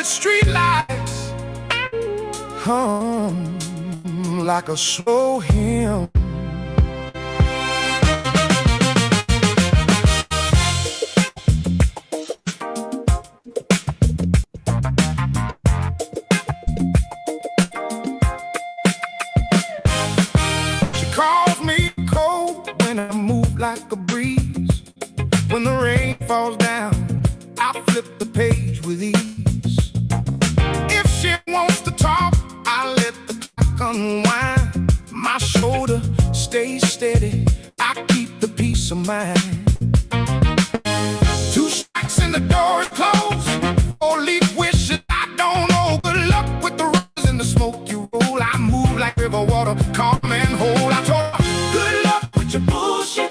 with street lights hum like a slow hymn. She calls me cold when I move like a breeze. When the rain falls down, I flip the page with ease. If she wants to talk, I let the clock unwind. My shoulder stays steady, I keep the peace of mind. Two strikes and the door is closed. Four-leaf wishes I don't know. Good luck with the roses and the smoke you roll. I move like river water, calm and whole. I told her, good luck with your bullshit.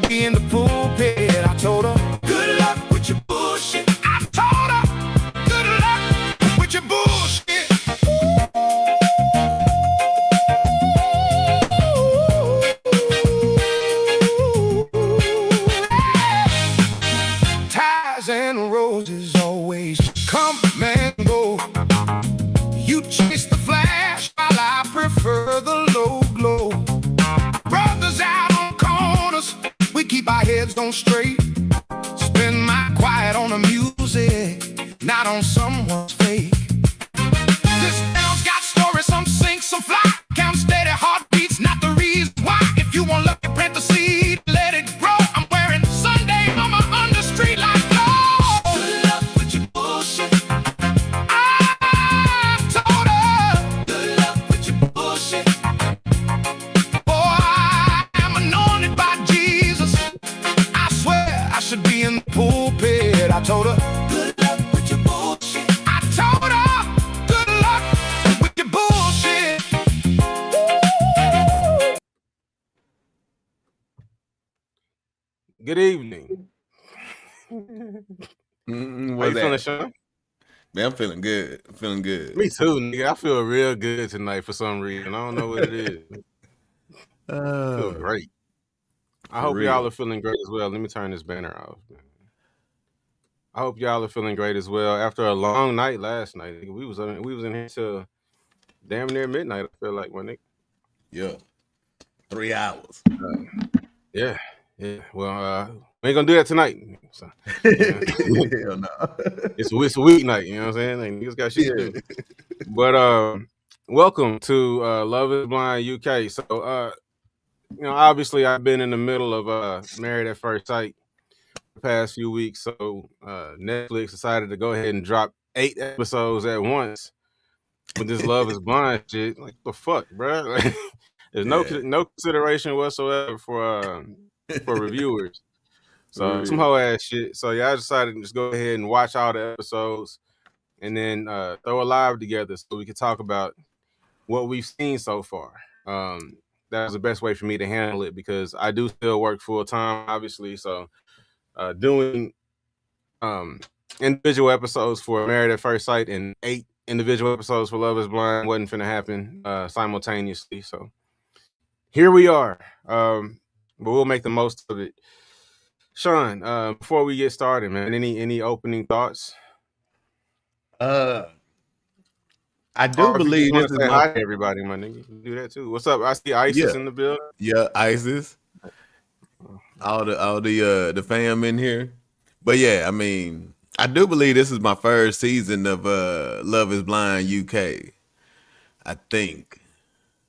Be in the pulpit. I told her, good luck with your bullshit. I told her, good luck with your bullshit. Ties and roses always come and go. You chase the flash while I prefer the low glow. Brothers out on corners, we keep our heads on straight. Spend my quiet on the music, not on someone's fake. This town's got stories, some sink, some fly. Count steady heartbeats, not the reason why. If you want luck, plant the seed, let it grow. I'm wearing Sunday armor under street light glow. Good luck with your bullshit. I told her, good luck with your bullshit. Should be in the pulpit. I told her, good luck with your bullshit. I told her, good luck with your bullshit. Good evening. How you feeling, Sean? Man, I'm feeling good. I'm feeling good. Me too, nigga. I feel real good tonight for some reason. I don't know what it is. I feel great. I hope y'all are feeling great as well. Let me turn this banner off. I hope y'all are feeling great as well. After a long night last night, we was in here till damn near midnight. I feel like, my nigga. Yeah, 3 hours. Yeah. Well, we ain't gonna do that tonight. So, hell no. It's a weeknight. You know what I'm saying? Like, niggas got shit to do. But welcome to Love Is Blind UK. So obviously I've been in the middle of Married at First Sight the past few weeks, so Netflix decided to go ahead and drop 8 episodes at once with this Love Is Blind shit. Like, the fuck, bro? Like, there's no consideration whatsoever for reviewers. So some whole ass shit. So I decided to just go ahead and watch all the episodes and then throw a live together so we could talk about what we've seen so far. That was the best way for me to handle it because I do still work full time, obviously. So doing individual episodes for Married at First Sight and 8 individual episodes for Love Is Blind wasn't finna happen simultaneously. So here we are. But we'll make the most of it. Sean, before we get started, man, any opening thoughts? I do believe this is hi to everybody, my nigga. You can do that too. What's up? I see Isis in the building. Yeah, Isis. All the fam in here. But yeah, I mean, I do believe this is my first season of Love Is Blind UK. I think.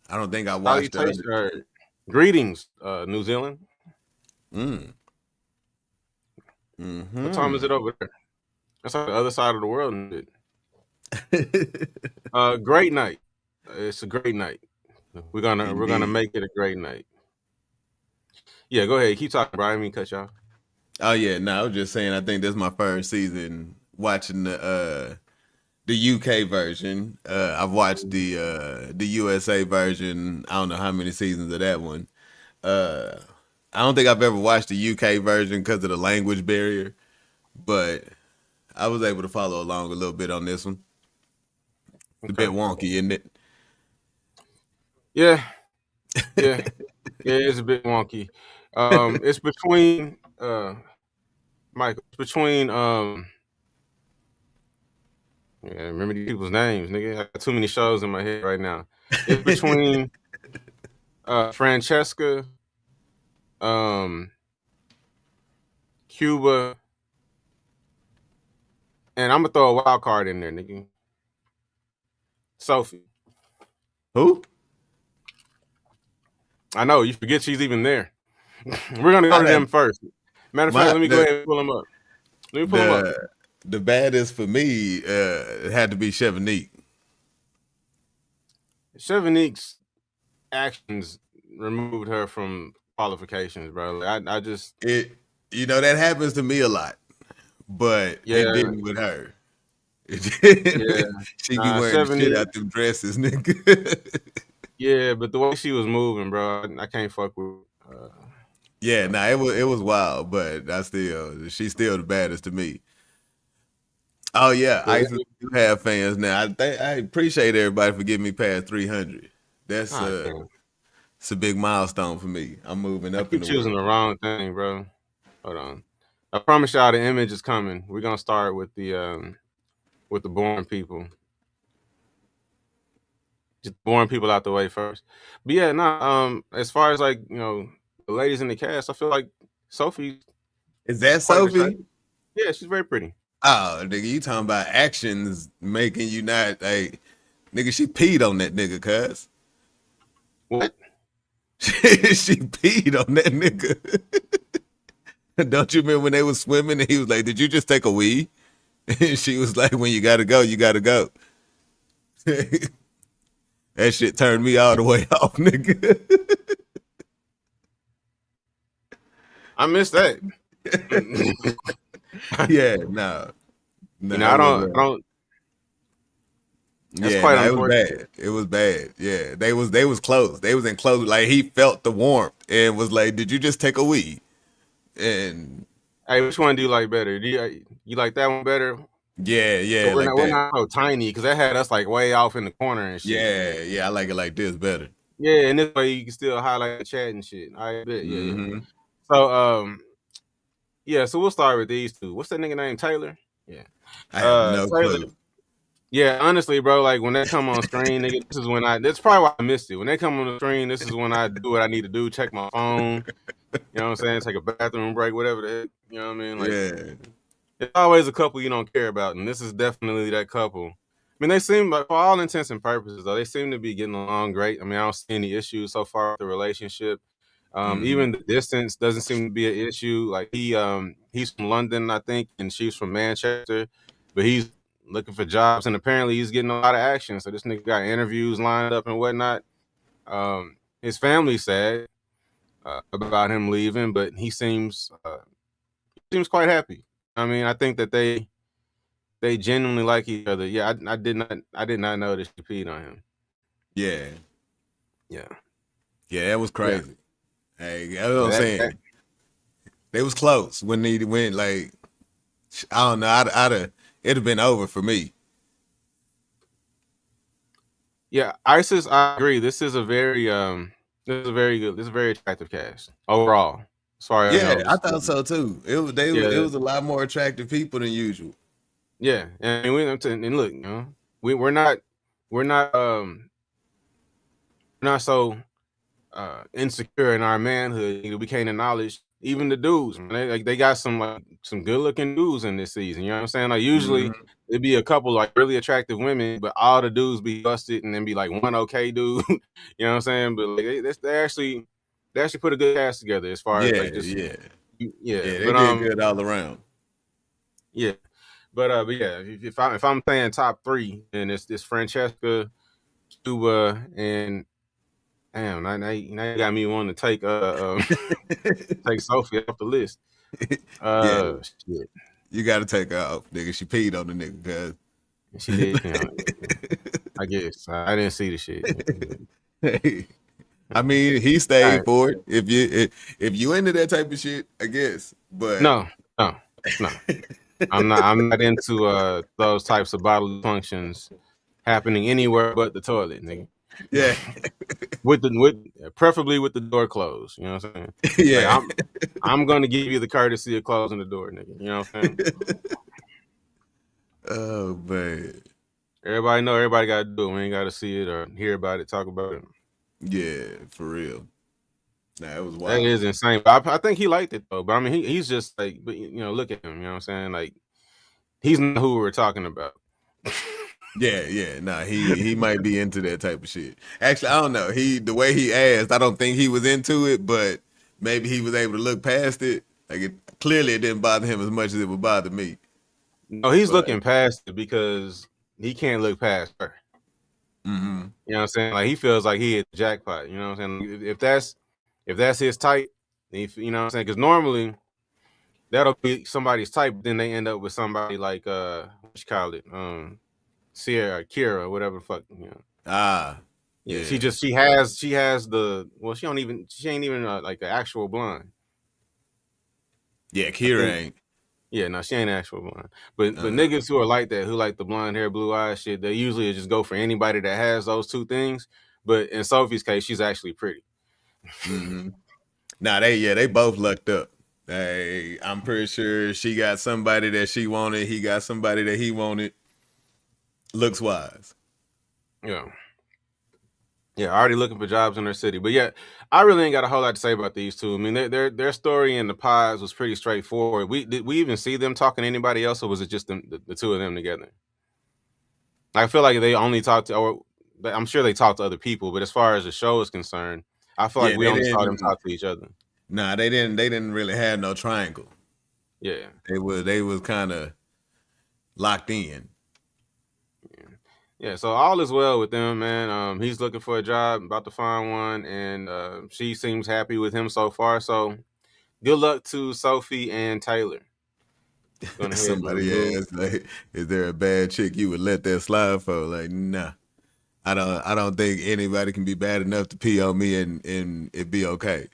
I don't think I watched it. Greetings, New Zealand. Mm-hmm. What time is it over there? That's like the other side of the world. Great night. It's a great night. We're gonna make it a great night. Yeah, go ahead. Keep talking, Brian. I mean, cut y'all. Oh yeah, no, I was just saying. I think this is my first season watching the UK version. I've watched the USA version. I don't know how many seasons of that one. I don't think I've ever watched the UK version because of the language barrier, but I was able to follow along a little bit on this one. It's a bit wonky, isn't it? Yeah, yeah, yeah. It's a bit wonky. It's between Michael. It's between Yeah, remember these people's names, nigga. I got too many shows in my head right now. It's between Francesca, Cuba, and I'm gonna throw a wild card in there, nigga. Sophie. Who? I know you forget she's even there. We're gonna go to them first. Matter of fact, let me go ahead and pull them up. Let me pull them up. The baddest for me had to be Chevanique. Chevanique's actions removed her from qualifications, bro. I just that happens to me a lot, but it didn't with her. She be wearing the shit out them dresses, nigga. Yeah, but the way she was moving, bro, I can't fuck with. It was wild, but she's still the baddest to me. Oh yeah, ISIS do have fans now. I appreciate everybody for getting me past 300. That's it's a big milestone for me. I'm moving up. I keep choosing the wrong thing, bro. Hold on. I promise y'all the image is coming. We're gonna start with the boring people. Just boring people out the way first. But yeah, as far as like, the ladies in the cast, I feel like Sophie. Is that Sophie? Yeah, she's very pretty. Oh, nigga, you talking about actions making you not like, nigga, she peed on that nigga, cuz. What? She peed on that nigga. Don't you remember when they was swimming and he was like, "Did you just take a wee?" And she was like, "When you gotta go, you gotta go." That shit turned me all the way off, nigga. I missed that. Yeah, no. I don't. That's quite unfortunate. It was bad. Yeah, they was close. They was in close. Like he felt the warmth and was like, "Did you just take a wee?" And hey, which one do you like better? Do you like that one better? Yeah. So we're not so tiny because that had us like way off in the corner and shit. Yeah. I like it like this better. Yeah, and this way you can still highlight the chat and shit. I bet. Yeah. So so we'll start with these two. What's that nigga name? Taylor? Yeah. I have no clue. Yeah, honestly, bro, like when they come on screen, nigga, this is when that's probably why I missed it. When they come on the screen, this is when I do what I need to do, check my phone, you know what I'm saying, take a bathroom break, whatever the heck, you know what I mean? Like, it's always a couple you don't care about, and this is definitely that couple. I mean, they seem like, for all intents and purposes, though, they seem to be getting along great. I mean, I don't see any issues so far with the relationship. Even the distance doesn't seem to be an issue. Like he's from London, I think, and she's from Manchester, but he's looking for jobs, and apparently he's getting a lot of action. So this nigga got interviews lined up and whatnot. His family's sad about him leaving, but he seems quite happy. I mean, I think that they genuinely like each other. Yeah, I did not know that she peed on him. Yeah, that was crazy. Yeah. Hey, that's what I'm saying. They was close when they went. Like, I don't know. It'd have been over for me. Yeah, ISIS. I agree. This is a very good. This is a very attractive cast overall. Sorry. Yeah, I thought so too. It was a lot more attractive people than usual. Yeah, and look, we're not so insecure in our manhood. We can't acknowledge even the dudes. Man. They got some good looking dudes in this season. You know what I'm saying? Like usually it'd be a couple like really attractive women, but all the dudes be busted and then be like one okay dude. You know what I'm saying? But like they actually put a good cast together as far as they did good all around. Yeah, but yeah, if I'm saying top three, then it's Francesca, Cuba, and damn, now you got me wanting to take take Sophie off the list. Shit. You got to take her off, nigga. She peed on the nigga, cuz. She did. I guess I didn't see the shit. I mean, he stayed for it. If you into that type of shit, I guess. But no. I'm not into those types of bodily functions happening anywhere but the toilet, nigga. Yeah. Preferably with the door closed. You know what I'm saying? Yeah. Like, I'm gonna give you the courtesy of closing the door, nigga. You know what I'm saying? Oh man. Everybody know. Everybody got to do it. We ain't got to see it or hear about it, talk about it. Yeah, for real. Nah, it was That wild. is insane. But I think he liked it though. But I mean, he's just like, but you know, look at him. You know what I'm saying? Like, he's not who we're talking about. Yeah. Nah, he might be into that type of shit. Actually, I don't know. The way he asked, I don't think he was into it, but maybe he was able to look past it. Like clearly it didn't bother him as much as it would bother me. No, he's But looking past it because he can't look past her. mm-hmm. You know what I'm saying? Like, he feels like he hit the jackpot. You know what I'm saying? If that's his type, you know what I'm saying? Because normally that'll be somebody's type, but then they end up with somebody like what you call it, Sierra, Kira, whatever the fuck. You know. Yeah. She has the she ain't even like an actual blonde. Yeah, Kira ain't. Yeah, no, she ain't actual blonde. But niggas who are like that, who like the blonde hair, blue eyes shit, they usually just go for anybody that has those two things. But in Sophie's case, she's actually pretty. Mm-hmm. Nah, they both lucked up. Hey, I'm pretty sure she got somebody that she wanted. He got somebody that he wanted. Looks wise. Yeah. Yeah, already looking for jobs in their city. But yeah, I really ain't got a whole lot to say about these two. I mean, their story in the pods was pretty straightforward. Did we even see them talking to anybody else, or was it just the two of them together? I feel like they only talked to, or I'm sure they talked to other people, but as far as the show is concerned, I feel like we only saw them talk to each other. Nah, they didn't really have no triangle. Yeah. They was kind of locked in. Yeah, so all is well with them, man. He's looking for a job, about to find one, and she seems happy with him so far. So good luck to Sophie and Taylor. Somebody asked, like, is there a bad chick you would let that slide for? Like, nah. I don't think anybody can be bad enough to pee on me and it be okay.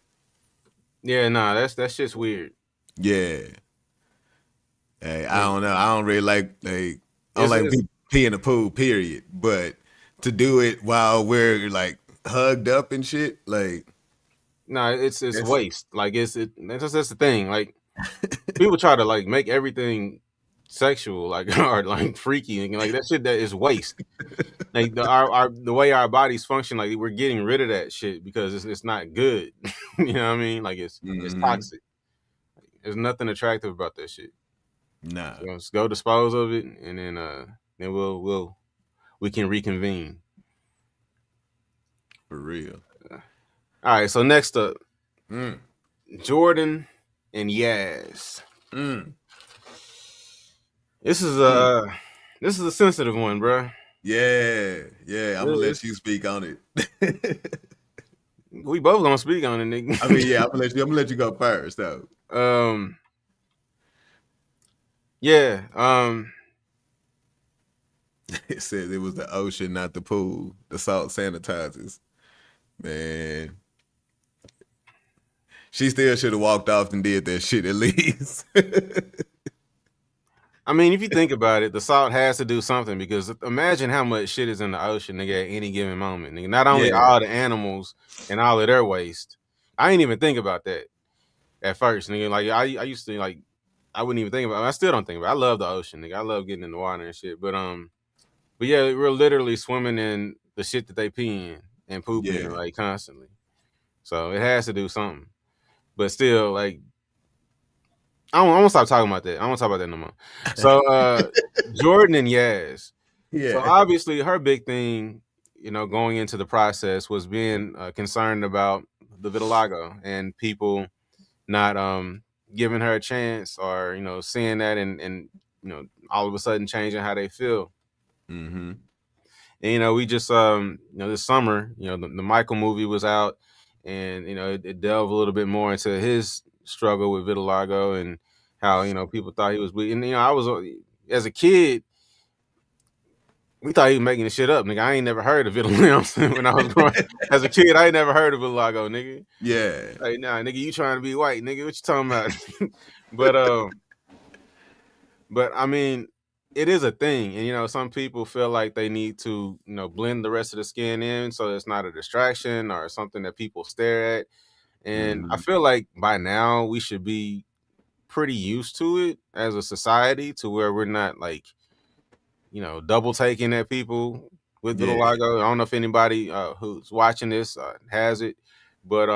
Yeah, nah, that shit's weird. Yeah. Hey, I don't know. I don't really like I don't like pee in the pool, period. But to do it while we're like hugged up and shit, like no, it's waste. Like that's the thing. Like people try to like make everything sexual, like or like freaky, and like that shit that is waste. Like the way our bodies function, like we're getting rid of that shit because it's not good. You know what I mean? Like it's toxic. There's nothing attractive about that shit. Nah. So let's go dispose of it, and then we can reconvene. For real. All right. So next up, Jordan and Yaz. This is a sensitive one, bro. Yeah. I'm gonna let you speak on it. We both gonna speak on it, nigga. I mean, yeah, I'm gonna let you go first, though. Yeah. It says it was the ocean, not the pool. The salt sanitizers. Man. She still should have walked off and did that shit at least. I mean, if you think about it, the salt has to do something because imagine how much shit is in the ocean, nigga, at any given moment. Nigga. Not only all the animals and all of their waste. I didn't even think about that at first, nigga. Like I used to like I wouldn't even think about it. I still don't think about it. I love the ocean, nigga. I love getting in the water and shit. But yeah, we're literally swimming in the shit that they pee in and poop in like constantly. So it has to do something. But still, like I won't stop talking about that. I won't talk about that no more. So Jordan and Yaz. Yeah. So obviously her big thing, you know, going into the process was being concerned about the vitiligo and people not giving her a chance or, you know, seeing that and you know, all of a sudden changing how they feel. Mm-hmm. And, you know, we just, you know, this summer, you know, the Michael movie was out and, you know, it delved a little bit more into his struggle with vitiligo and how, you know, people thought he was bleeding. And, you know, I was, as a kid, we thought he was making the shit up, nigga. I ain't never heard of vitiligo when I was growing. As a kid, I ain't never heard of vitiligo, nigga. Yeah. Like, nah, nigga, you trying to be white, nigga. What you talking about? But I mean, it is a thing, and some people feel like they need to blend the rest of the skin in so it's not a distraction or something that people stare at. And I feel like by now we should be pretty used to it as a society, to where we're not like double taking at people with vitiligo. I don't know if anybody who's watching this has it, but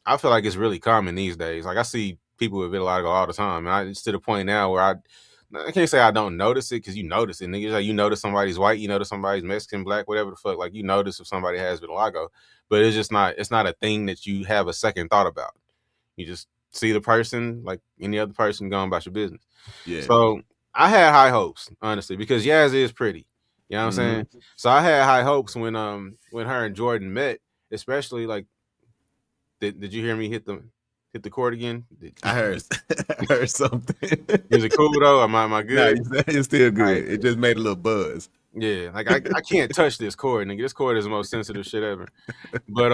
I feel like it's really common these days. Like I see people with vitiligo all the time, and it's to the point now where I can't say I don't notice it, because you notice it, niggas. Like you notice somebody's white, you notice somebody's Mexican, black, whatever the fuck. Like you notice if somebody has vitiligo, but it's just not. It's not a thing that you have a second thought about. You just see the person like any other person, going about your business. Yeah. So I had high hopes, honestly, because Yaz is pretty. You know what I'm saying? So I had high hopes when her and Jordan met, especially like. Did you hear me hit the chord again? I heard something. Is it cool though? Am I good? No, it's still good. Right. It just made a little buzz. Yeah, like I can't touch this chord, nigga. This chord is the most sensitive shit ever. But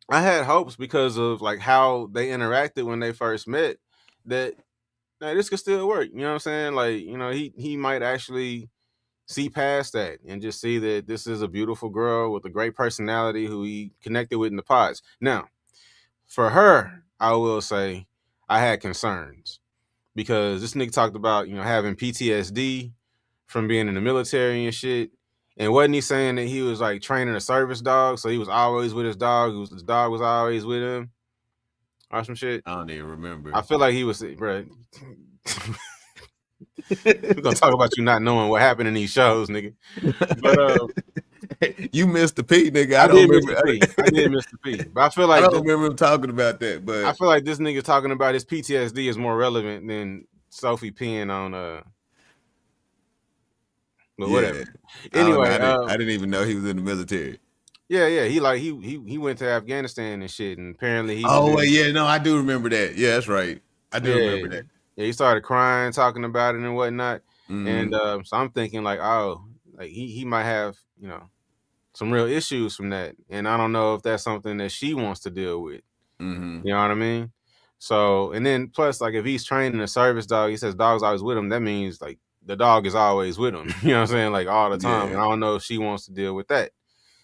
I had hopes because of like how they interacted when they first met, that this could still work. You know what I'm saying? Like, he might actually see past that and just see that this is a beautiful girl with a great personality who he connected with in the pods. Now, for her, I will say I had concerns, because this nigga talked about, having PTSD from being in the military and shit. And wasn't he saying that he was like training a service dog, so he was always with his dog, his dog was always with him, or some shit? I don't even remember. I feel like he was, bro. We're gonna talk about you not knowing what happened in these shows, nigga. But you missed the P, nigga. I did miss the P. But I feel like I don't remember him talking about that. But I feel like this nigga talking about his PTSD is more relevant than Sophie peeing on but whatever. Anyway, I didn't even know he was in the military. Yeah. He went to Afghanistan and shit, and apparently he. No, I do remember that. Yeah, that's right. I do remember that. Yeah, he started crying, talking about it and whatnot. Mm-hmm. And so I'm thinking like, oh, like he might have, some real issues from that. And I don't know if that's something that she wants to deal with. Mm-hmm. You know what I mean? So, and then plus, like, if he's training a service dog, he says dog's always with him. That means like the dog is always with him. You know what I'm saying? Like all the time. Yeah. And I don't know if she wants to deal with that.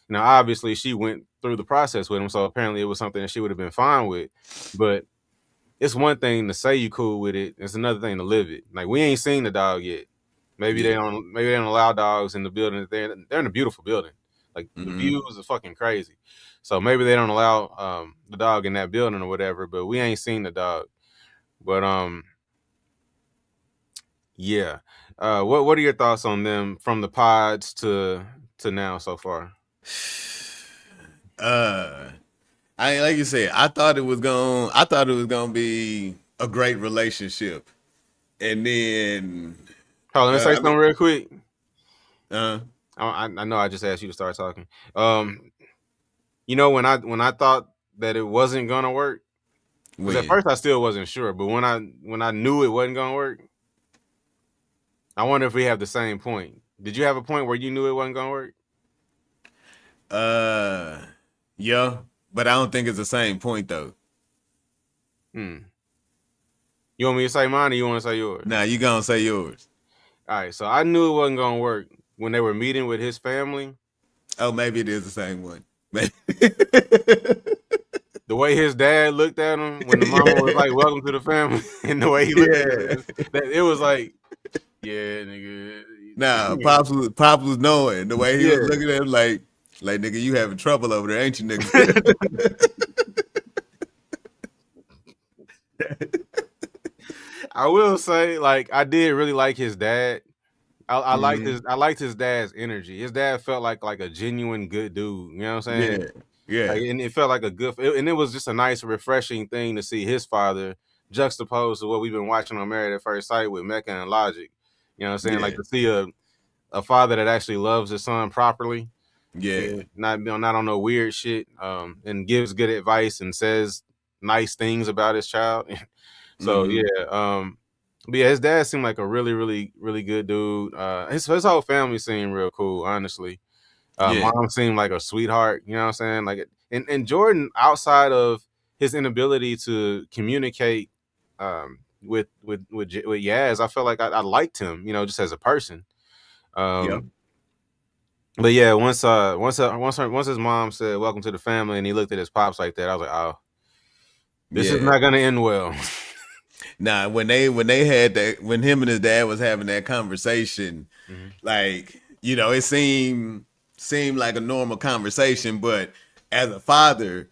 Now, obviously, she went through the process with him, so apparently it was something that she would have been fine with. But it's one thing to say you cool with it. It's another thing to live it. Like we ain't seen the dog yet. Maybe they don't allow dogs in the building. They're in a beautiful building. Like the views are fucking crazy. So maybe they don't allow the dog in that building or whatever. But we ain't seen the dog. But yeah. What are your thoughts on them from the pods to now so far? Like you said, I thought it was gonna be a great relationship, and then let me say something real quick. I know I just asked you to start talking. When I thought that it wasn't gonna work, because at first I still wasn't sure, but when I knew it wasn't gonna work, I wonder if we have the same point. Did you have a point where you knew it wasn't gonna work? Yeah, but I don't think it's the same point though. You want me to say mine, or you want to say yours? Nah, you gonna say yours. All right, so I knew it wasn't gonna work when they were meeting with his family. Oh, maybe it is the same one. Maybe. The way his dad looked at him when the mama was like, "Welcome to the family," and the way he looked at him, it was like, yeah, nigga. Nah, Pops was knowing the way he was looking at him, like nigga, you having trouble over there, ain't you, nigga? I will say, like, I did really like his dad. I liked his dad's energy. His dad felt like a genuine good dude. You know what I'm saying? Yeah. Like, and it felt like and it was just a nice, refreshing thing to see his father juxtaposed to what we've been watching on Married at First Sight with Mecca and Logic. You know what I'm saying? Yeah. Like to see a father that actually loves his son properly. Yeah. Not on no weird shit. And gives good advice and says nice things about his child. So but yeah, his dad seemed like a really, really, really good dude. His whole family seemed real cool, honestly. Mom seemed like a sweetheart, you know what I'm saying? Like, and Jordan, outside of his inability to communicate Yaz, I felt like I liked him, you know, just as a person. Yep. But yeah, once his mom said "Welcome to the family," and he looked at his pops like that, I was like, oh, this is Yeah. not gonna end well. Nah, when they had that, when him and his dad was having that conversation, Mhm. like, you know, it seemed like a normal conversation, but as a father,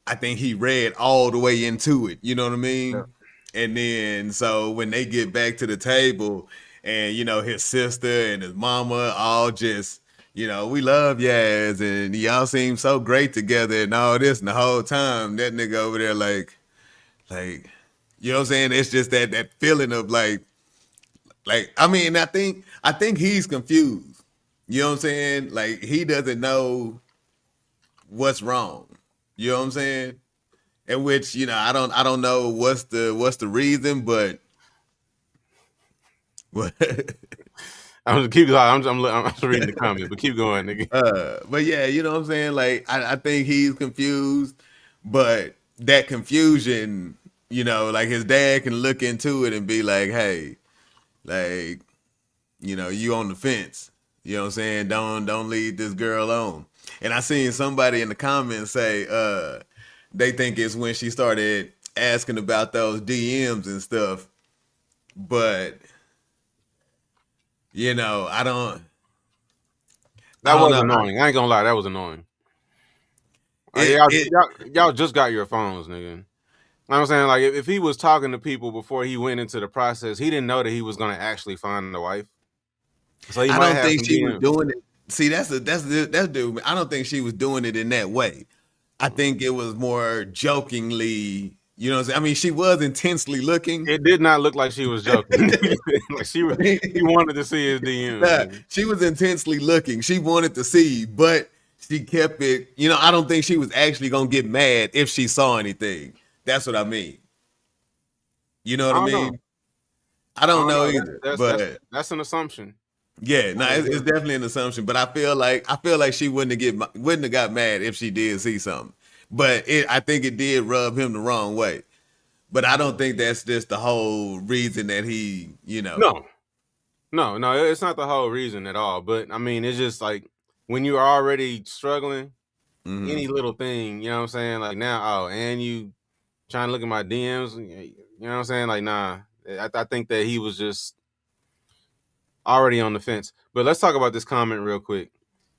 I think he read all the way into it. You know what I mean? Yeah. And then so when they get back to the table, and you know his sister and his mama all just, you know, we love Yaz and y'all seem so great together and all this, and the whole time that nigga over there like, you know what I'm saying? It's just that feeling of like I mean, I think he's confused. You know what I'm saying? Like he doesn't know what's wrong. You know what I'm saying? In which, you know, I don't know what's the reason, but I'm just reading the comment, but keep going, nigga. but yeah, you know what I'm saying? Like I think he's confused, but that confusion, you know, like his dad can look into it and be like, hey, like, you know, you on the fence. You know what I'm saying? Don't lead this girl on. And I seen somebody in the comments say they think it's when she started asking about those DMs and stuff. But you know, That I don't was know. annoying. I ain't gonna lie, that was annoying. It Y'all just got your phones, nigga. You know what I'm saying? Like, if he was talking to people before he went into the process, he didn't know that he was gonna actually find the wife. So he I might don't have think some she was DMs. doing it. See, that's dude. I don't think she was doing it in that way. I think it was more jokingly. You know what I'm saying? I mean, she was intensely looking. It did not look like she was joking. Like he wanted to see his DMs. Nah, Nigga. she was intensely looking. She wanted to see, but she kept it. You know, I don't think she was actually gonna get mad if she saw anything. That's what I mean. You know what I I don't know. mean? I don't know That- either, that's that's but that's an assumption. yeah, no, it's definitely an assumption. But I feel like she wouldn't have got mad if she did see something. But I think it did rub him the wrong way. But I don't think that's just the whole reason that he, you know. No, it's not the whole reason at all. But I mean, it's just like when you're already struggling, Mhm. any little thing, you know what I'm saying? Like now, oh, and you trying to look at my DMs, you know what I'm saying? Like, nah, I think that he was just already on the fence. But let's talk about this comment real quick.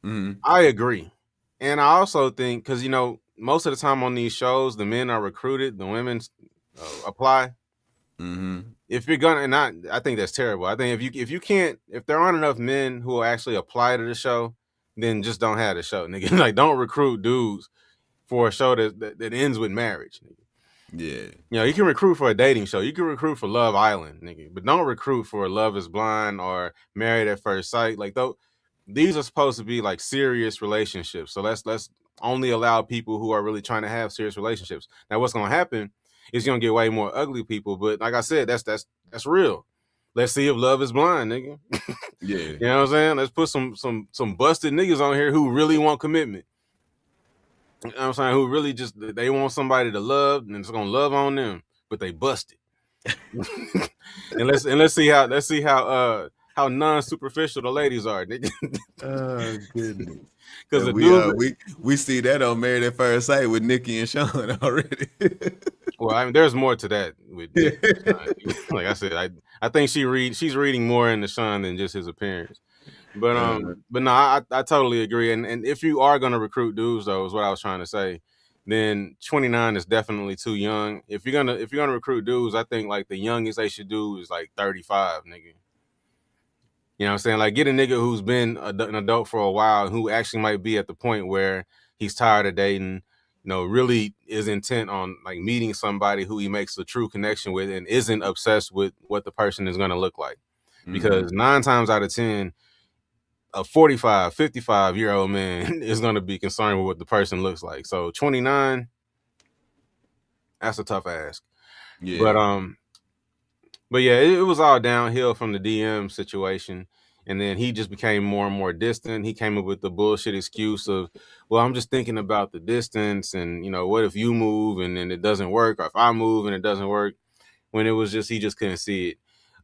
Mhm. I agree. And I also think, because, you know, most of the time on these shows, the men are recruited, the women apply. Mhm. If you're gonna, and I think that's terrible. I think if there aren't enough men who will actually apply to the show, then just don't have the show, nigga. Like, don't recruit dudes for a show that ends with marriage, nigga. Yeah. You know, you can recruit for a dating show. You can recruit for Love Island, nigga, but don't recruit for Love Is Blind or Married at First Sight. Like, though, these are supposed to be like serious relationships. So let's only allow people who are really trying to have serious relationships. Now, what's gonna happen is you're gonna get way more ugly people. But like I said, that's real. Let's see if Love Is Blind, nigga. Yeah. You know what I'm saying? Let's put some busted niggas on here who really want commitment. You know what I'm saying? Who really just they want somebody to love and it's gonna love on them, but they busted. and let's see how non-superficial the ladies are, nigga. Oh goodness. Because the we dude, we see that on Married at First Sight with Nikki and Sean already. well, I mean, there's more to that with Nick. Like I said, I think she's reading more into Sean than just his appearance. But no, I totally agree. And if you are gonna recruit dudes, though, is what I was trying to say, then 29 is definitely too young. If you're gonna recruit dudes, I think like the youngest they should do is like 35, nigga. You know what I'm saying? Like, get a nigga who's been an adult for a while, who actually might be at the point where he's tired of dating, you know, really is intent on like meeting somebody who he makes a true connection with and isn't obsessed with what the person is going to look like. Because 9 times out of 10, a 45, 55-year-old man is going to be concerned with what the person looks like. So 29, that's a tough ask. Yeah. But yeah, it was all downhill from the DM situation. And then he just became more and more distant. He came up with the bullshit excuse of, well, I'm just thinking about the distance. And, you know, what if you move and then it doesn't work? Or if I move and it doesn't work? when it was just he just couldn't see it.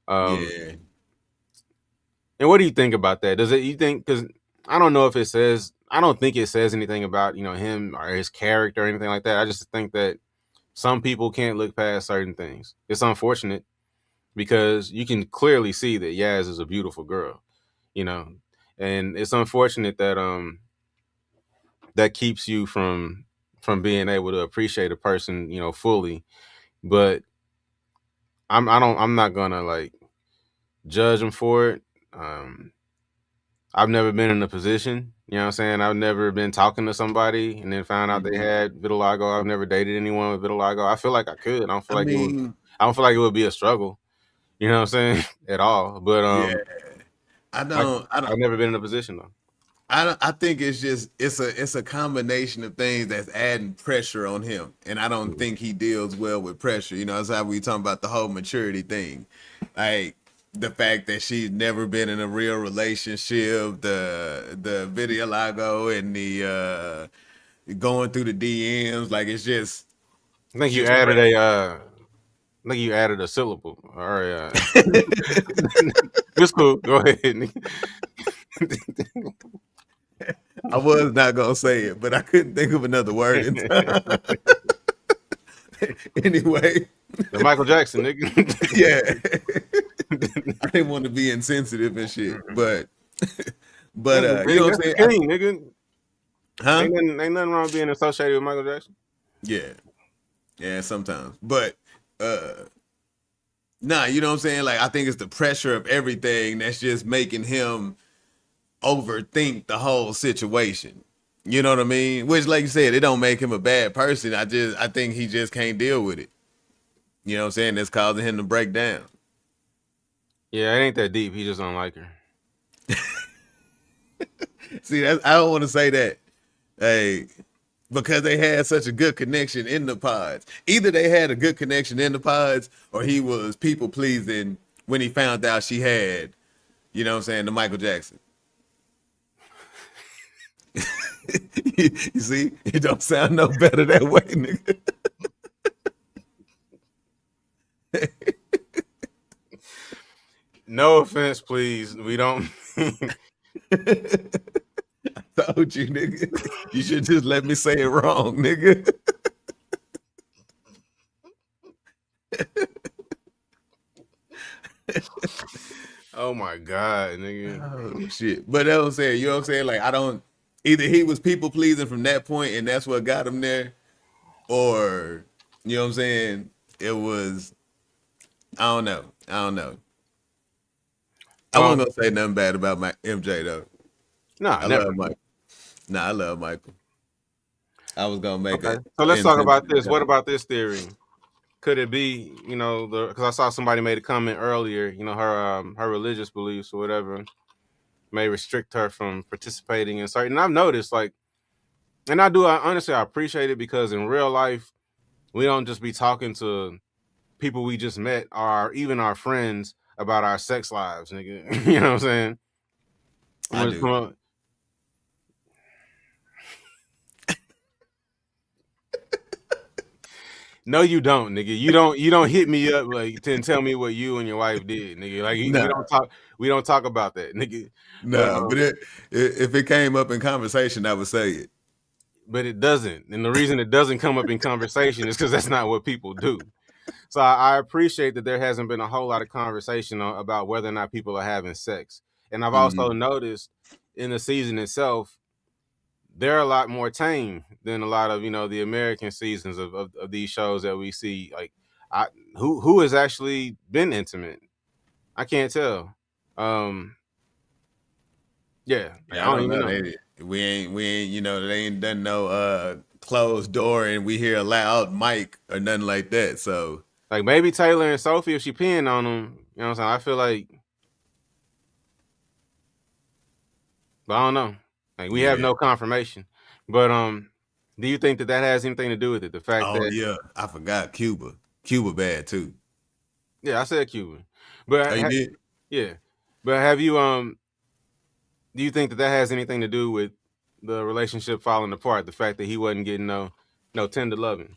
Yeah. And what do you think about that? Does it, you think, because I don't know if it says, I don't think it says anything about, him or his character or anything like that. I just think that some people can't look past certain things. It's unfortunate because you can clearly see that Yaz is a beautiful girl, and it's unfortunate that that keeps you from being able to appreciate a person, fully. But I'm not gonna like judge them for it. I've never been in a position, you know what I'm saying? I've never been talking to somebody and then found out they had vitiligo. I've never dated anyone with vitiligo. I feel like I could. I don't feel like it would be a struggle, you know what I'm saying? At all. But yeah. I've never been in a position though. I think it's just it's a combination of things that's adding pressure on him, and I don't think he deals well with pressure. That's how we talking about the whole maturity thing, like the fact that she's never been in a real relationship, the vitiligo and the going through the DMs, like it's just. I think you added a syllable. All right, it's cool. Go ahead. I was not gonna say it, but I couldn't think of another word in time. Anyway, the Michael Jackson, nigga. Yeah, I didn't want to be insensitive and shit, but you know what I'm saying, nigga. Huh? Ain't nothing wrong with being associated with Michael Jackson. Yeah, sometimes, but nah, you know what I'm saying. Like I think it's the pressure of everything that's just making him overthink the whole situation. You know what I mean? Which, like you said, it don't make him a bad person. I think he just can't deal with it. You know what I'm saying? That's causing him to break down. Yeah, it ain't that deep. He just don't like her. See, I don't want to say that. Hey, because they had such a good connection in the pods. Either they had a good connection in the pods, or he was people pleasing when he found out she had, you know what I'm saying, the Michael Jackson. You see, it don't sound no better that way, nigga. No offense, please. We don't. I told you, nigga. You should just let me say it wrong, nigga. Oh my God, nigga. Oh shit. But that's what I'm saying. You know what I'm saying? Like I don't. Either he was people pleasing from that point, and that's what got him there, or you know what I'm saying? It was. I don't know. I wasn't gonna say nothing bad about my MJ though. No, I love Michael. I love Michael. I was gonna make it. So let's talk about this. What about this theory? Could it be, because I saw somebody made a comment earlier, her religious beliefs or whatever may restrict her from participating in certain. And I've noticed, like, and I honestly, I appreciate it because in real life, we don't just be talking to people we just met or even our friends about our sex lives, nigga. You know what I'm saying? I do. No, you don't, nigga. You don't hit me up like and tell me what you and your wife did, nigga. Like we don't talk about that, nigga. No, but if it came up in conversation, I would say it. But it doesn't, and the reason it doesn't come up in conversation is because that's not what people do. So I appreciate that there hasn't been a whole lot of conversation about whether or not people are having sex, and I've also noticed in the season itself, they're a lot more tame than a lot of the American seasons of these shows that we see. Like, who has actually been intimate? I can't tell. Yeah, I don't know. We ain't they ain't done no closed door and we hear a loud mic or nothing like that. So like maybe Taylor and Sophie, if she peeing on them, you know what I'm saying? I feel like, but I don't know. Like we have no confirmation. But do you think that has anything to do with it? The fact that I forgot Cuba. Cuba bad too. Yeah, I said Cuba. But you did? Yeah. But have you do you think that has anything to do with the relationship falling apart? The fact that he wasn't getting no tender loving?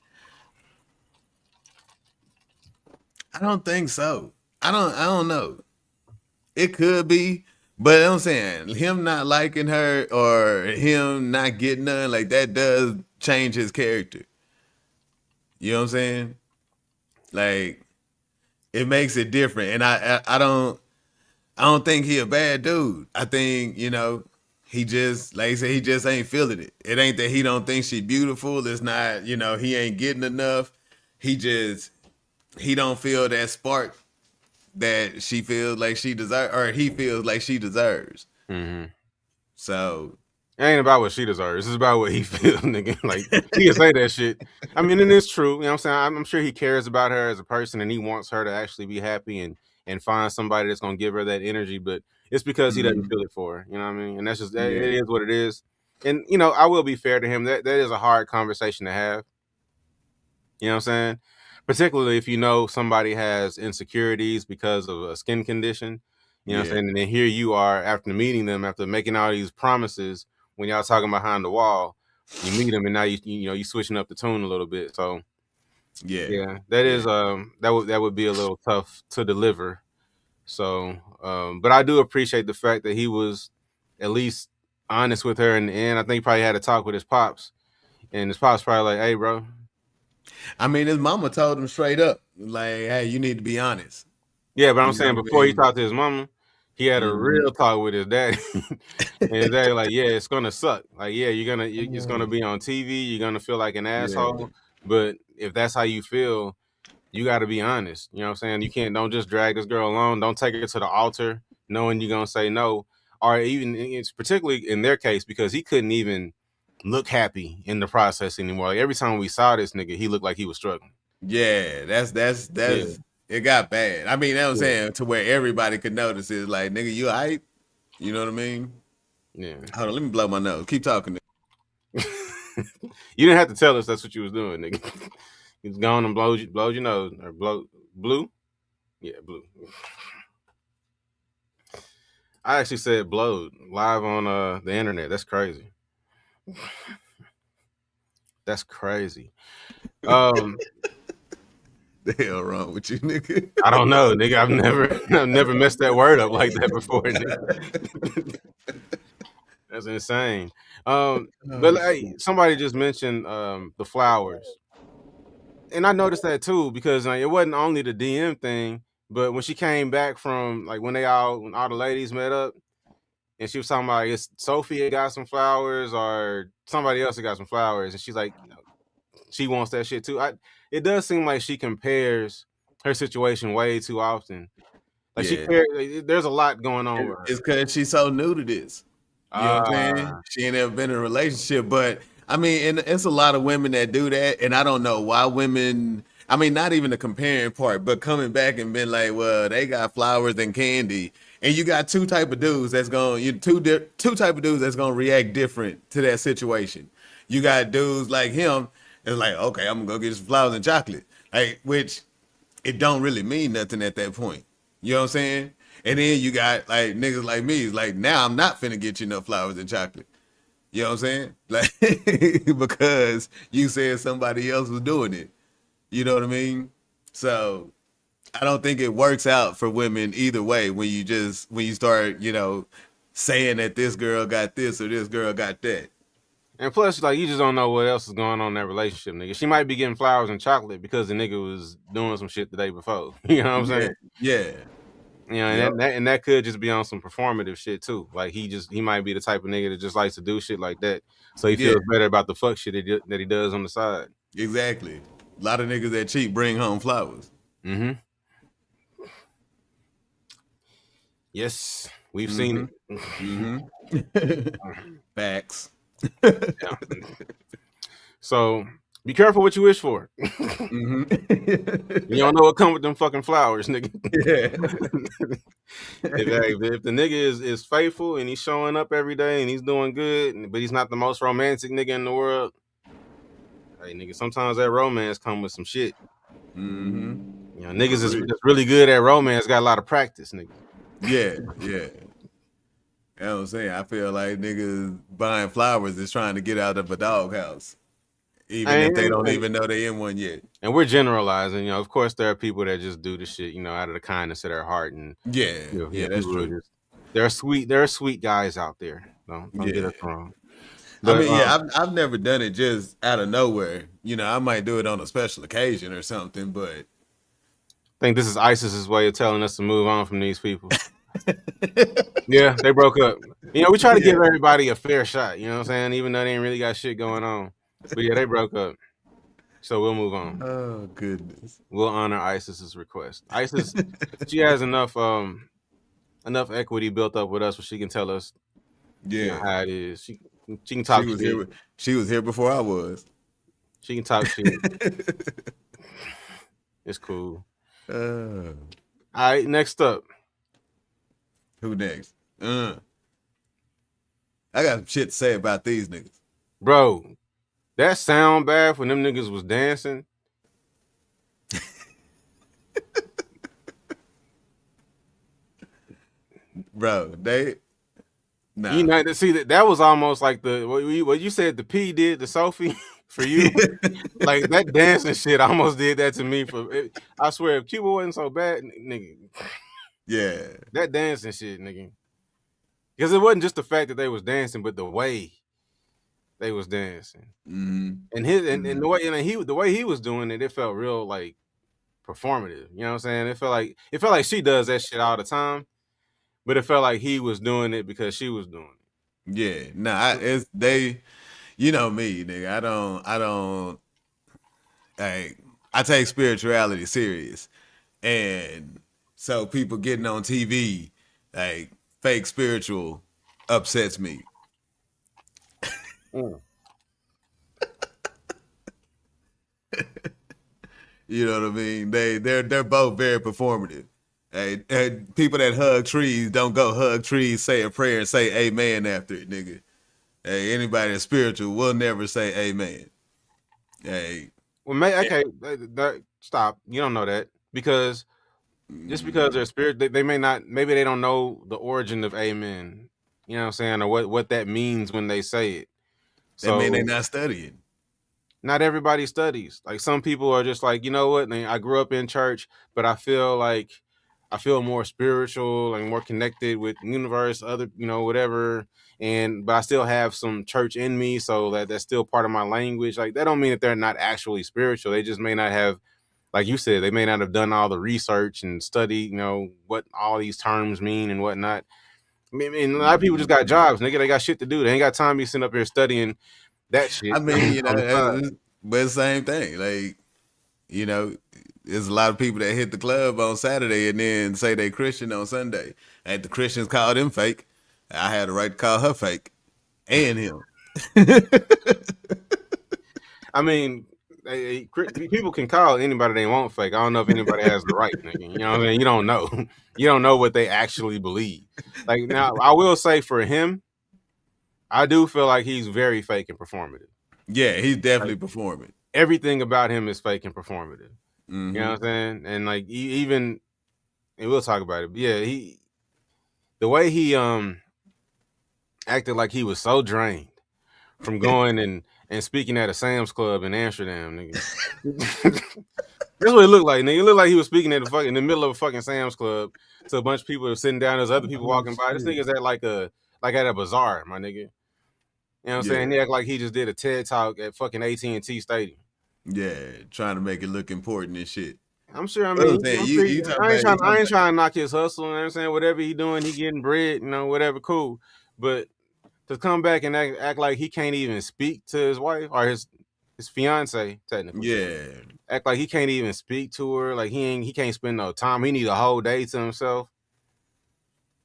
I don't think so. I don't know. It could be, but I'm saying him not liking her or him not getting none like that does change his character. You know what I'm saying? Like it makes it different, and I don't think he a bad dude. I think he just like I said he just ain't feeling it. It ain't that he don't think she beautiful. It's not he ain't getting enough. He don't feel that spark that she feels like she deserves, or he feels like she deserves. Mm-hmm. So it ain't about what she deserves. It's about what he feels, nigga. Like he can say that shit. I mean, and it's true. You know what I'm saying? I'm sure he cares about her as a person, and he wants her to actually be happy and find somebody that's gonna give her that energy. But it's because he doesn't feel it for her. You know what I mean? And that's just it is what it is. And I will be fair to him. That is a hard conversation to have. You know what I'm saying? Particularly if somebody has insecurities because of a skin condition. You know what I'm saying? And then here you are after meeting them, after making all these promises, when y'all talking behind the wall, you meet them and now you switching up the tune a little bit. So that is that would be a little tough to deliver. So but I do appreciate the fact that he was at least honest with her in the end. I think he probably had a talk with his pops, and his pops probably like, hey bro. I mean, his mama told him straight up, like, hey, you need to be honest. Yeah, but I'm saying before he talked to his mama, he had a real talk with his daddy. And his daddy like, yeah, it's gonna suck. Like, yeah, it's gonna be on TV. You're gonna feel like an asshole. But if that's how you feel, you got to be honest. You know what I'm saying? Don't just drag this girl along. Don't take her to the altar knowing you're gonna say no. Or even it's particularly in their case because he couldn't even look happy in the process anymore. Like every time we saw this nigga, he looked like he was struggling. Yeah, that's it got bad. I mean, that was saying to where everybody could notice it. Like, nigga, you hype? You know what I mean? Yeah. Hold on, let me blow my nose. Keep talking. You didn't have to tell us that's what you was doing, nigga. He's gone and blows your nose or blue. Yeah, blue. I actually said blowed live on the internet. That's crazy. That's crazy. The hell wrong with you, nigga? I don't know, nigga. I've never messed that word up like that before, nigga. That's insane. But hey, somebody just mentioned the flowers. And I noticed that too, because it wasn't only the DM thing, but when she came back from when all the ladies met up, and she was talking about it's Sophia got some flowers or somebody else got some flowers, and she's like, she wants that shit too. It does seem like she compares her situation way too often. Like there's a lot going on with her. It's because she's so new to this. You know what I'm saying? She ain't ever been in a relationship, but I mean, and it's a lot of women that do that, and I don't know why women. I mean, not even the comparing part, but coming back and being like, well, they got flowers and candy, and you got two type of dudes that's going two type of dudes that's gonna react different to that situation. You got dudes like him, it's like, okay, I'm gonna go get some flowers and chocolate, like which it don't really mean nothing at that point. You know what I'm saying? And then you got like niggas like me, it's like now I'm not finna get you no flowers and chocolate. You know what I'm saying? Like because you said somebody else was doing it. You know what I mean? So I don't think it works out for women either way when you start, saying that this girl got this or this girl got that. And plus, you just don't know what else is going on in that relationship, nigga. She might be getting flowers and chocolate because the nigga was doing some shit the day before. You know what I'm saying? Yeah. And that could just be on some performative shit too. Like he might be the type of nigga that just likes to do shit like that, so he feels better about the fuck shit that he does on the side. Exactly. A lot of niggas that cheat bring home flowers. Mm-hmm. Yes, we've seen it. Mm-hmm. Facts. So be careful what you wish for. Mm-hmm. You don't know what come with them fucking flowers, nigga. Yeah. if the nigga is faithful and he's showing up every day and he's doing good, but he's not the most romantic nigga in the world, hey nigga, sometimes that romance come with some shit. Mm-hmm. Niggas is really good at romance, got a lot of practice, nigga. Yeah. You know what I'm saying? I feel like niggas buying flowers is trying to get out of a doghouse. even if they don't even know they're in one yet. And we're generalizing, you know. Of course, there are people that just do the shit, you know, out of the kindness of their heart, and Yeah, that's true. There are sweet guys out there. Don't get us wrong. But, I mean, I've never done it just out of nowhere. You know, I might do it on a special occasion or something, but I think this is ISIS's way of telling us to move on from these people. Yeah, they broke up. You know, we try to give everybody a fair shot, you know what I'm saying? Even though they ain't really got shit going on. But yeah, they broke up. So we'll move on. Oh, goodness. We'll honor ISIS's request. ISIS, she has enough equity built up with us where she can tell us how it is. She can talk shit. She was here before I was. She can talk shit. It's cool. All right, next up. Who next? I got some shit to say about these niggas. Bro, that sound bath when them niggas was dancing. Bro, nah. You know, see that was almost like what you said the P did to Sophie for you. Like that dancing shit almost did that to me. I swear, if Cuba wasn't so bad, nigga. Yeah. That dancing shit, nigga. Because it wasn't just the fact that they was dancing, but the way they was dancing. Mm-hmm. And the way he was doing it, it felt real like performative. You know what I'm saying? It felt like she does that shit all the time, but it felt like he was doing it because she was doing it. Yeah. Nah, you know me, nigga. I take spirituality serious. And so people getting on TV, like fake spiritual, upsets me. You know what I mean? They're both very performative. Hey, people that hug trees don't go hug trees, say a prayer, and say amen after it, nigga. Hey, anybody that's spiritual will never say amen. Hey. Well, okay, stop. You don't know that because just because they're spirit, they may not. Maybe they don't know the origin of amen. You know what I'm saying, or what that means when they say it. So, that mean they're not studying. Not everybody studies. Like some people are just like, you know what? I grew up in church, but I feel more spiritual and more connected with the universe, other, you know, whatever. But I still have some church in me, so that's still part of my language. Like that don't mean that they're not actually spiritual. They just may not have, like you said, they may not have done all the research and studied, you know, what all these terms mean and whatnot. I mean, a lot of people just got jobs, nigga. They got shit to do. They ain't got time to be sitting up here studying that shit. I mean, you know, but it's the same thing. Like, you know, there's a lot of people that hit the club on Saturday and then say they Christian on Sunday. And the Christians call them fake. I had the right to call her fake and him. I mean, people can call anybody they want fake. I don't know if anybody has the right, nigga. You know what I mean? You don't know. You don't know what they actually believe. Like now, I will say for him, I do feel like he's very fake and performative. Yeah, he's definitely performing. Everything about him is fake and performative. Mm-hmm. You know what I'm saying? And like and we'll talk about it. But yeah, the way he acted like he was so drained from going and speaking at a Sam's Club in Amsterdam, nigga. That's what it looked like, nigga. It looked like he was speaking in the middle of a fucking Sam's Club to a bunch of people sitting down. There's other people walking by. This nigga's at a bazaar, my nigga. You know what I'm saying? He act like he just did a TED Talk at fucking AT&T Stadium. Yeah, trying to make it look important and shit. I'm sure. I mean, I ain't trying to knock his hustle. You know what I'm saying? Whatever he doing, he getting bread. You know, whatever, cool. But to come back and act like he can't even speak to his wife or his fiance, technically. Yeah. Act like he can't even speak to her. Like he can't spend no time. He need a whole day to himself.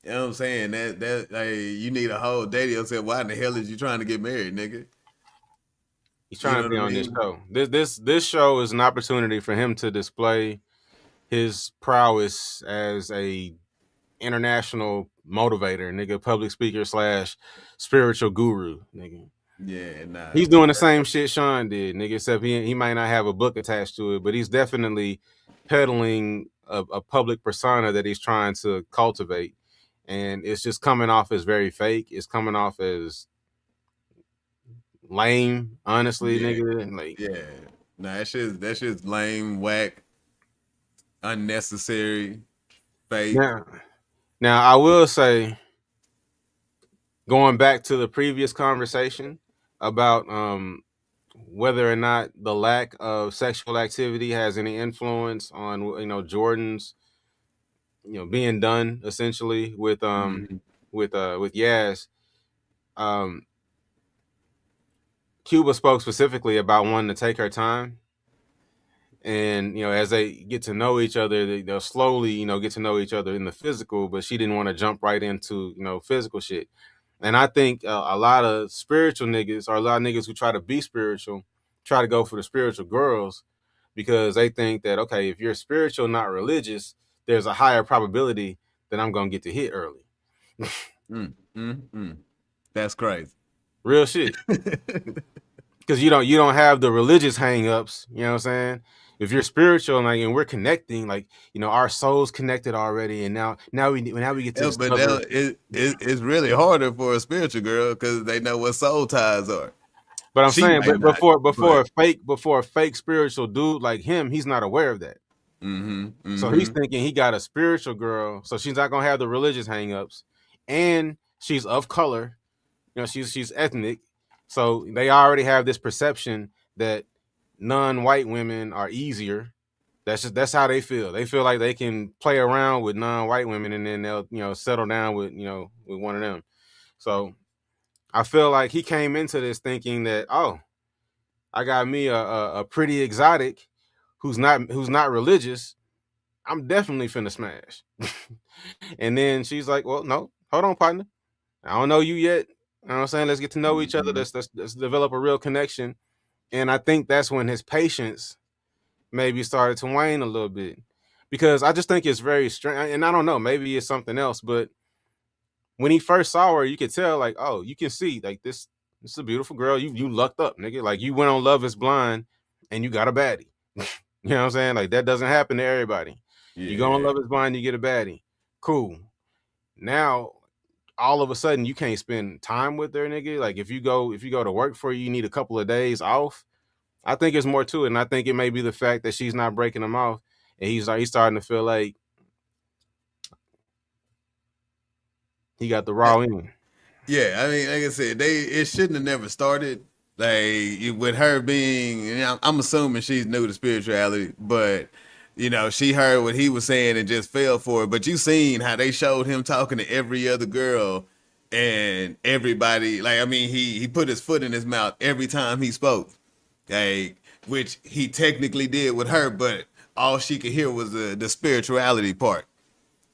You know what I'm saying? That you need a whole day to yourself. Why in the hell is you trying to get married, nigga? He's trying to be on this show. This show is an opportunity for him to display his prowess as a international motivator, nigga, public speaker / spiritual guru, nigga. Yeah, nah. He's doing the same shit Sean did, nigga, except he might not have a book attached to it, but he's definitely peddling a public persona that he's trying to cultivate. And it's just coming off as very fake. It's coming off as lame, honestly, Yeah. nigga. Like, Yeah. Nah, that shit's lame, whack, unnecessary, fake. now I will say, going back to the previous conversation about whether or not the lack of sexual activity has any influence on Jordan's being done essentially with Yaz. Cuba spoke specifically about wanting to take her time, and as they get to know each other, they'll slowly get to know each other in the physical, but she didn't want to jump right into physical shit. And I think a lot of spiritual niggas, or a lot of niggas who try to be spiritual, try to go for the spiritual girls because they think that, okay, if you're spiritual, not religious, there's a higher probability that I'm going to get to hit early. That's crazy. Real shit. Because you don't have the religious hangups, you know what I'm saying? If you're spiritual and we're connecting, our souls connected already, and now we get to but it's really harder for a spiritual girl because they know what soul ties are. But I'm saying, before a fake spiritual dude like him, he's not aware of that. So he's thinking he got a spiritual girl, so she's not gonna have the religious hangups, and she's of color, she's ethnic, so they already have this perception that non-white women are easier. That's how they feel. They feel like they can play around with non-white women, and then they'll settle down with with one of them. So I feel like he came into this thinking that, oh, I got me a pretty exotic who's not religious. I'm definitely finna smash. And then she's like, well, no, hold on, partner. I don't know you yet. You know what I'm saying? Let's get to know each other. Let's develop a real connection. And I think that's when his patience maybe started to wane a little bit. Because I just think it's very strange. And I don't know, maybe it's something else. But when he first saw her, you could tell, like, oh, you can see, like, this is a beautiful girl. You lucked up, nigga. Like, you went on Love is Blind and you got a baddie. You know what I'm saying? Like, that doesn't happen to everybody. Yeah. You go on Love is Blind, you get a baddie. Cool. Now, all of a sudden, you can't spend time with her, nigga. Like, if you go to work for you need a couple of days off. I think there's more to it, and I think it may be the fact that she's not breaking him off, and he's starting to feel like he got the raw in. Yeah, I mean, like I said, it shouldn't have never started. Like, with her being, I'm assuming she's new to spirituality, but she heard what he was saying and just fell for it. But you seen how they showed him talking to every other girl and everybody. Like, I mean, he put his foot in his mouth every time he spoke, like, which he technically did with her, but all she could hear was the spirituality part.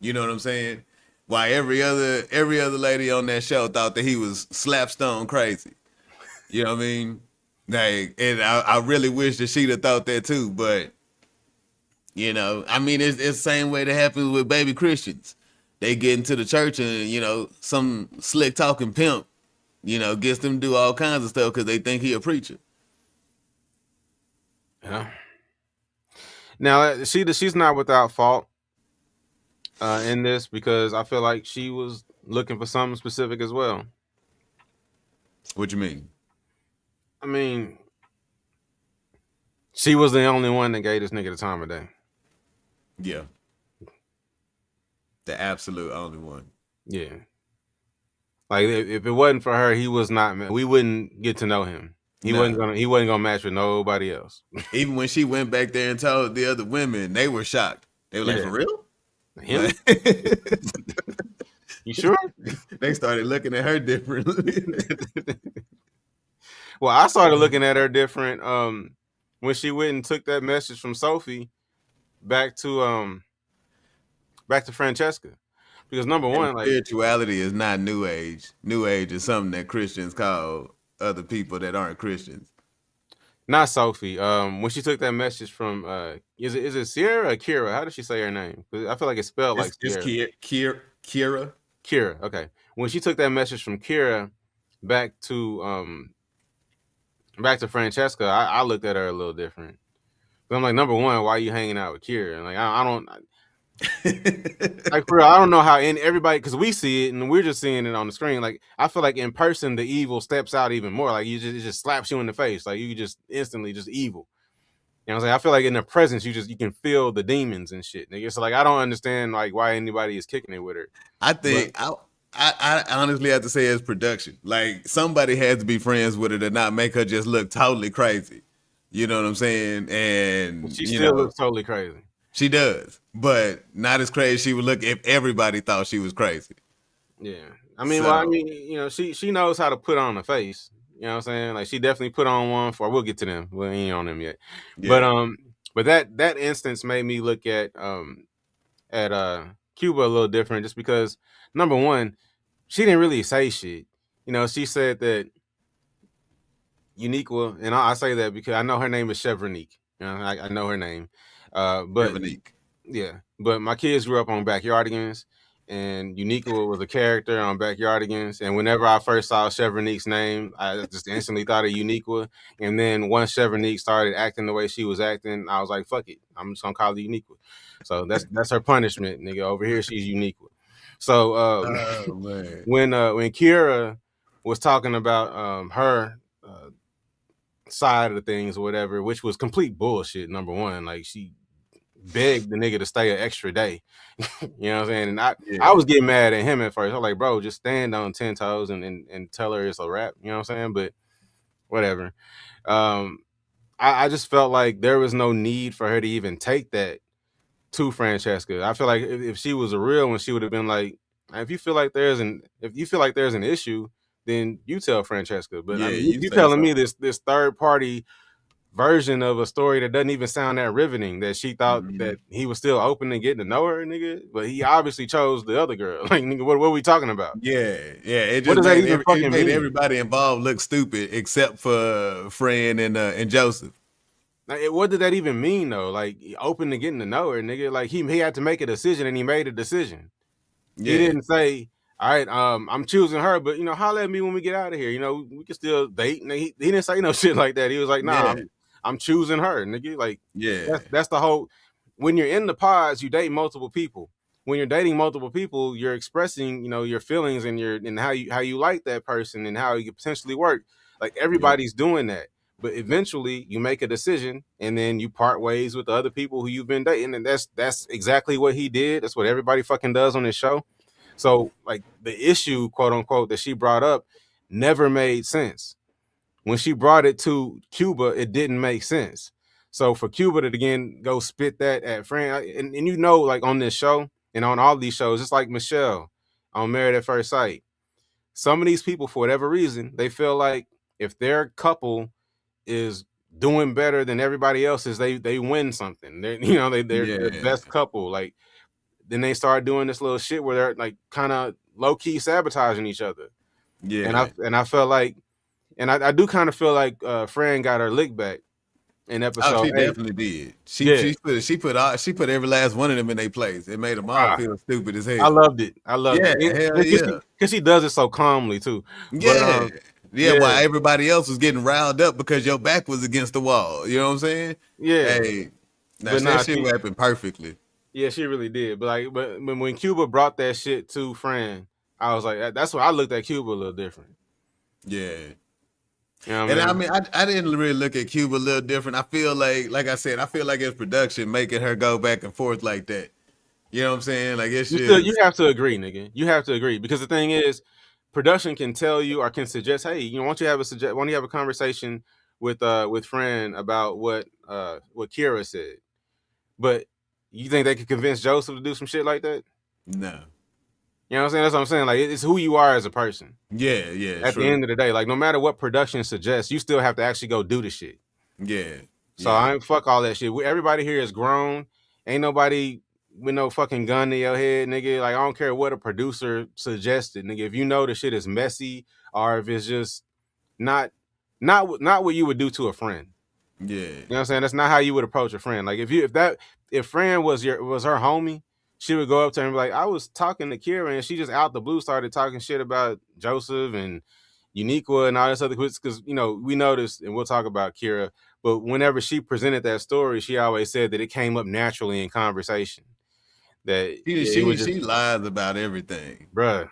You know what I'm saying? Why every other lady on that show thought that he was slapstone crazy. You know what I mean? Like, and I really wish that she'd have thought that too, but I mean, it's the same way that happens with baby Christians. They get into the church and some slick talking pimp, gets them to do all kinds of stuff because they think he a preacher. Yeah. Now she's not without fault in this, because I feel like she was looking for something specific as well. What you mean? I mean, she was the only one that gave this nigga the time of day. Yeah. The absolute only one. Yeah. Like, if it wasn't for her, he was not. We wouldn't get to know him. He wasn't gonna match with nobody else. Even when she went back there and told the other women, they were shocked. They were like, "For real? Him? You sure?" They started looking at her differently. Well, I started looking at her different when she went and took that message from Sophie back to Francesca. Because number one, like, spirituality is not New Age. New Age is something that Christians call other people that aren't Christians. Not Sophie. When she took that message from is it Sierra or Kira? How does she say her name? I feel like it's spelled like Sierra. It's Kira. Kira. Okay. When she took that message from Kira back to Francesca, I looked at her a little different. I'm like, number one, why are you hanging out with Kira? Like, I don't. Like for real, I don't know how in everybody, because we see it and we're just seeing it on the screen. Like I feel like in person the evil steps out even more. Like it just slaps you in the face. Like you just instantly just evil. You know what I'm saying? I feel like in the presence you can feel the demons and shit. Nigga. So like I don't understand like why anybody is kicking it with her. I But think I honestly have to say it's production. Like somebody has to be friends with her to not make her just look totally crazy. You know what I'm saying? And she still looks totally crazy. she does, but not as crazy as she would look if everybody thought she was crazy. Yeah. I mean, well, I mean, you know, she knows how to put on a face. You know what I'm saying? Like she definitely put on one for we'll get to them. We ain't on them yet. Yeah. But that instance made me look at Cuba a little different just because number one, she didn't really say shit. You know, she said that Uniqua, and I say that because I know her name is Chevronique. You know, I know her name. But Evernique. yeah, but my kids grew up on Backyardigans, and Uniqua was a character on Backyardigans. And whenever I first saw Chevronique's name, I just instantly thought of Uniqua. And then once Chevronique started acting the way she was acting, I was like, "Fuck it, I'm just gonna call her Uniqua." So that's her punishment, nigga. Over here, she's Uniqua. So Oh man. when Kira was talking about her side of the things or whatever, which was complete bullshit. Number one, like she begged the nigga to stay an extra day. You know what I'm saying? And I was getting mad at him at first. I was like, bro, just stand on 10 toes and tell her it's a wrap. You know what I'm saying? But whatever. I just felt like there was no need for her to even take that to Francesca. I feel like if she was a real one, she would have been like, if you feel like there's an issue, then you tell Francesca. But I mean, you telling me this third party version of a story that doesn't even sound that riveting, that she thought that he was still open to getting to know her, nigga, but he obviously chose the other girl. Like, nigga, what are we talking about? Yeah. It just what does that even fucking made mean? everybody involved look stupid except for Fran and Joseph. Like, what did that even mean though? Like, open to getting to know her, nigga. Like he had to make a decision and he made a decision. Yeah. He didn't say, all right, I'm choosing her, but you know, holler at me when we get out of here. You know, we can still date. And he didn't say no shit like that. He was like, nah, I'm choosing her, nigga. Like, that's the whole. When you're in the pods, you date multiple people. When you're dating multiple people, you're expressing, you know, your feelings and how you like that person and how you could potentially work. Like everybody's doing that, but eventually you make a decision and then you part ways with the other people who you've been dating, and that's exactly what he did. That's what everybody fucking does on this show. So, like the issue, quote unquote, that she brought up never made sense. When she brought it to Cuba, it didn't make sense. So for Cuba to again go spit that at Fran, and you know, like on this show and on all these shows, it's like Michelle on Married at First Sight. Some of these people, for whatever reason, they feel like if their couple is doing better than everybody else's, they win something. They're the best couple. Like then they start doing this little shit where they're like kind of low key sabotaging each other. Yeah, and I felt like. And I do kind of feel like Fran got her lick back in episode. Oh, she definitely did. She put every last one of them in their place. It made them all feel stupid as hell. I loved it. Because she does it so calmly too. Yeah. But, while everybody else was getting riled up because your back was against the wall. You know what I'm saying? Yeah. Hey, that shit happened perfectly. Yeah, she really did. But when Cuba brought that shit to Fran, I was like, that's why I looked at Cuba a little different. Yeah. You know what I mean? I didn't really look at Cuba a little different. I feel like I said, I feel like it's production making her go back and forth like that. You know what I'm saying? Like it's you have to agree, nigga. You have to agree because the thing is, production can tell you or can suggest, hey, you know, why don't you have a conversation with Fran about what Kira said? But you think they could convince Joseph to do some shit like that? No. You know what I'm saying? That's what I'm saying. Like, it's who you are as a person. Yeah. At the end of the day, like, no matter what production suggests, you still have to actually go do the shit. Yeah. So I ain't fuck all that shit. Everybody here is grown. Ain't nobody with no fucking gun to your head, nigga. Like, I don't care what a producer suggested, nigga. If you know the shit is messy or if it's just not what you would do to a friend. Yeah. You know what I'm saying? That's not how you would approach a friend. Like, if Fran was her homie, she would go up to her and be like, I was talking to Kira and she just out the blue started talking shit about Joseph and Uniqua and all this other, because, you know, we noticed, and we'll talk about Kira, but whenever she presented that story, she always said that it came up naturally in conversation. that it was just, She lies about everything. bruh.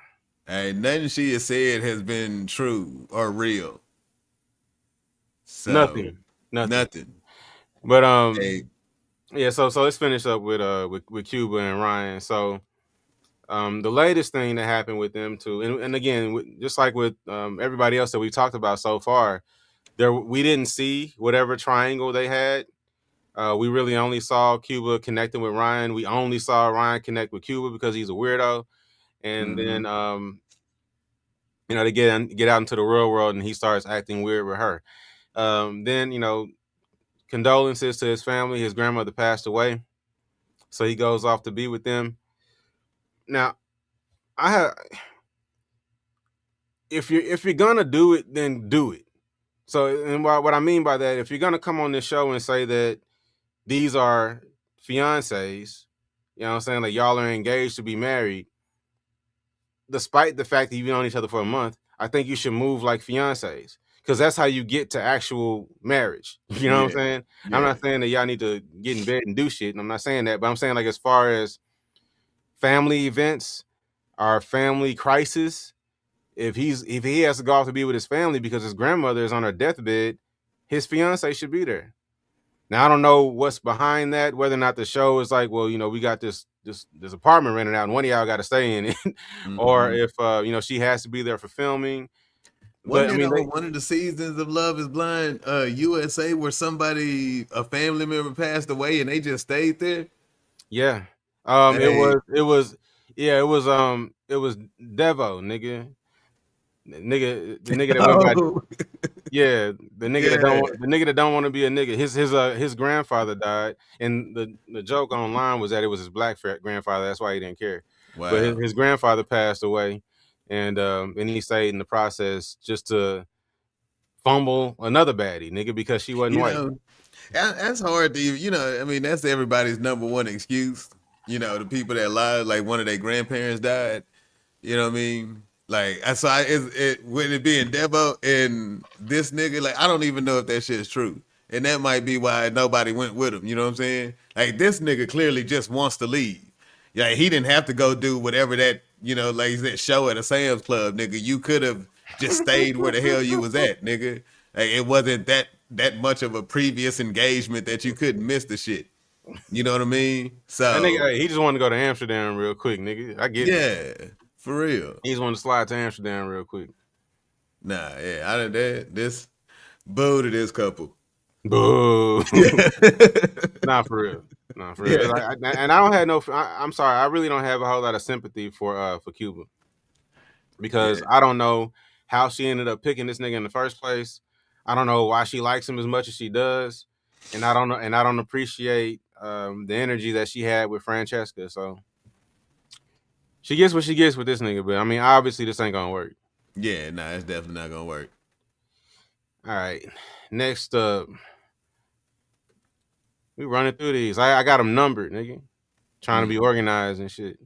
And nothing she has said has been true or real. So Nothing. But yeah. So let's finish up with Cuba and Ryan. So the latest thing that happened with them too, and again, just like with everybody else that we talked about so far, we didn't see whatever triangle they had. We really only saw Cuba connecting with Ryan. We only saw Ryan connect with Cuba because he's a weirdo. And then they get out into the real world, and he starts acting weird with her. Then condolences to his family. His grandmother passed away, so he goes off to be with them. Now, if you're gonna do it, then do it. So, and what I mean by that, if you're gonna come on this show and say that these are fiancés, you know what I'm saying, like y'all are engaged to be married, despite the fact that you've known each other for a month, I think you should move like fiancés, because that's how you get to actual marriage. You know what I'm saying? Yeah. I'm not saying that y'all need to get in bed and do shit. And I'm not saying that, but I'm saying, like, as far as family events or family crisis, if he has to go off to be with his family because his grandmother is on her deathbed, his fiance should be there. Now, I don't know what's behind that, whether or not the show is like, well, we got this apartment rented out and one of y'all got to stay in it, or if she has to be there for filming. But I mean, one of the seasons of Love Is Blind, USA, where a family member passed away and they just stayed there. Yeah, it was Devo, nigga. The nigga that went by, yeah, the nigga that don't want to be a nigga. His grandfather died, and the joke online was that it was his black grandfather. That's why he didn't care. Wow. But his grandfather passed away, and he stayed in the process just to fumble another baddie, nigga, because she wasn't white. That's hard to, I mean, that's everybody's number one excuse. The people that lie, like one of their grandparents died. You know what I mean? Like, so with it being Devo and this nigga, like, I don't even know if that shit's true. And that might be why nobody went with him. You know what I'm saying? Like, this nigga clearly just wants to leave. Yeah, he didn't have to go do whatever that, like that show at a Sam's Club, nigga. You could have just stayed where the hell you was at, nigga. Like, it wasn't that much of a previous engagement that you couldn't miss the shit. You know what I mean? So that nigga, he just wanted to go to Amsterdam real quick, nigga. I get it. Yeah. For real. He just wanted to slide to Amsterdam real quick. Nah, yeah. This boo to this couple. Boo. Nah, for real. Yeah. And I don't have I'm sorry, I really don't have a whole lot of sympathy for Cuba. Because I don't know how she ended up picking this nigga in the first place. I don't know why she likes him as much as she does. And I don't appreciate the energy that she had with Francesca. So she gets what she gets with this nigga, but I mean, obviously this ain't gonna work. Yeah, nah, it's definitely not gonna work. All right, next up, we running through these. I got them numbered, nigga. Trying to be organized and shit.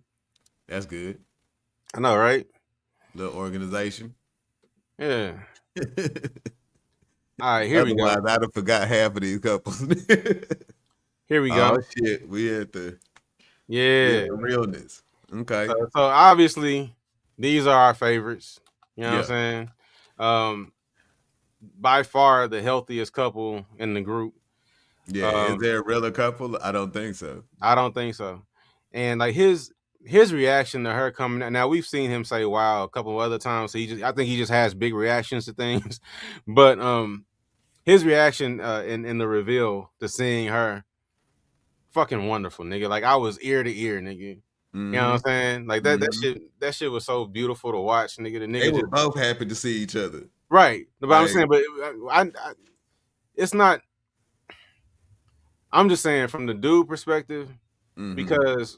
That's good. I know, right? Little organization. Yeah. All right, here we go. I'd have forgot half of these couples. Here we go. Oh shit, we had the realness. Okay. So obviously, these are our favorites. You know what I'm saying? By far the healthiest couple in the group. Yeah. Is there a realer couple? I don't think so. I don't think so. And like his reaction to her coming out. Now we've seen him say "wow" a couple of other times. So I think he just has big reactions to things. But his reaction in the reveal to seeing her, fucking wonderful, nigga. Like I was ear to ear, nigga. You know what I'm saying? Like that shit was so beautiful to watch, nigga. The nigga they were both happy to see each other, right? But I'm saying, but it's not. I'm just saying from the dude perspective, because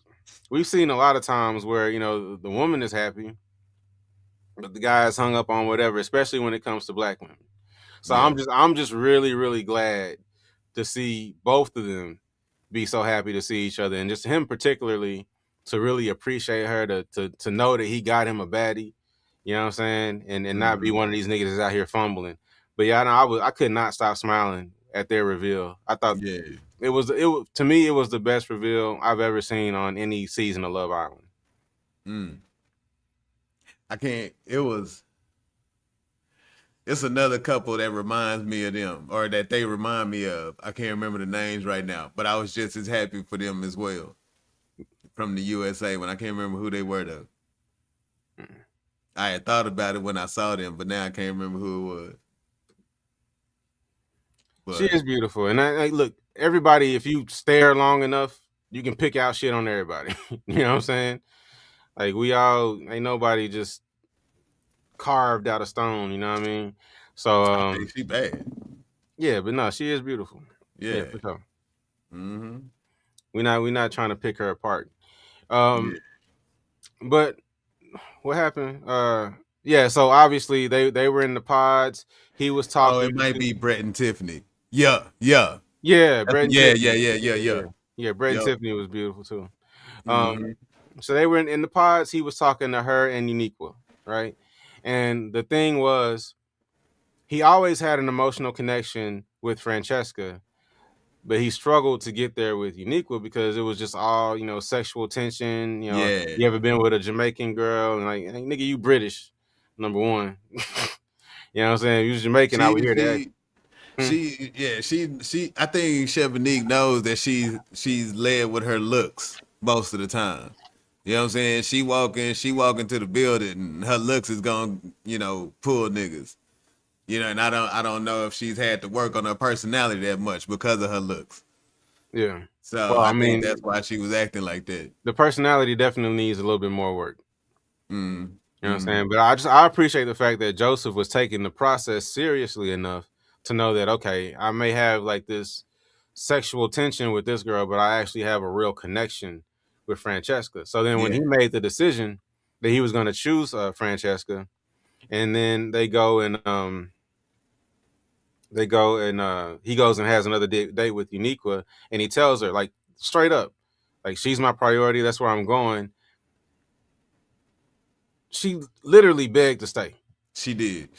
we've seen a lot of times where the woman is happy, but the guy is hung up on whatever, especially when it comes to black women. So I'm just really, really glad to see both of them be so happy to see each other, and just him particularly to really appreciate her, to know that he got him a baddie, you know what I'm saying, and not be one of these niggas that's out here fumbling. But yeah, I could not stop smiling at their reveal. I thought To me it was the best reveal I've ever seen on any season of Love Island. I can't. It's another couple that reminds me of them, or that they remind me of. I can't remember the names right now, but I was just as happy for them as well from the USA when I can't remember who they were though. I had thought about it when I saw them, but now I can't remember who it was. But She is beautiful, and I look, everybody. If you stare long enough, you can pick out shit on everybody. You know what I'm saying? Like we all ain't nobody just carved out of stone. You know what I mean? So I think she bad. yeah, but no, she is beautiful. Yeah. For sure. Mm-hmm. We're not trying to pick her apart. But what happened? Yeah, so obviously they were in the pods. He was talking. Oh, it might be Brett and Tiffany. Yeah. Yeah, Brett and Yeah. Tiffany. Yeah, Brett and Yep. Tiffany was beautiful too. Mhm. So they were in the pods. He was talking to her and Uniqua, right? And the thing was, he always had an emotional connection with Francesca, but he struggled to get there with Uniqua because it was just all, sexual tension. Yeah. You ever been with a Jamaican girl and like, hey, nigga, you British, number one. You know what I'm saying? You was Jamaican, I would hear that. She I think Chevanique knows that she's led with her looks most of the time. You know what I'm saying? She walking to the building and her looks is gonna, pull niggas. And I don't know if she's had to work on her personality that much because of her looks. Yeah. So I think that's why she was acting like that. The personality definitely needs a little bit more work. Mm. You know what I'm saying? But I appreciate the fact that Joseph was taking the process seriously enough to know that, okay, I may have like this sexual tension with this girl, but I actually have a real connection with Francesca. So then when he made the decision that he was going to choose Francesca, and then he goes and has another date with Uniqua, and he tells her like straight up, like, she's my priority. That's where I'm going. She literally begged to stay. She did.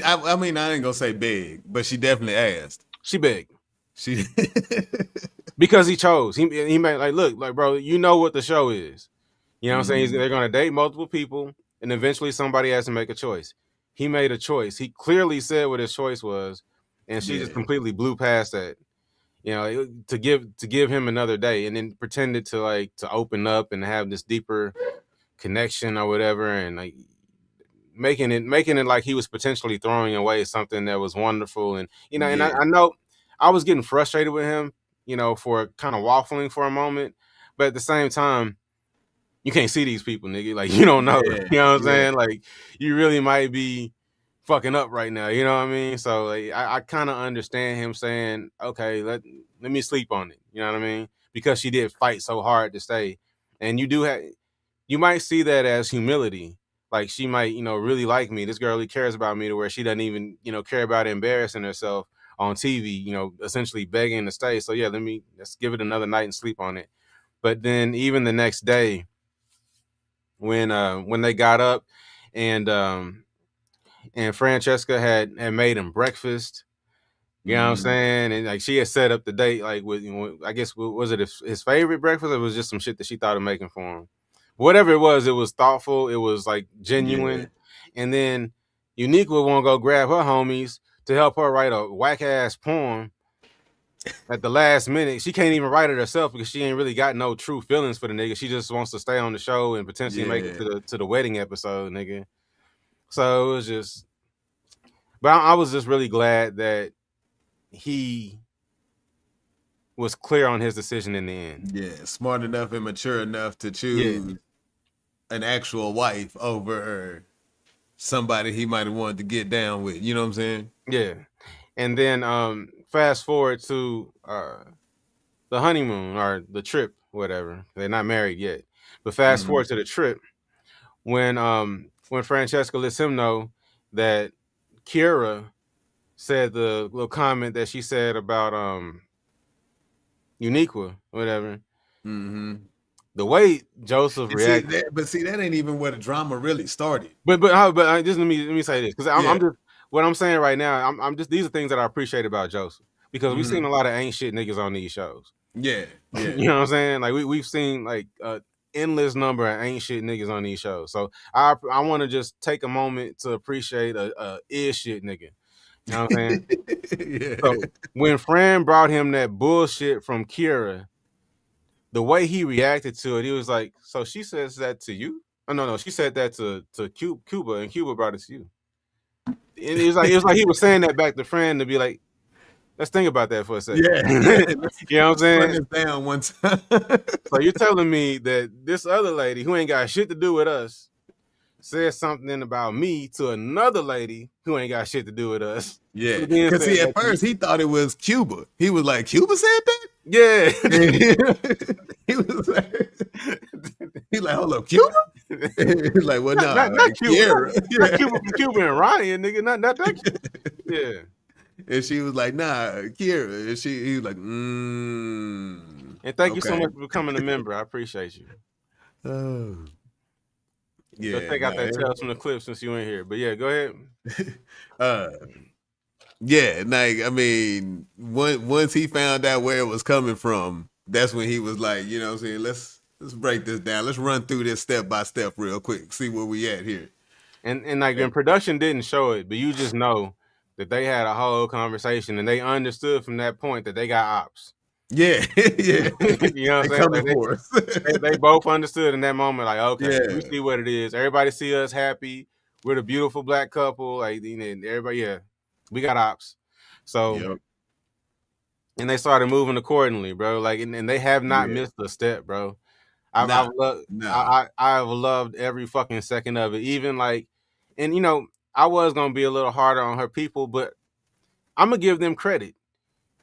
I mean, I ain't gonna say beg, but she definitely asked. She begged. She because he chose. He made like, look, like, bro, you know what the show is. You know what I'm saying? They're gonna date multiple people, and eventually somebody has to make a choice. He made a choice. He clearly said what his choice was, and she just completely blew past that. To give him another day, and then pretended to open up and have this deeper connection or whatever, and like making it like he was potentially throwing away something that was wonderful. And and I know I was getting frustrated with him, for kind of waffling for a moment, but at the same time, you can't see these people, nigga. Like, you don't know. You know what I'm saying? Like, you really might be fucking up right now. You know what I mean? So like, I kind of understand him saying, okay, let me sleep on it. You know what I mean? Because she did fight so hard to stay. And you might see that as humility. Like, she might, really like me. This girl really cares about me to where she doesn't even, care about embarrassing herself on TV, essentially begging to stay. So yeah, let's give it another night and sleep on it. But then even the next day, when they got up and Francesca had made him breakfast, you know what I'm saying? And like, she had set up the date, like, with, I guess, was it his favorite breakfast, or it was just some shit that she thought of making for him? Whatever it was thoughtful. It was like genuine. Yeah. And then Uniqua won't go grab her homies to help her write a whack ass poem at the last minute. She can't even write it herself because she ain't really got no true feelings for the nigga. She just wants to stay on the show and potentially make it to the wedding episode, nigga. So it was just, but I was just really glad that he was clear on his decision in the end. Yeah, smart enough and mature enough to choose an actual wife over somebody he might have wanted to get down with. You know what I'm saying? Yeah. And then fast forward to the honeymoon or the trip, whatever. They're not married yet. But fast forward to the trip when Francesca lets him know that Kira said the little comment that she said about Uniqua, whatever. The way Joseph reacted, that ain't even where the drama really started. But just let me say this, because I'm just, what I'm saying right now. I'm just, these are things that I appreciate about Joseph, because we've seen a lot of ain't shit niggas on these shows. Yeah. You know what I'm saying? Like we've seen like endless number of ain't shit niggas on these shows. So I want to just take a moment to appreciate a is shit nigga. You know what I'm saying? Yeah. So when Fran brought him that bullshit from Kira, the way he reacted to it, he was like, "So she says that to you? Oh no, she said that to Cuba, and Cuba brought it to you." And it was like he was saying that back to Fran to be like, let's think about that for a second. Yeah. You know what I'm saying? Run this down one time. So you're telling me that this other lady who ain't got shit to do with us said something about me to another lady who ain't got shit to do with us. Yeah, Who then because said at that to first you. he thought it was Cuba. He was like, Cuba said that? Yeah. He was like, he's like, hold up, Cuba? He's like, well, no, not Cuba. Kiera. Not Cuba from Cuba and Ryan, nigga. Not that Cuba. Yeah. And she was like, nah, Kiera. And he was like, And thank you so much for becoming a member. I appreciate you. Oh. Yeah, go take out that tails from the clip since you ain't here. But yeah, go ahead. Yeah, like I mean, once he found out where it was coming from, that's when he was like, you know what I'm saying, let's break this down. Let's run through this step by step real quick, see where we at here. And like when production didn't show it, but you just know that they had a whole conversation and they understood from that point that they got ops. Yeah, yeah. You know what I'm saying? Like they both understood in that moment, like, okay, we see what it is. Everybody see us happy. We're the beautiful black couple. Like, everybody, yeah, we got ops. So, and they started moving accordingly, bro. Like, and they have not missed a step, bro. I've loved every fucking second of it. Even like, and you know, I was gonna be a little harder on her people, but I'm gonna give them credit.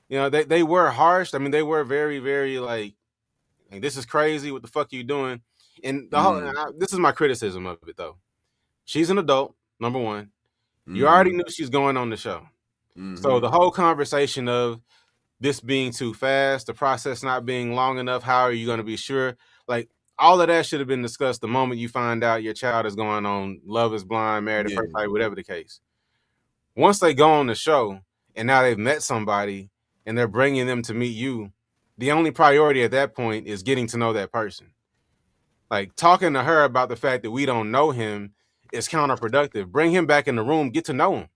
You know, they were harsh. I mean, they were very, very like this is crazy. What the fuck are you doing? And the whole this is my criticism of it though. She's an adult, number one. You already knew she's going on the show. So the whole conversation of this being too fast, the process not being long enough, how are you going to be sure? Like all of that should have been discussed the moment you find out your child is going on Love is Blind, Married at First Sight, whatever the case. Once they go on the show and now they've met somebody and they're bringing them to meet you, the only priority at that point is getting to know that person. Like talking to her about the fact that we don't know him is counterproductive. Bring him back in the room, get to know him.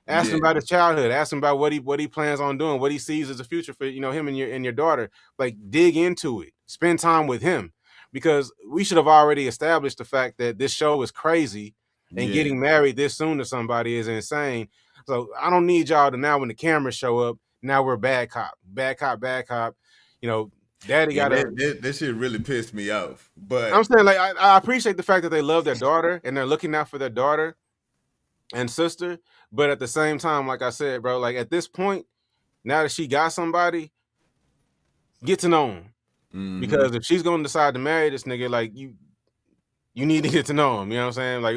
Ask him about his childhood. Ask him about what he plans on doing, what he sees as a future for him and your daughter. Like dig into it. Spend time with him. Because we should have already established the fact that this show is crazy and getting married this soon to somebody is insane. So I don't need y'all to now when the cameras show up, now we're bad cop. You know, daddy got that shit really pissed me off. But I'm saying like I appreciate the fact that they love their daughter and they're looking out for their daughter and sister. But at the same time, like I said, bro, like at this point, now that she got somebody, get to know him. Because if she's gonna decide to marry this nigga, like you need to get to know him. You know what I'm saying? Like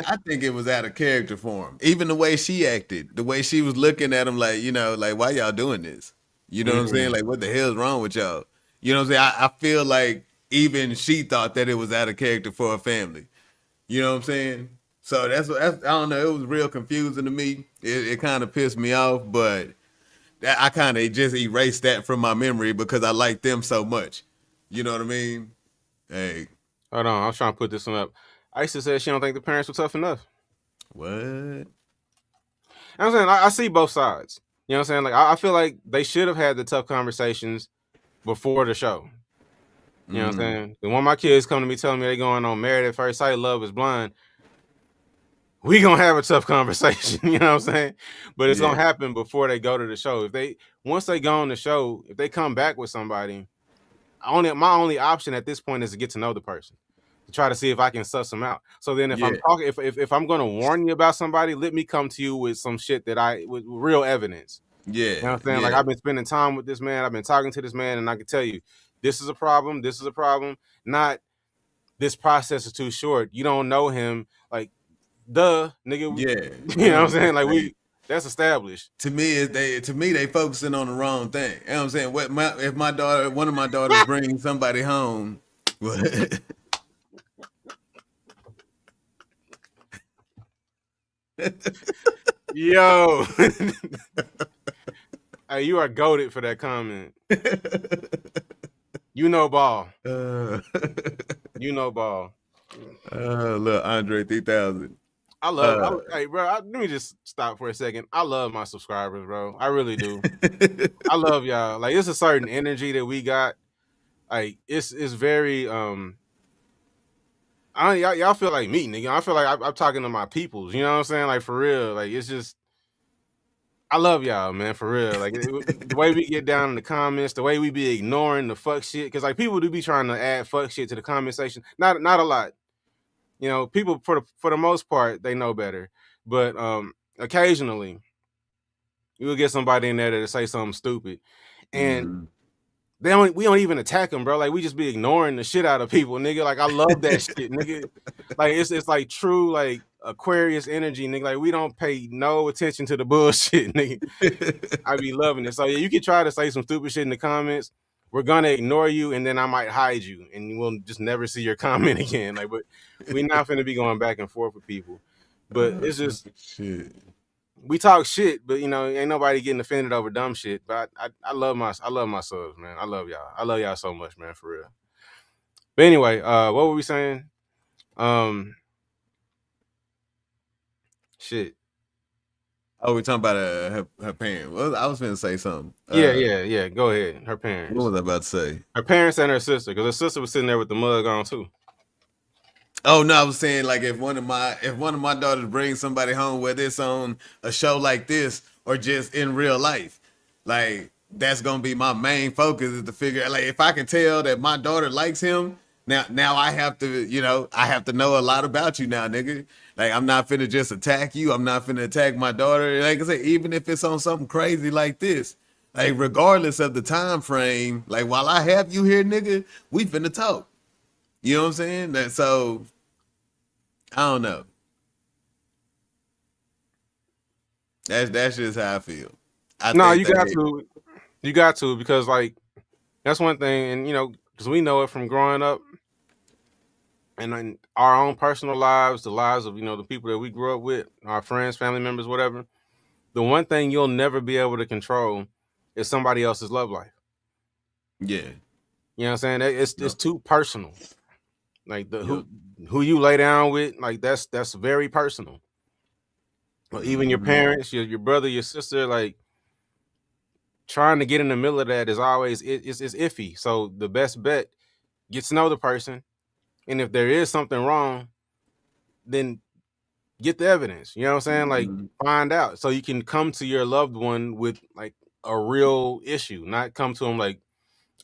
I think it was out of character for him. Even the way she acted, the way she was looking at him, like like why y'all doing this? You know what I'm saying? Like what the hell's wrong with y'all? You know what I'm saying? I feel like even she thought that it was out of character for a family. You know what I'm saying? So that's I don't know. It was real confusing to me. It kind of pissed me off, but I kind of just erased that from my memory because I like them so much. You know what I mean? Hey. Hold on, I was trying to put this one up. Issa said she don't think the parents were tough enough. What? I'm saying I see both sides. You know what I'm saying? Like I feel like they should have had the tough conversations before the show. You know what I'm saying? And when my kids come to me telling me they going on Married at First Sight, Love is Blind, we gonna have a tough conversation. You know what I'm saying? But it's gonna happen before they go to the show. Once they go on the show, if they come back with somebody, my only option at this point is to get to know the person, to try to see if I can suss them out. So then if I'm talking, if I'm gonna warn you about somebody, let me come to you with some shit with real evidence. Yeah. You know what I'm saying? Like I've been spending time with this man, I've been talking to this man, and I can tell you this is a problem, not this process is too short. You don't know him, like duh, nigga. You know what I'm saying? Like that's established. To me, they focusing on the wrong thing. You know what I'm saying? If one of my daughters brings somebody home, yo, Hey, you are goated for that comment. You know ball. You know ball. Look, Andre 3000. I love. Hey, bro. Let me just stop for a second. I love my subscribers, bro. I really do. I love y'all. Like, it's a certain energy that we got. Like, it's very y'all feel like me, nigga. I feel like I'm talking to my peoples. You know what I'm saying? Like, for real. Like, it's just. I love y'all, man, for real. Like, the way we get down in the comments, the way we be ignoring the fuck shit, because like people do be trying to add fuck shit to the comment section. Not a lot. You know, people for the most part they know better, but occasionally you will get somebody in there to say something stupid, and we don't even attack them, bro. Like, we just be ignoring the shit out of people, nigga. Like, I love that shit, nigga. Like, it's like true like Aquarius energy, nigga. Like, we don't pay no attention to the bullshit, nigga. I be loving it. So yeah, you can try to say some stupid shit in the comments. We're gonna ignore you, and then I might hide you, and we'll just never see your comment again. Like, but we're not finna be going back and forth with people. But it's just shit. We talk shit, but you know, ain't nobody getting offended over dumb shit. But I love my subs, man. I love y'all. I love y'all so much, man, for real. But anyway, what were we saying? Shit. Oh, we're talking about her parents. Well, I was gonna say something. Yeah. Go ahead. Her parents. What was I about to say? Her parents and her sister, because her sister was sitting there with the mug on too. Oh no, I was saying like if one of my daughters brings somebody home, whether it's on a show like this or just in real life, like that's gonna be my main focus is to figure out like if I can tell that my daughter likes him, now I have to know a lot about you now, nigga. Like I'm not finna just attack you. I'm not finna attack my daughter. Like I said, even if it's on something crazy like this, like regardless of the time frame, like while I have you here, nigga, we finna talk. You know what I'm saying? So I don't know. That's just how I feel. You got to, because like that's one thing, and you know, because we know it from growing up, and in our own personal lives, the lives of the people that we grew up with, our friends, family members, whatever. The one thing you'll never be able to control is somebody else's love life. Yeah, you know what I'm saying. It's too personal. Like who you lay down with, like that's very personal. Well, even your parents, your brother, your sister, like trying to get in the middle of that is always it's iffy. So the best bet, get to know the person, and if there is something wrong, then get the evidence. You know what I'm saying? Like find out so you can come to your loved one with like a real issue, not come to them like,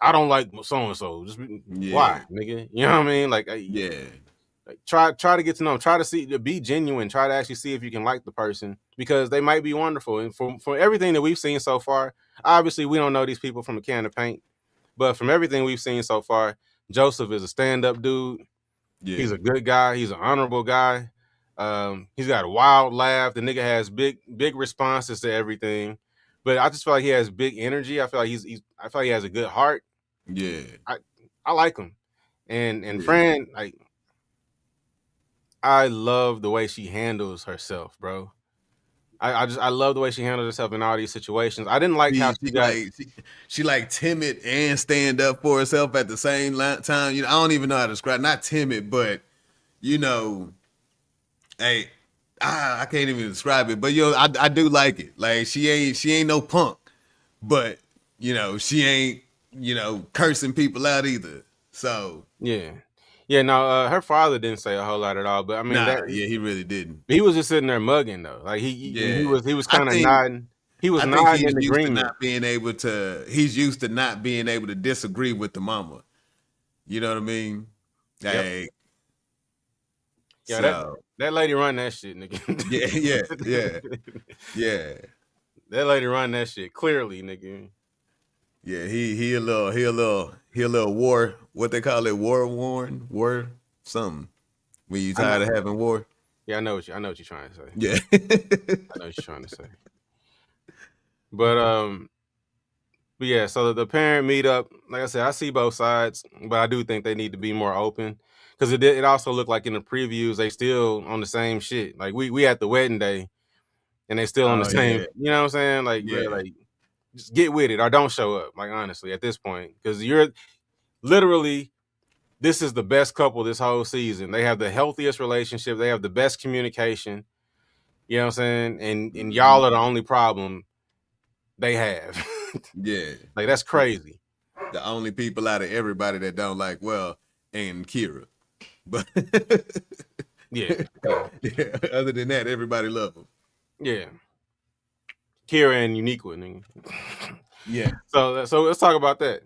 I don't like so and so. Just why, nigga? You know what I mean? Like, like, try to get to know them. Try to be genuine. Try to actually see if you can like the person, because they might be wonderful. And from everything that we've seen so far, obviously we don't know these people from a can of paint, but from everything we've seen so far, Joseph is a stand-up dude. Yeah. He's a good guy. He's an honorable guy. He's got a wild laugh. The nigga has big responses to everything. But I just feel like he has big energy. I feel like I feel like he has a good heart. Yeah. I like him. And Fran, like, I love the way she handles herself, bro. I love the way she handles herself in all these situations. I didn't like how she like timid and stand up for herself at the same time. You know, I don't even know how to describe. Not timid, but hey, I can't even describe it. But I do like it. Like she ain't no punk, but she ain't cursing people out either. So yeah. No, her father didn't say a whole lot at all. But I mean, he really didn't. He was just sitting there mugging though. Like he was kind of nodding. He was nodding in agreement. He's used to not being able to disagree with the mama. You know what I mean? Like, yeah, that lady run that shit, nigga. yeah. That lady run that shit clearly, nigga. Yeah, he a little war. What they call it, war something. When you tired of having war. Yeah, I know what you're trying to say. Yeah, I know what you're trying to say. But yeah. So the parent meetup, like I said, I see both sides, but I do think they need to be more open, because it also looked like in the previews they still on the same shit. Like we at the wedding day, and they still on the same. Yeah. You know what I'm saying? Like like just get with it or don't show up. Like honestly, at this point, because you're literally. This is the best couple this whole season. They have the healthiest relationship. They have the best communication. You know what I'm saying? And y'all are the only problem they have. Yeah. Like that's crazy. The only people out of everybody that don't like and Kira. But yeah. Other than that, everybody love them. Yeah. Kira and Uniqua, nigga. Yeah. So let's talk about that.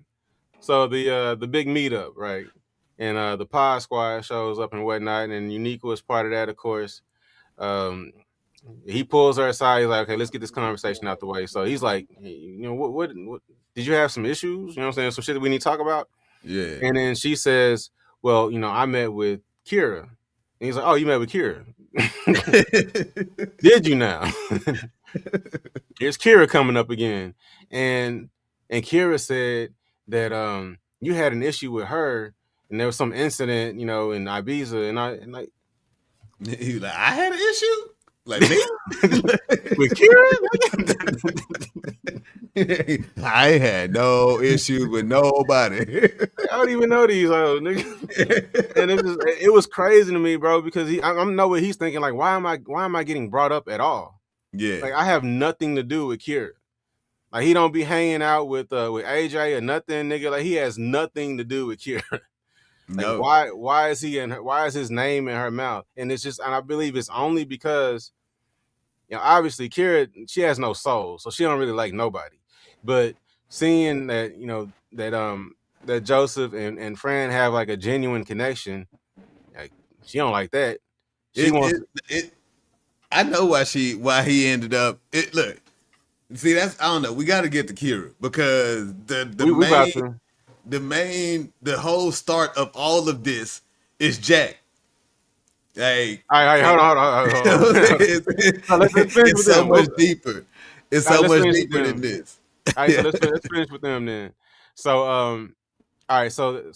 So the big meetup, right? And the Pod Squad shows up and whatnot, and Uniqua is part of that, of course. He pulls her aside. He's like, okay, let's get this conversation out the way. So he's like, hey, you know, what did you have some issues? You know what I'm saying? Some shit that we need to talk about? Yeah. And then she says, well, you know, I met with Kira. And he's like, oh, you met with Kira. Did you now? Here's Kira coming up again. And Kira said that you had an issue with her, and there was some incident, you know, in Ibiza, and like he was like, I had an issue? Like me? with Kira? I had no issue with nobody. I don't even know these old niggas. And it was crazy to me, bro, because I know what he's thinking. Like, why am I getting brought up at all? Yeah. Like, I have nothing to do with Kira. Like, he don't be hanging out with AJ or nothing, nigga. Like, he has nothing to do with Kira. Like, no. Why is he in her? Why is his name in her mouth? And it's just, and I believe it's only because, you know, obviously Kira, she has no soul, so she don't really like nobody. But seeing that, you know, that Joseph and Fran have like a genuine connection, like she don't like that. She wants. I know why he ended up. Look, see, that's, I don't know. We got to get to Kira because the whole start of all of this is Jack. Like, all right, hold on. It's so much deeper. It's so much deeper than this. All right, so let's finish with them then. So, all right, so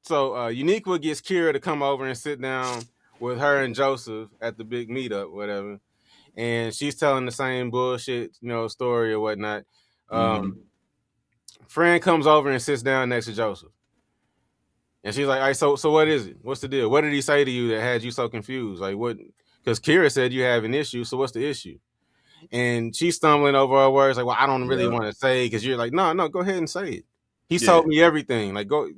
Uniqua gets Kira to come over and sit down with her and Joseph at the big meetup, whatever, and she's telling the same bullshit, you know, story or whatnot. Fran comes over and sits down next to Joseph. And she's like, all right, so what is it? What's the deal? What did he say to you that had you so confused? Like, what? Because Kira said you have an issue, so what's the issue? And she's stumbling over her words, like, well, I don't really want to say, because you're like, no, go ahead and say it. He's told me everything. Like, go.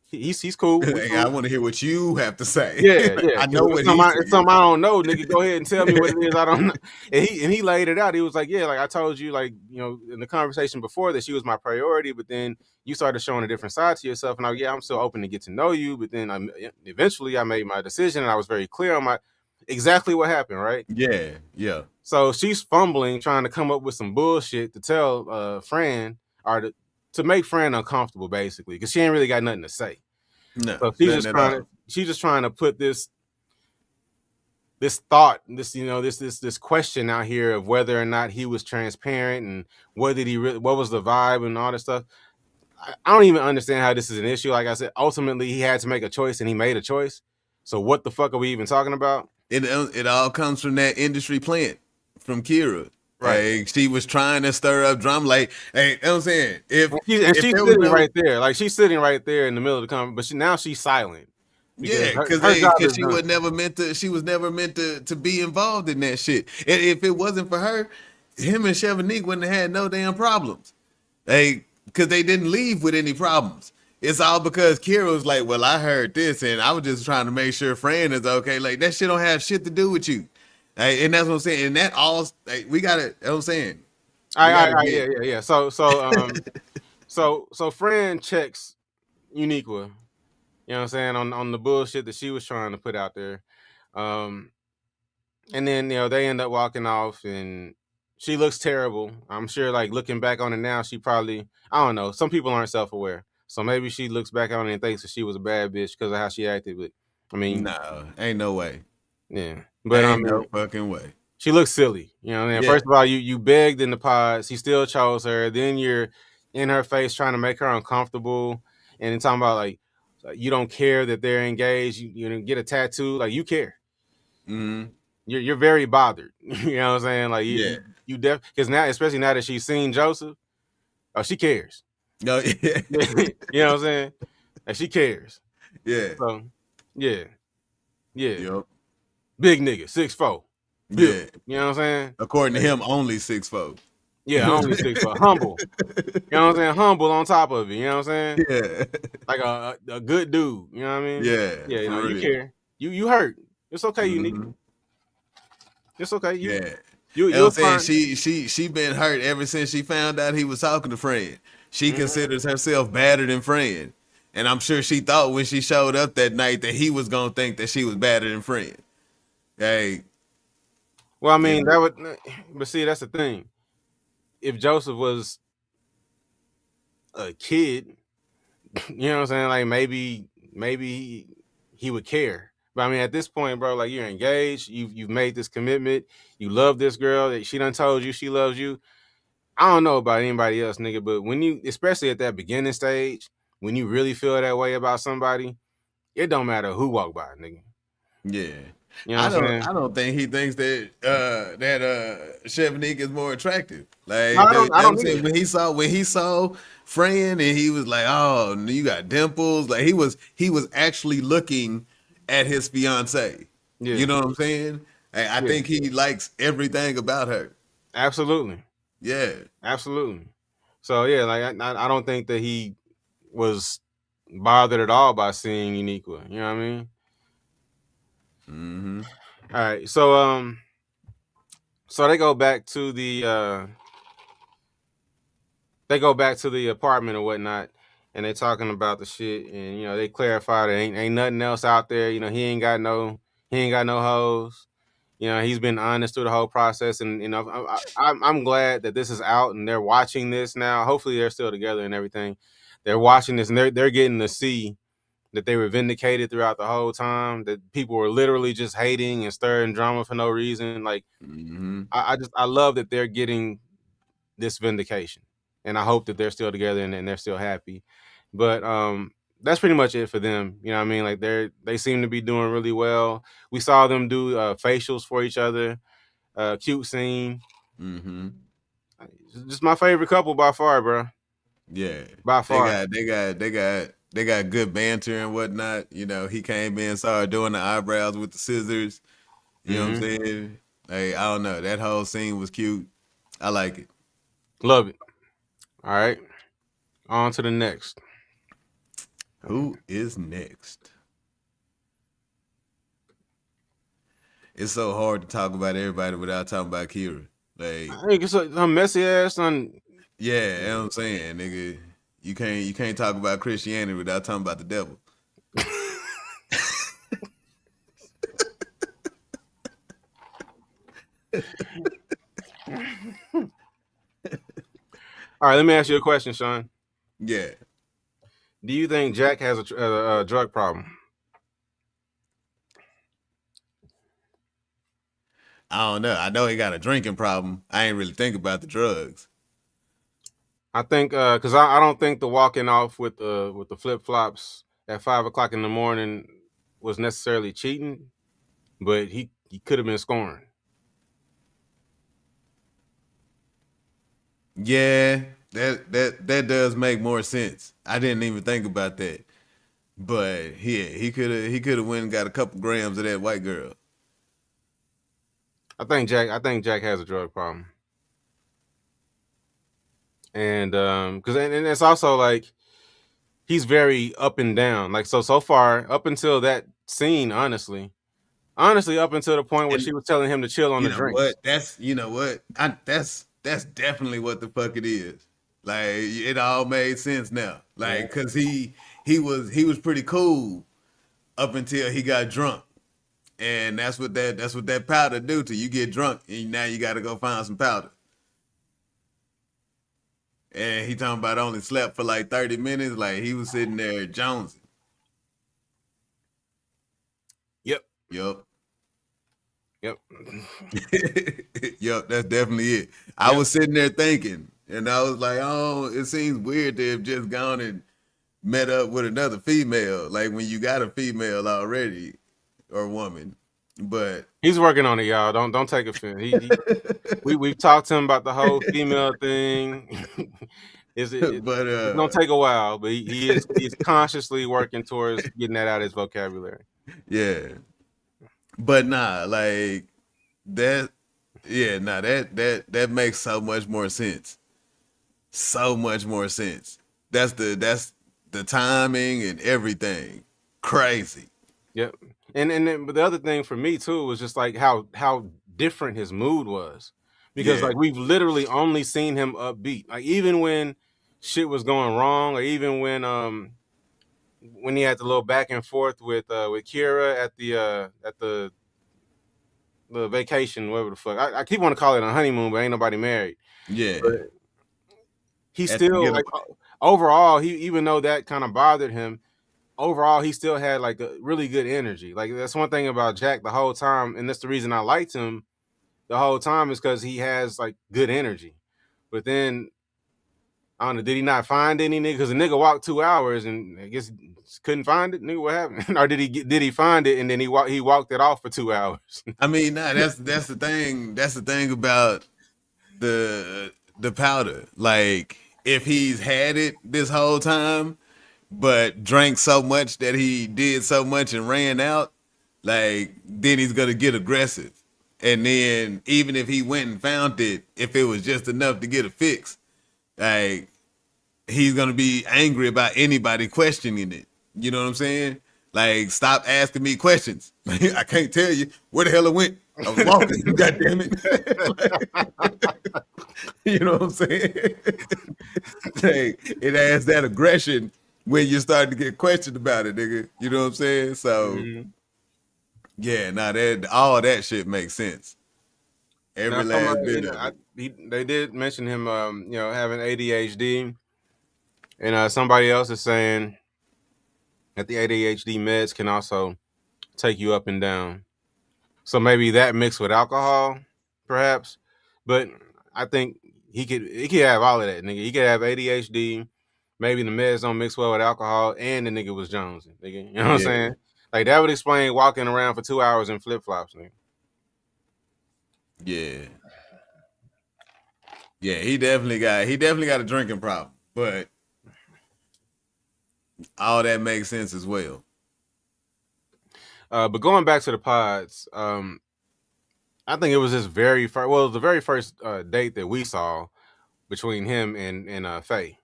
He's cool. Cool. I want to hear what you have to say. Yeah. I know it's something I don't know, nigga. Go ahead and tell me what it is I don't know. And he laid it out. He was like, yeah, like I told you, like, you know, in the conversation before that she was my priority, but then you started showing a different side to yourself, and I'm still open to get to know you. But then eventually I made my decision, and I was very clear on exactly what happened, right? Yeah. So she's fumbling, trying to come up with some bullshit to tell Fran or to make Fran uncomfortable, basically, because she ain't really got nothing to say. No, so she's just trying to put this thought, this question out here of whether or not he was transparent and what was the vibe and all this stuff. I don't even understand how this is an issue. Like I said, ultimately he had to make a choice and he made a choice. So what the fuck are we even talking about? It all comes from that industry plant from Kira. Right. Like, she was trying to stir up drama. Like, hey, you know what I'm saying? She's sitting right there. Like, she's sitting right there in the middle of the conversation, but now she's silent. Because she was never meant to be involved in that shit. And if it wasn't for her, him and Chevonique wouldn't have had no damn problems. Because they didn't leave with any problems. It's all because Kira was like, well, I heard this, and I was just trying to make sure Fran is okay. Like, that shit don't have shit to do with you. And that's what I'm saying. And that all, we got it. That's what I'm saying. Yeah. So Fran checks Uniqua, you know what I'm saying, on the bullshit that she was trying to put out there. And then, you know, they end up walking off, and she looks terrible. I'm sure, like, looking back on it now, she probably, I don't know, some people aren't self-aware. So maybe she looks back on it and thinks that she was a bad bitch because of how she acted. But, I mean, no, ain't no way. Yeah. But ain't no fucking way. She looks silly. You know what I mean? Yeah. First of all, you begged in the pods. He still chose her. Then you're in her face trying to make her uncomfortable. And then talking about, like, you don't care that they're engaged. You get a tattoo. Like, you care. Mm-hmm. You're very bothered. You know what I'm saying? Like, you because now, especially now that she's seen Joseph, oh, she cares. No, yeah. You know what I'm saying? And she cares. Yeah. So, yeah. Yep. Big nigga, 6'4". Yeah. You know what I'm saying? According to him, only 6'4". Yeah, only 6'4". Humble. You know what I'm saying? Humble on top of it. You know what I'm saying? Yeah. Like a good dude. You know what I mean? Yeah. Yeah, you know, for you real. care. You hurt. It's okay, Unique. Mhm. It's okay. Yeah. You'll I'm saying find. she been hurt ever since she found out he was talking to Fred. She Mhm. considers herself better than Fred. And I'm sure she thought when she showed up that night that he was gonna think that she was better than Fred. Hey, Well, I mean, know. that would, but see, that's the thing. If Joseph was a kid, you know what I'm saying? Like maybe he would care. But I mean, at this point, bro, like you're engaged, you've made this commitment, you love this girl, that she done told you she loves you. I don't know about anybody else, nigga, but when you, especially at that beginning stage, when you really feel that way about somebody, it don't matter who walk by, nigga. Yeah. You know what I'm saying? I don't think he thinks that Chevnique is more attractive. Like No, I don't I'm saying either. when he saw Fran and he was like, "Oh, you got dimples." Like he was actually looking at his fiance. Yeah, You know what I'm saying? I yeah, think he likes everything about her. absolutely, Yeah. absolutely. So yeah, like I don't think that he was bothered at all by seeing Uniqua. You know what I mean? Mm-hmm. All right, so they go back to the apartment or whatnot, and they talking about the shit, and you know they clarify that ain't nothing else out there. You know he ain't got no hoes. You know he's been honest through the whole process, and you know I'm glad that this is out and they're watching this now. Hopefully they're still together and everything. They're watching this and they're getting to see that they were vindicated throughout the whole time. That people were literally just hating and stirring drama for no reason. Like Mm-hmm. I love that they're getting this vindication, and I hope that they're still together and they're still happy. But that's pretty much it for them. You know what I mean? Like they seem to be doing really well. We saw them do facials for each other. Cute scene. Mm-hmm. Just my favorite couple by far, bro. Yeah. By far. They got good banter and whatnot. You know, he came in, started doing the eyebrows with the scissors. You know what I'm saying? Hey, I don't know. That whole scene was cute. I like it. Love it. All right. On to the next. Who is next? It's so hard to talk about everybody without talking about Kira. Like, I think it's a messy ass on. yeah, you know what I'm saying, nigga. You can't talk about Christianity without talking about the devil. All right, let me ask you a question, Sean. Yeah. Do you think Jack has a drug problem? I don't know. I know he got a drinking problem. I ain't really think about the drugs. I think because I don't think the walking off with the flip flops at 5 o'clock in the morning was necessarily cheating, but he could have been scoring. Yeah, that does make more sense. I didn't even think about that. But yeah, he could have went and got a couple grams of that white girl. I think Jack has a drug problem, and because and it's also like he's very up and down. Like so far up until that scene, honestly, up until the point where And she was telling him to chill on you the know drinks. what? That's definitely what the fuck it is. Like it all made sense now. Like cause he was pretty cool up until he got drunk. And that's what that powder do to you. Get drunk and now you gotta go find some powder. And he talking about only slept for like 30 minutes. Like he was sitting there jonesing. Yep. Yup. Yep. Yup, that's definitely it. I was sitting there thinking, and I was like, oh, it seems weird to have just gone and met up with another female. Like when you got a female already or woman. But He's working on it, y'all. Don't take offense. We've talked to him about the whole female thing. It's gonna take a while, but he's consciously working towards getting that out of his vocabulary. yeah. But nah, like that. Yeah, nah. That makes so much more sense. So much more sense. That's the timing and everything. Crazy. Yep. And then, but the other thing for me too was just like how different his mood was, because Yeah. like we've literally only seen him upbeat. Like even when shit was going wrong, or even when he had the little back and forth with Kira at the vacation, whatever the fuck. I keep wanting to call it a honeymoon, but ain't nobody married. Yeah. But he At the still like getaway. overall, he even though that kind of bothered him, overall he still had like a really good energy. Like that's one thing about Jack the whole time, and that's the reason I liked him the whole time, is because he has like good energy. But then I don't know, did he not find any nigga? Because the nigga walked 2 hours and I guess couldn't find it. Nigga, what happened? Or did he find it and then he walked it off for 2 hours? I mean, nah, that's the thing. That's the thing about the powder. Like, if he's had it this whole time, but drank so much that he did so much and ran out, like then he's gonna get aggressive. And then even if he went and found it, if it was just enough to get a fix, like he's gonna be angry about anybody questioning it. You know what I'm saying? Like, stop asking me questions. I can't tell you where the hell it went. I was walking. God damn it! Like, you know what I'm saying? Like, it adds that aggression when you start to get questioned about it, nigga. You know what I'm saying? So yeah, now that all that shit makes sense. Now, Every last bit of it. they did mention him, having ADHD, and somebody else is saying that the ADHD meds can also take you up and down. So maybe that mixed with alcohol, perhaps. But I think he could have all of that, nigga. He could have ADHD. Maybe the meds don't mix well with alcohol, and the nigga was jonesing, nigga. You know what I'm Yeah. saying? Like that would explain walking around for 2 hours in flip flops, nigga. Yeah. Yeah, he definitely got a drinking problem, but all that makes sense as well. But going back to the pods, I think it was his very first. Well, it was the very first date that we saw between him and Faye,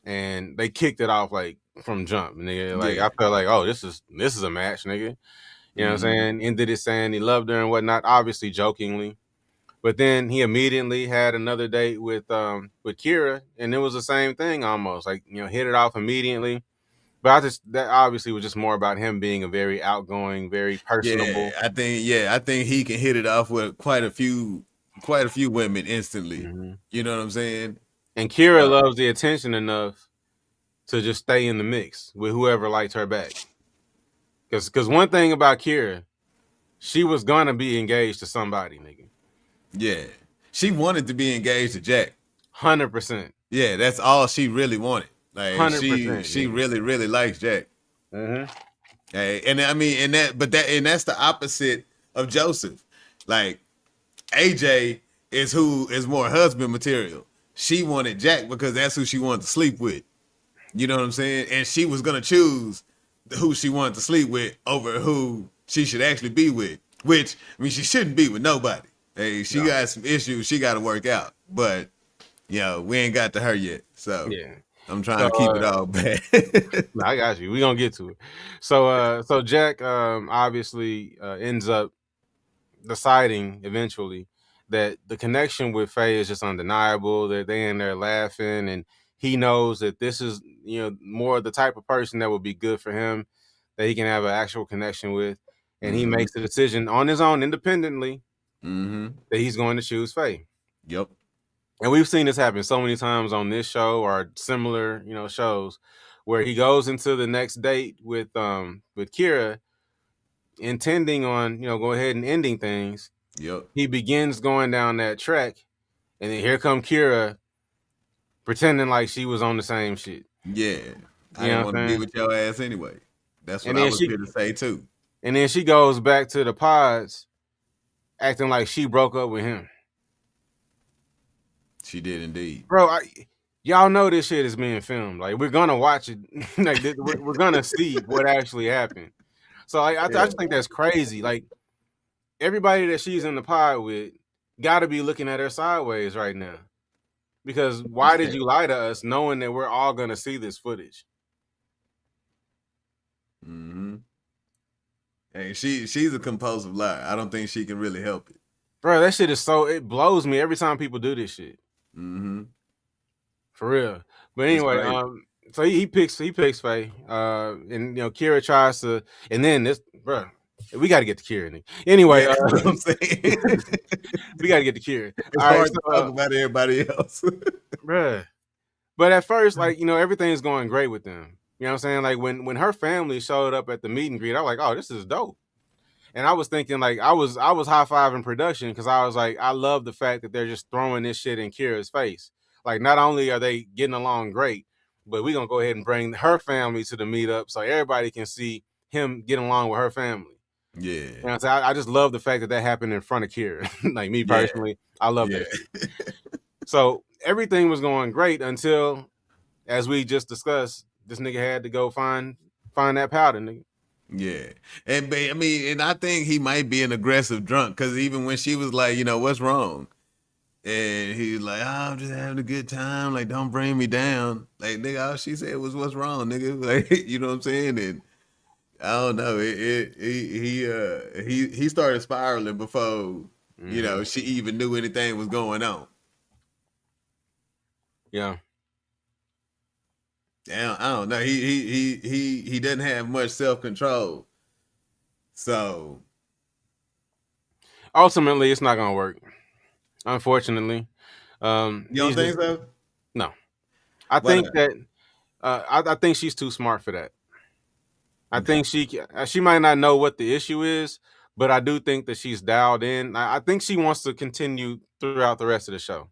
and they kicked it off like from jump. Nigga, like Yeah. I felt like, oh, this is a match, nigga. You know what I'm saying? Ended it saying he loved her and whatnot, obviously jokingly. But then he immediately had another date with Kira, and it was the same thing almost. Like, hit it off immediately. But that obviously was just more about him being a very outgoing, very personable. Yeah, I think he can hit it off with quite a few women instantly. You know what I'm saying? And Kira loves the attention enough to just stay in the mix with whoever liked her back. Because one thing about Kira, she was gonna be engaged to somebody, nigga. Yeah. She wanted to be engaged to Jack. 100%. Yeah, that's all she really wanted. Like 100%. she really, really likes Jack. Hey, and I mean, that's the opposite of Joseph. Like, AJ is who is more husband material. She wanted Jack because that's who she wanted to sleep with. You know what I'm saying? And she was gonna choose who she wanted to sleep with over who she should actually be with. Which, I mean, she shouldn't be with nobody. Hey, she got some issues she got to work out. But we ain't got to her yet. So Yeah. I'm trying to keep it all back. I got you. We're gonna get to it. So Jack obviously ends up deciding eventually that the connection with Faye is just undeniable, that they in there laughing, and he knows that this is, more the type of person that would be good for him, that he can have an actual connection with. And he makes the decision on his own independently that he's going to choose Faye. Yep. And we've seen this happen so many times on this show or similar, shows, where he goes into the next date with Kira, intending on, go ahead and ending things. Yep. He begins going down that track, and then here come Kira pretending like she was on the same shit. Yeah. I didn't want to be with your ass anyway. That's what I was here to say too. and then she goes back to the pods acting like she broke up with him. She did indeed. Bro, y'all know this shit is being filmed. Like, we're gonna watch it. Like, we're gonna see what actually happened. So I just think that's crazy. Like, everybody that she's in the pod with got to be looking at her sideways right now. Because why did you lie to us knowing that we're all gonna see this footage? Mm-hmm. Hey, she's a compulsive liar. I don't think she can really help it. Bro, that shit is it blows me every time people do this shit. Mm-hmm. For real. But anyway, so he picks Faye. And Kira tries to, and then this, bro, we got to get to Kira. Anyway, that's what I'm saying. We got to get to Kira. It's hard to talk about everybody else. Bruh. But at first, like, everything's going great with them. You know what I'm saying? Like, when her family showed up at the meet and greet, I was like, oh, this is dope. And I was thinking, like, I was high-fiving production because I was like, I love the fact that they're just throwing this shit in Kira's face. Like, not only are they getting along great, but we're going to go ahead and bring her family to the meetup so everybody can see him getting along with her family. Yeah. You know what I'm saying? I just love the fact that happened in front of Kira. Like, me personally, I love that shit. So everything was going great until, as we just discussed, this nigga had to go find that powder, nigga. Yeah. And I think he might be an aggressive drunk because even when she was like, what's wrong? And he's like, oh, I'm just having a good time. Like, don't bring me down. Like, nigga, all she said was, what's wrong, nigga? Like, you know what I'm saying? And I don't know. He started spiraling before, she even knew anything was going on. Yeah. I don't know. He doesn't have much self-control. So ultimately it's not gonna work. Unfortunately. You don't think so? No. I think that I think she's too smart for that. I think she might not know what the issue is, but I do think that she's dialed in. I think she wants to continue throughout the rest of the show.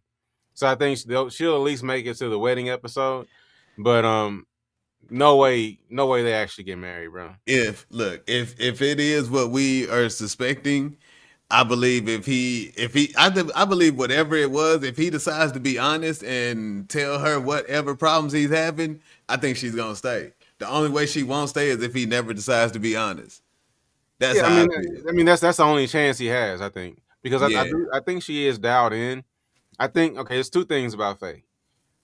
So I think she'll at least make it to the wedding episode. But no way they actually get married, bro. If it is what we are suspecting, I believe I believe whatever it was, if he decides to be honest and tell her whatever problems he's having, I think she's gonna stay. The only way she won't stay is if he never decides to be honest. That's how I mean that's the only chance he has, I think. Because I think she is dialed in. I think, okay, there's two things about Faye.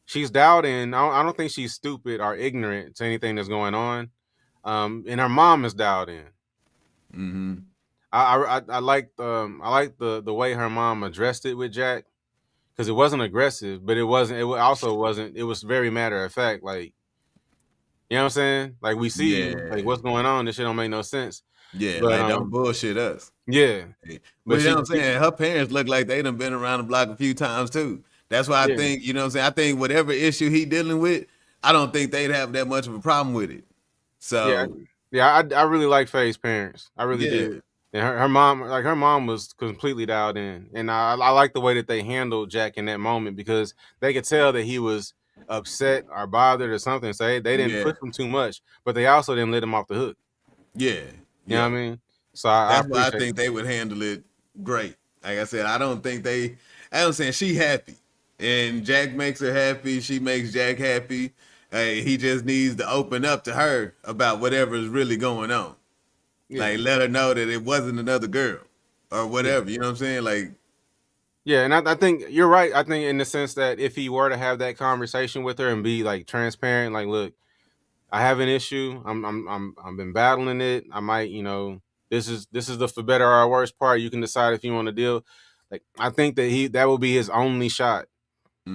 She's dialed in. I don't think she's stupid or ignorant to anything that's going on. And her mom is dialed in. Mm-hmm. I like the way her mom addressed it with Jack, because it wasn't aggressive, but it was very matter of fact. Like, you know what I'm saying? Like, we see like what's going on. This shit don't make no sense. Yeah, but, like, don't bullshit us. Yeah. But you know what I'm saying? Her parents look like they done been around the block a few times too. That's why I think, you know what I'm saying? I think whatever issue he dealing with, I don't think they'd have that much of a problem with it. So I really like Faye's parents. I really did. And her mom was completely dialed in. And I like the way that they handled Jack in that moment, because they could tell that he was upset or bothered or something. So they didn't push him too much, but they also didn't let him off the hook. Yeah. You know what I mean? So that's why I think they would handle it great. Like I said, I'm saying she happy. And Jack makes her happy. She makes Jack happy. He just needs to open up to her about whatever is really going on. Yeah. Like, let her know that it wasn't another girl or whatever. Yeah. You know what I'm saying? Like, yeah, and I think you're right. I think in the sense that if he were to have that conversation with her and be like transparent, like, look, I have an issue. I've been battling it. I might, this is the for better or worse part. You can decide if you want to deal. Like, I think that will be his only shot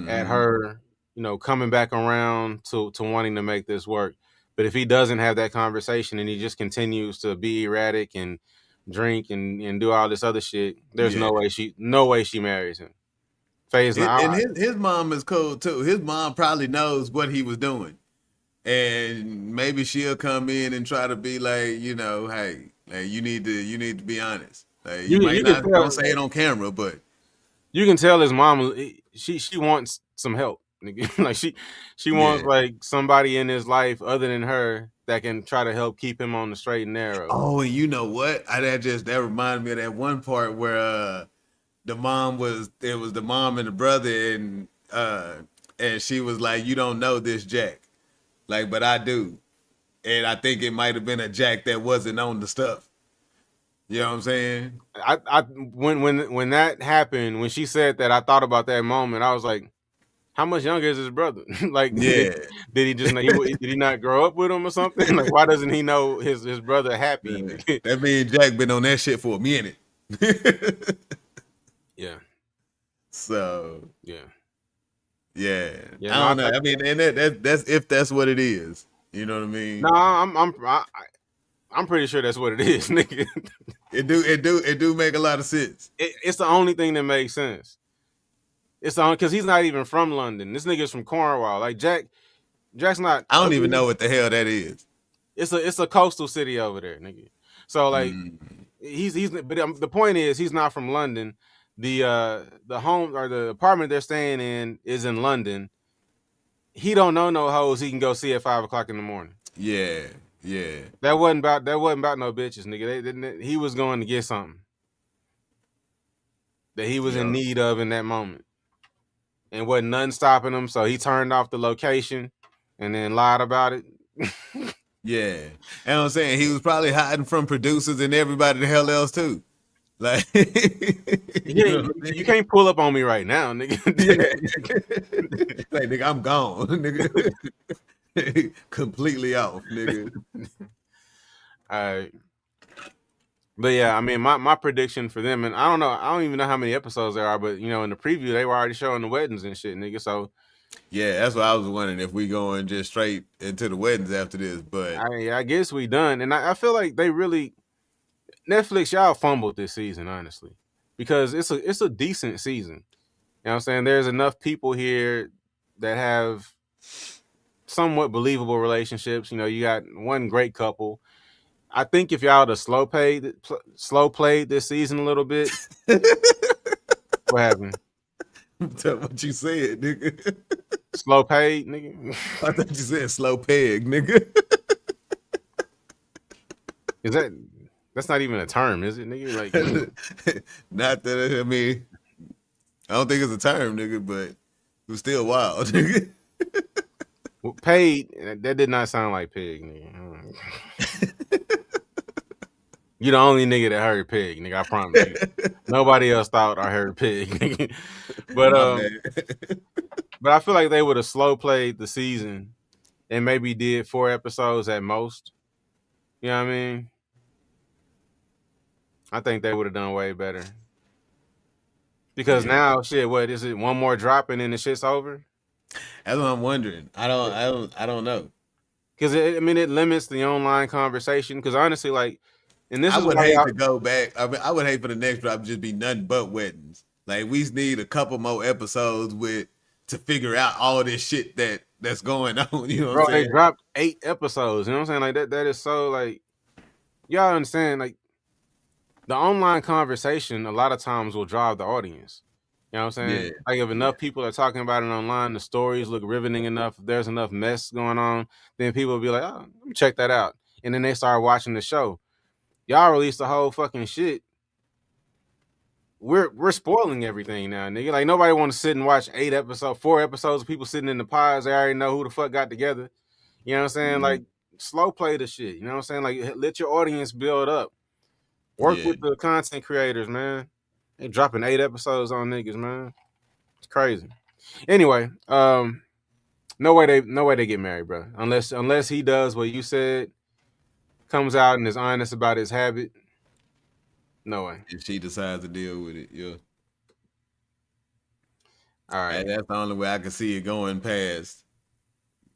at her, coming back around to wanting to make this work. But if he doesn't have that conversation and he just continues to be erratic and drink and do all this other shit, there's no way she marries him. Faye's not. And his mom is cool too. His mom probably knows what he was doing, and maybe she'll come in and try to be like, hey, like, you need to be honest. Like, you might not say it on camera, but you can tell his mom she wants some help. nigga. Like she wants like somebody in his life other than her that can try to help keep him on the straight and narrow. Oh, and you know what? That reminded me of that one part where the mom was the mom and the brother and she was like, "You don't know this Jack." Like, but I do. And I think it might have been a Jack that wasn't on the stuff. You know what I'm saying? When that happened, when she said that, I thought about that moment. I was like, how much younger is his brother? Like, Yeah. did he just did he not grow up with him or something? Like, why doesn't he know his brother happy? Yeah. That mean Jack been on that shit for a minute. Yeah. So yeah. I don't know. I mean, and that's if that's what it is. You know what I mean? No, I'm pretty sure that's what it is, nigga. It do make a lot of sense. It's the only thing that makes sense. It's the because he's not even from London. This nigga's from Cornwall. Like Jack's not. I don't even know what the hell that is. It's a coastal city over there, nigga. So like he's but the point is he's not from London. The home or the apartment they're staying in is in London. He don't know no hoes he can go see at 5 o'clock in the morning. Yeah. That wasn't about no bitches, nigga. He was going to get something that he was in need of in that moment, and wasn't nothing stopping him. So he turned off the location and then lied about it. Yeah, and I'm saying he was probably hiding from producers and everybody the hell else too. Like, you can't pull up on me right now, nigga. Like, nigga, I'm gone, nigga. Completely off, nigga. All right. But yeah, I mean, my prediction for them, and I don't even know how many episodes there are, but in the preview they were already showing the weddings and shit, nigga. So yeah, that's what I was wondering if we going just straight into the weddings after this. But I guess we done, and I feel like they really Netflix y'all fumbled this season, honestly, because it's a decent season. You know what I'm saying? There's enough people here that have somewhat believable relationships. You got one great couple. I think if y'all would slow played this season a little bit, what happened? Tell what you said, nigga. Slow paid, nigga. I thought you said slow peg, nigga. That's not even a term, is it, nigga? Like, not that I mean, I don't think it's a term, nigga, but it was still wild, nigga. Well, paid, that did not sound like pig, nigga. You the only nigga that heard pig, nigga. I promise you. Nobody else thought I heard pig, nigga. But I feel like they would have slow played the season and maybe did 4 episodes at most. You know what I mean? I think they would have done way better. Because now, shit, what is it? One more drop and then the shit's over? That's what I'm wondering. I don't know. Because it limits the online conversation. Because honestly, like, and this I is would hate to go back. I mean, I would hate for the next drop to just be nothing but weddings. Like, we need a couple more episodes to figure out all this shit that's going on. You know what I'm saying? They dropped 8 episodes. You know what I'm saying? Like that is so like, y'all understand, like, the online conversation a lot of times will drive the audience. You know what I'm saying? Yeah. Like, if enough people are talking about it online, the stories look riveting enough, if there's enough mess going on, then people will be like, oh, let me check that out. And then they start watching the show. Y'all released the whole fucking shit. We're spoiling everything now, nigga. Like, nobody want to sit and watch 4 episodes of people sitting in the pods. They already know who the fuck got together. You know what I'm saying? Like, slow play the shit. You know what I'm saying? Like, let your audience build up. Work with the content creators, man. They dropping 8 episodes on niggas, man. It's crazy. Anyway, no way they get married, bro. Unless he does what you said, comes out and is honest about his habit. No way. If she decides to deal with it, yeah. All right. And that's the only way I can see it going past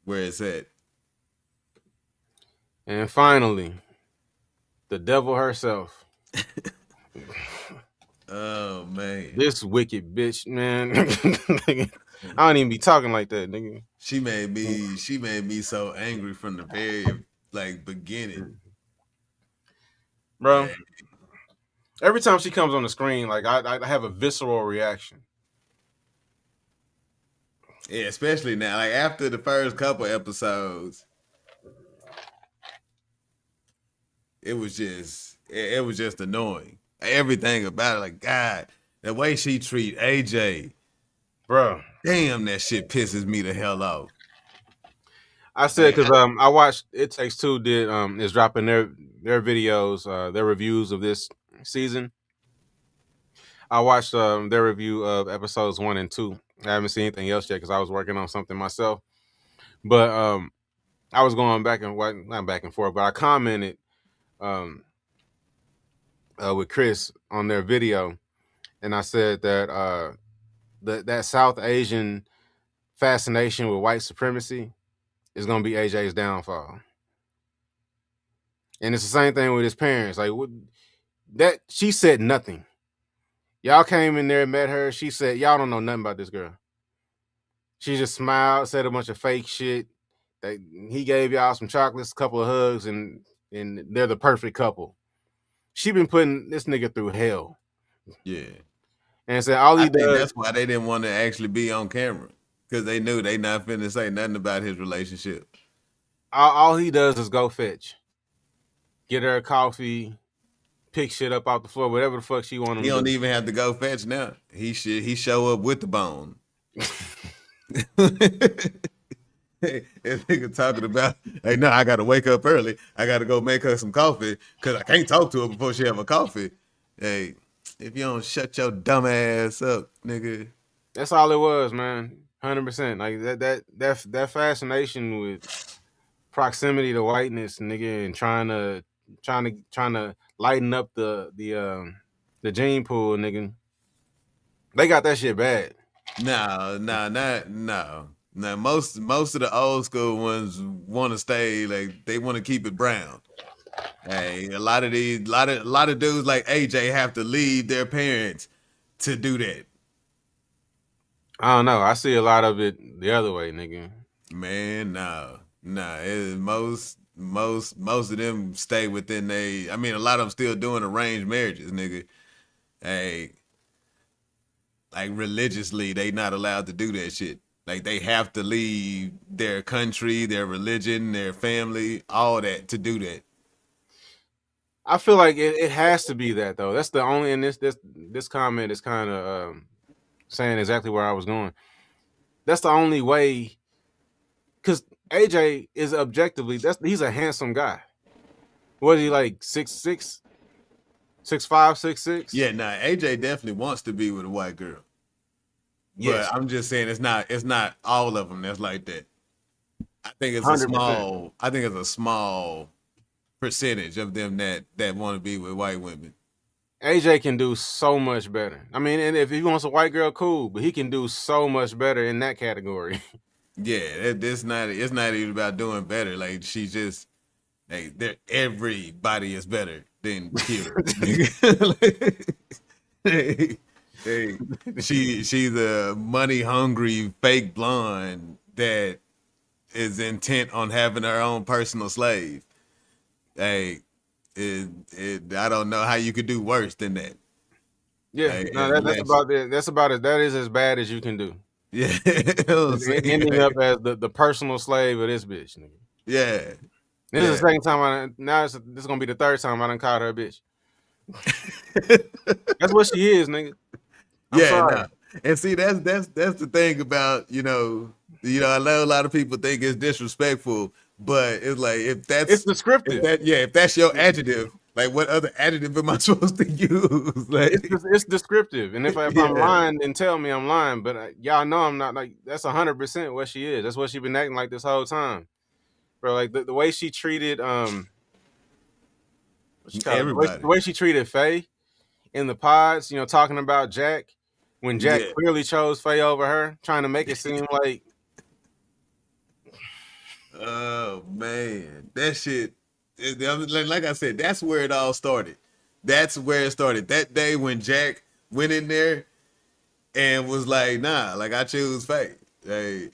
where it's at. And finally, the devil herself. Oh man, this wicked bitch, man. I don't even be talking like that, nigga. She made me so angry from the very beginning, bro. Man. Every time she comes on the screen, like I have a visceral reaction. Yeah, especially now, like after the first couple episodes, it was just annoying. Everything about it, like God, the way she treat AJ, bro. damn, that shit pisses me the hell off. I said because I watched It Takes Two is dropping their videos, their reviews of this season. I watched their review of episodes 1 and 2. I haven't seen anything else yet because I was working on something myself. But I was going back and not back and forth, but I commented with Chris on their video, and I said that that South Asian fascination with white supremacy is going to be AJ's downfall. And it's the same thing with his parents. Like that, she said nothing. Y'all came in there and met her. She said, y'all don't know nothing about this girl. She just smiled, said a bunch of fake shit. He gave y'all some chocolates, a couple of hugs, and they're the perfect couple. She been putting this nigga through hell. Yeah. And said all he I think does. that's why they didn't want to actually be on camera. Because they knew they not finna say nothing about his relationship. All he does is go fetch. Get her a coffee, pick shit up off the floor, whatever the fuck she want him to do. He don't even have to go fetch now. He show up with the bone. Hey, this nigga talking about, hey, no, I gotta wake up early. I gotta go make her some coffee because I can't talk to her before she have a coffee. Hey, if you don't shut your dumb ass up, nigga. That's all it was, man. 100%. Like that fascination with proximity to whiteness, nigga, and trying to lighten up the gene pool, nigga. They got that shit bad. No. Most of the old school ones want to stay, like they want to keep it brown. Hey, a lot of dudes like AJ have to leave their parents to do that. I don't know. I see a lot of it the other way, nigga. Man, no. Most of them stay within they. I mean, a lot of them still doing arranged marriages, nigga. Hey, like religiously, they not allowed to do that shit. Like they have to leave their country, their religion, their family, all that to do that. I feel like it has to be that though. That's the only. And this comment is kind of saying exactly where I was going. That's the only way. Because AJ is objectively, he's a handsome guy. What is he, like 6'6", 6'5", 6'6"? Yeah, nah, AJ definitely wants to be with a white girl. Yes. But I'm just saying it's not all of them that's like that. I think it's 100%. A small percentage of them that want to be with white women. AJ can do so much better. I mean, and if he wants a white girl, cool, but he can do so much better in that category. Yeah, it's not even about doing better. Like she's just, hey, everybody is better than Kira. She's a money hungry fake blonde that is intent on having her own personal slave. Hey, I don't know how you could do worse than that. Yeah, hey, no, that's about it. That's about it. That is as bad as you can do. Yeah, ending up as the personal slave of this bitch, nigga. Yeah, this is the second time this is gonna be the third time I done called her a bitch. That's what she is, nigga. I'm sorry. Nah. And see, that's the thing about I know a lot of people think it's disrespectful, but it's like it's descriptive. If that's your adjective. Like, what other adjective am I supposed to use? Like, it's descriptive, and if I'm lying, then tell me I'm lying. But y'all know I'm not. Like, that's 100% what she is. That's what she been acting like this whole time, bro. Like the way she treated everybody, the way she treated Faye in the pods. Talking about Jack when Jack clearly chose Faye over her, trying to make it seem like. Oh man, that shit. Like I said, that's where it all started. That's where it started. That day when Jack went in there and was like, nah, like I choose Faye. Like,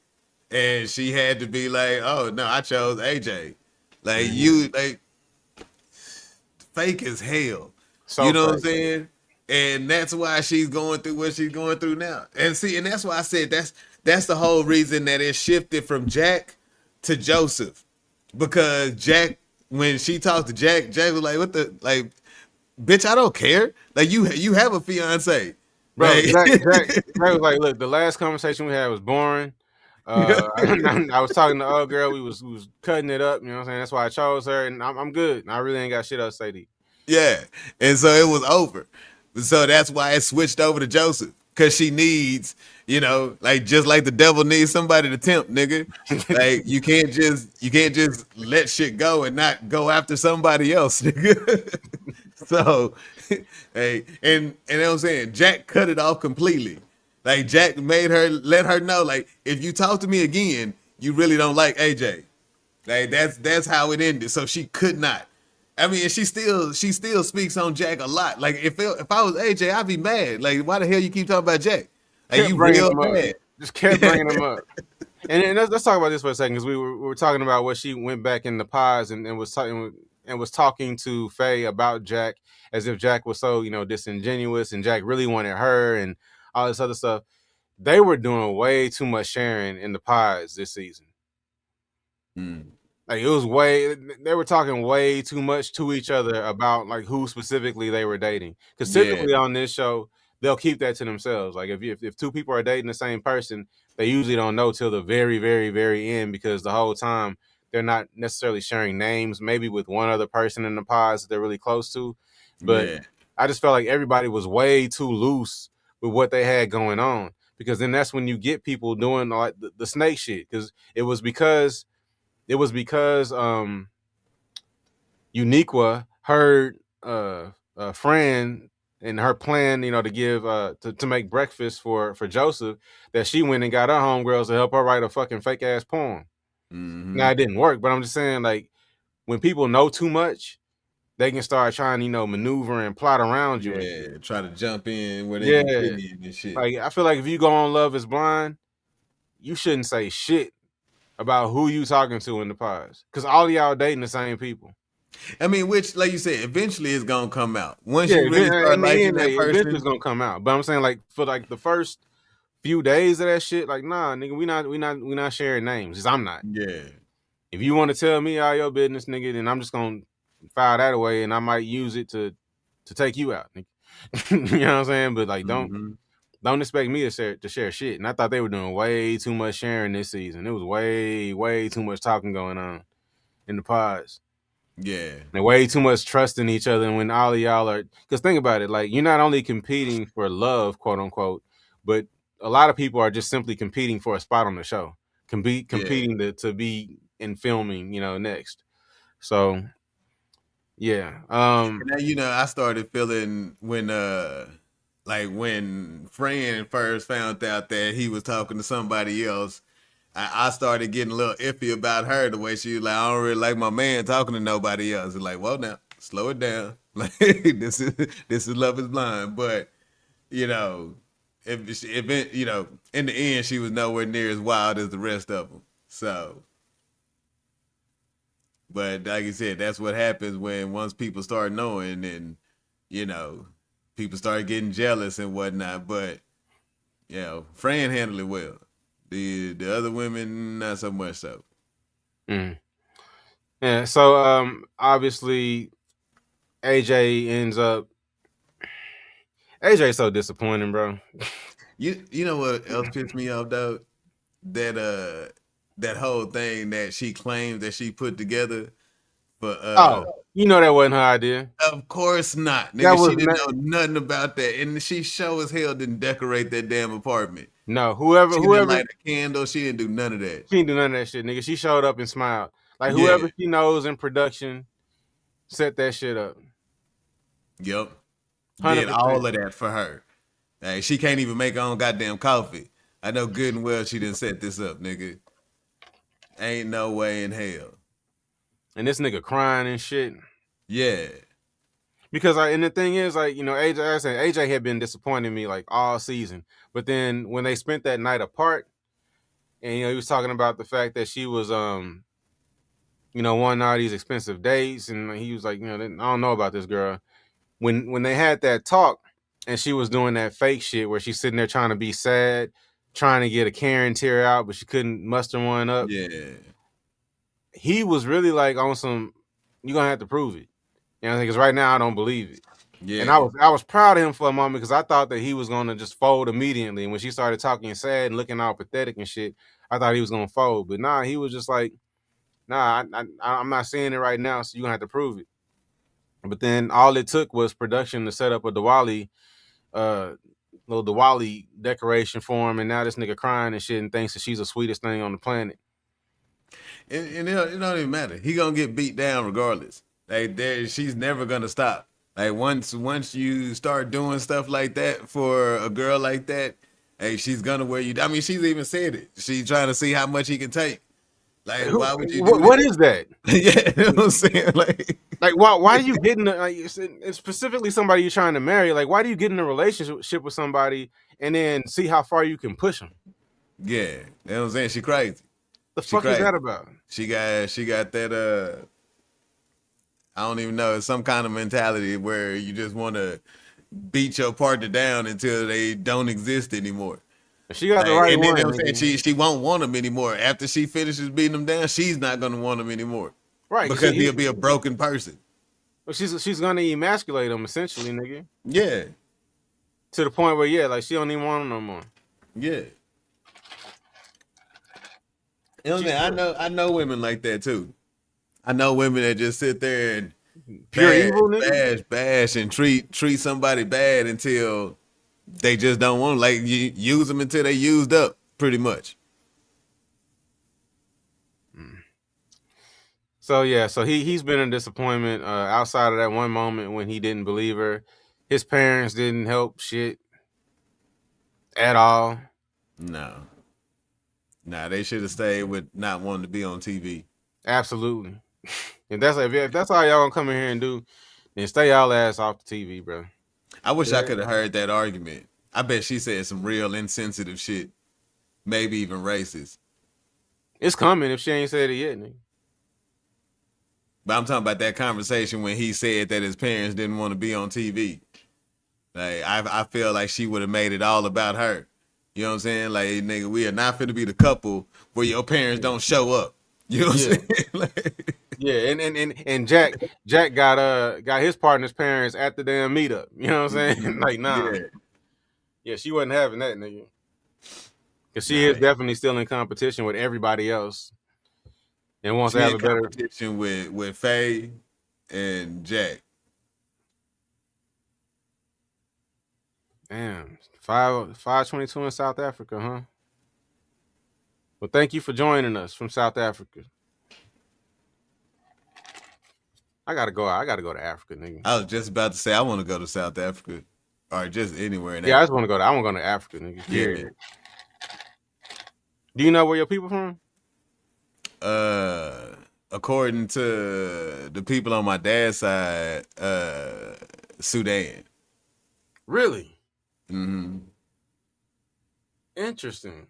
and she had to be like, oh no, I chose AJ. Like you like fake as hell. So you know what I'm saying? And that's why she's going through what she's going through now. And see, and that's why I said that's the whole reason that it shifted from Jack to Joseph. Because Jack, when she talked to Jack, Jack was like, "What the like, bitch? I don't care. Like you have a fiance, Bro, like, Jack was like, look, the last conversation we had was boring. I was talking to old girl. We was cutting it up. You know what I'm saying? That's why I chose her, and I'm good. I really ain't got shit else to say to you. yeah." And so it was over. So that's why it switched over to Joseph. Cause she needs, like just like the devil needs somebody to tempt, nigga. Like you can't just let shit go and not go after somebody else, nigga. So, hey, and you know what I'm saying? Jack cut it off completely. Like Jack let her know, like, if you talk to me again, you really don't like AJ. Like that's how it ended. So she could not. I mean, and she still speaks on Jack a lot. Like if I was AJ, I'd be mad. Like why the hell you keep talking about Jack? Like Kept you bringing real him up. mad. Just kept bringing him up. And let's talk about this for a second, because we were talking about what she went back in the pods and was talking to Faye about Jack, as if Jack was so disingenuous and Jack really wanted her and all this other stuff. They were doing way too much sharing in the pods this season. Like they were talking way too much to each other about like who specifically they were dating. Because typically on this show, they'll keep that to themselves. Like if two people are dating the same person, they usually don't know till the very, very, very end, because the whole time they're not necessarily sharing names, maybe with one other person in the pods that they're really close to. But I just felt like everybody was way too loose with what they had going on, because then that's when you get people doing like the snake shit. Because it was because Uniqua heard a friend and her plan, to give to make breakfast for Joseph, that she went and got her homegirls to help her write a fucking fake ass poem. Now it didn't work, but I'm just saying, like, when people know too much, they can start trying, maneuver and plot around you. Yeah, try to jump in where they can fit in and shit. Like, I feel like if you go on Love Is Blind, you shouldn't say shit about who you talking to in the pods, because all y'all dating the same people. I mean, which, like you said, eventually it's gonna come out. Once you really start liking that person, eventually it's gonna come out. But I'm saying, like, for like the first few days of that shit, like, nah, nigga, we not sharing names. Because I'm not. Yeah. If you want to tell me all your business, nigga, then I'm just gonna file that away, and I might use it to take you out, nigga. You know what I'm saying? But like, don't expect me to share shit. And I thought they were doing way too much sharing this season. It was way, way too much talking going on in the pods. Yeah. And way too much trust in each other. And when all of y'all are, because think about it, like, you're not only competing for love, quote unquote, but a lot of people are just simply competing for a spot on the show, competing to be in filming, next. So, yeah. Now, I started feeling when Fran first found out that he was talking to somebody else, I started getting a little iffy about her, the way she was like, I don't really like my man talking to nobody else. It's like, well, now slow it down. Like this is Love Is Blind. But if in the end she was nowhere near as wild as the rest of them. So, but like you said, that's what happens once people start knowing, and people start getting jealous and whatnot. But Fran handled it well. The other women, not so much so. Yeah, so obviously AJ ends up. AJ's so disappointing, bro. You know what else pissed me off, though? That whole thing that she claims that she put together for that wasn't her idea. Of course not. Nigga, she didn't know nothing about that. And she sure as hell didn't decorate that damn apartment. No, whoever didn't light a candle, she didn't do none of that. She didn't do none of that shit, nigga. She showed up and smiled. Like, whoever she knows in production set that shit up. Yep. 100%. Did all of that for her. Hey, she can't even make her own goddamn coffee. I know good and well she didn't set this up, nigga. Ain't no way in hell. And this nigga crying and shit. Yeah. Because and the thing is, like, AJ had been disappointing me like all season. But then when they spent that night apart, and he was talking about the fact that she was wanting all these expensive dates, and he was like, I don't know about this girl. When they had that talk, and she was doing that fake shit where she's sitting there trying to be sad, trying to get a Karen tear out, but she couldn't muster one up. Yeah. He was really like on some, you're gonna have to prove it. You know, because right now I don't believe it. Yeah. And I was proud of him for a moment because I thought that he was gonna just fold immediately. And when she started talking sad and looking all pathetic and shit, I thought he was gonna fold. But nah, he was just like, nah, I'm not seeing it right now, so you're gonna have to prove it. But then all it took was production to set up a Diwali, little Diwali decoration for him, and now this nigga crying and shit and thinks that she's the sweetest thing on the planet. And it don't even matter. He gonna get beat down regardless. Like she's never gonna stop. Like once you start doing stuff like that for a girl like that, hey, she's gonna wear you. I mean, she's even said it. She's trying to see how much he can take. Like, why would you do what is that? Yeah, you know what I'm saying? Like why do you get in like it's specifically somebody you're trying to marry? Like, why do you get in a relationship with somebody and then see how far you can push them? Yeah, you know what I'm saying? She crazy. The fuck is that about? She got that I don't even know, it's some kind of mentality where you just want to beat your partner down until they don't exist anymore. She got the right and one. Then, you know she won't want him anymore. After she finishes beating him down, she's not gonna want him anymore. Right. Because he'll be a broken person. Well, she's gonna emasculate him essentially, nigga. Yeah. To the point where like she don't even want him no more. Yeah. You know what I mean? I know women like that too. I know women that just sit there and pure evil, nigga. bash and treat somebody bad until they just don't want them. Like you use them until they used up, pretty much. So yeah, so he's been a disappointment. Outside of that one moment when he didn't believe her, his parents didn't help shit at all. No, they should have stayed with not wanting to be on TV. Absolutely. If that's all y'all gonna come in here and do, then stay y'all ass off the TV, bro. I wish I could have heard that argument. I bet she said some real insensitive shit, maybe even racist. It's coming if she ain't said it yet, nigga. But I'm talking about that conversation when he said that his parents didn't want to be on TV. Like I feel like she would have made it all about her. You know what I'm saying? Like, nigga, we are not finna be the couple where your parents don't show up. You know what I'm saying? Like, yeah, and Jack got his partner's parents at the damn meetup. You know what I'm saying? Like, nah. Yeah, she wasn't having that, nigga. Because she is definitely still in competition with everybody else. And wants to have a better competition with Faye and Jack. Damn, 522 in South Africa, huh? Well, thank you for joining us from South Africa. I gotta go to Africa, nigga. I was just about to say I want to go to South Africa, or just anywhere. I just want to go. I want to go to Africa, nigga. Yeah. Do you know where your people from? According to the people on my dad's side, Sudan. Really? Mm-hmm. Interesting.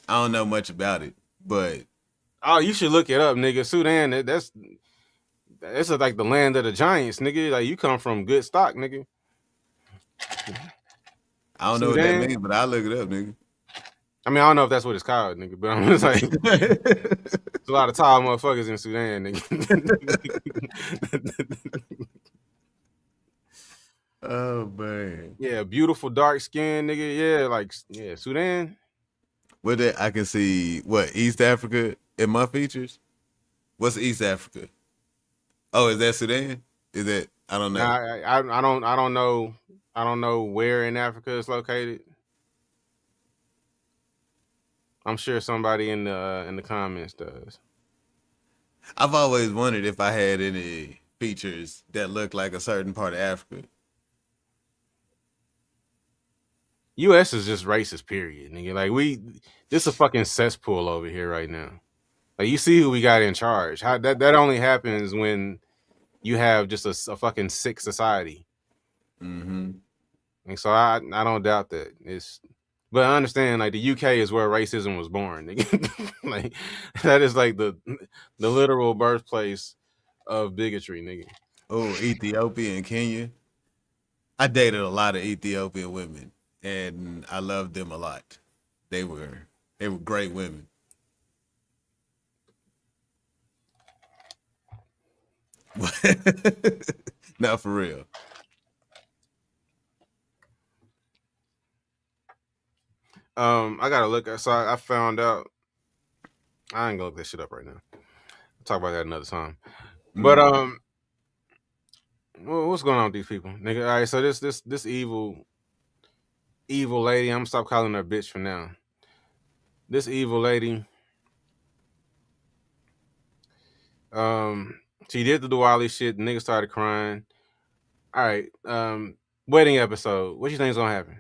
I don't know much about it, but you should look it up, nigga. Sudan, that's like the land of the giants, nigga. Like, you come from good stock, nigga. I don't know what that means, but I'll look it up, nigga. I mean, I don't know if that's what it's called, nigga, but I'm just like, there's a lot of tall motherfuckers in Sudan, nigga. Oh, man. Yeah, beautiful dark skin, nigga. Yeah, Sudan. With that, I can see East Africa in my features. What's East Africa? Oh, is that Sudan? Is that I don't know. I don't know. I don't know where in Africa it's located. I'm sure somebody in the comments does. I've always wondered if I had any features that look like a certain part of Africa. U.S. is just racist, period, nigga. Like, this a fucking cesspool over here right now. Like, you see who we got in charge. How that only happens when you have just a fucking sick society. Mm-hmm. And so I don't doubt that. But I understand, like, the UK is where racism was born, nigga. Like, that is like the literal birthplace of bigotry, nigga. Oh, Ethiopia and Kenya. I dated a lot of Ethiopian women, and I loved them a lot. They were great women. Not for real. I gotta look at. So I found out. I ain't gonna look that shit up right now. I'll talk about that another time. But what's going on with these people, nigga? All right, so this evil lady. I'm gonna stop calling her bitch for now. This evil lady. She did the Diwali shit. The nigga started crying. All right. Wedding episode. What you think's gonna happen?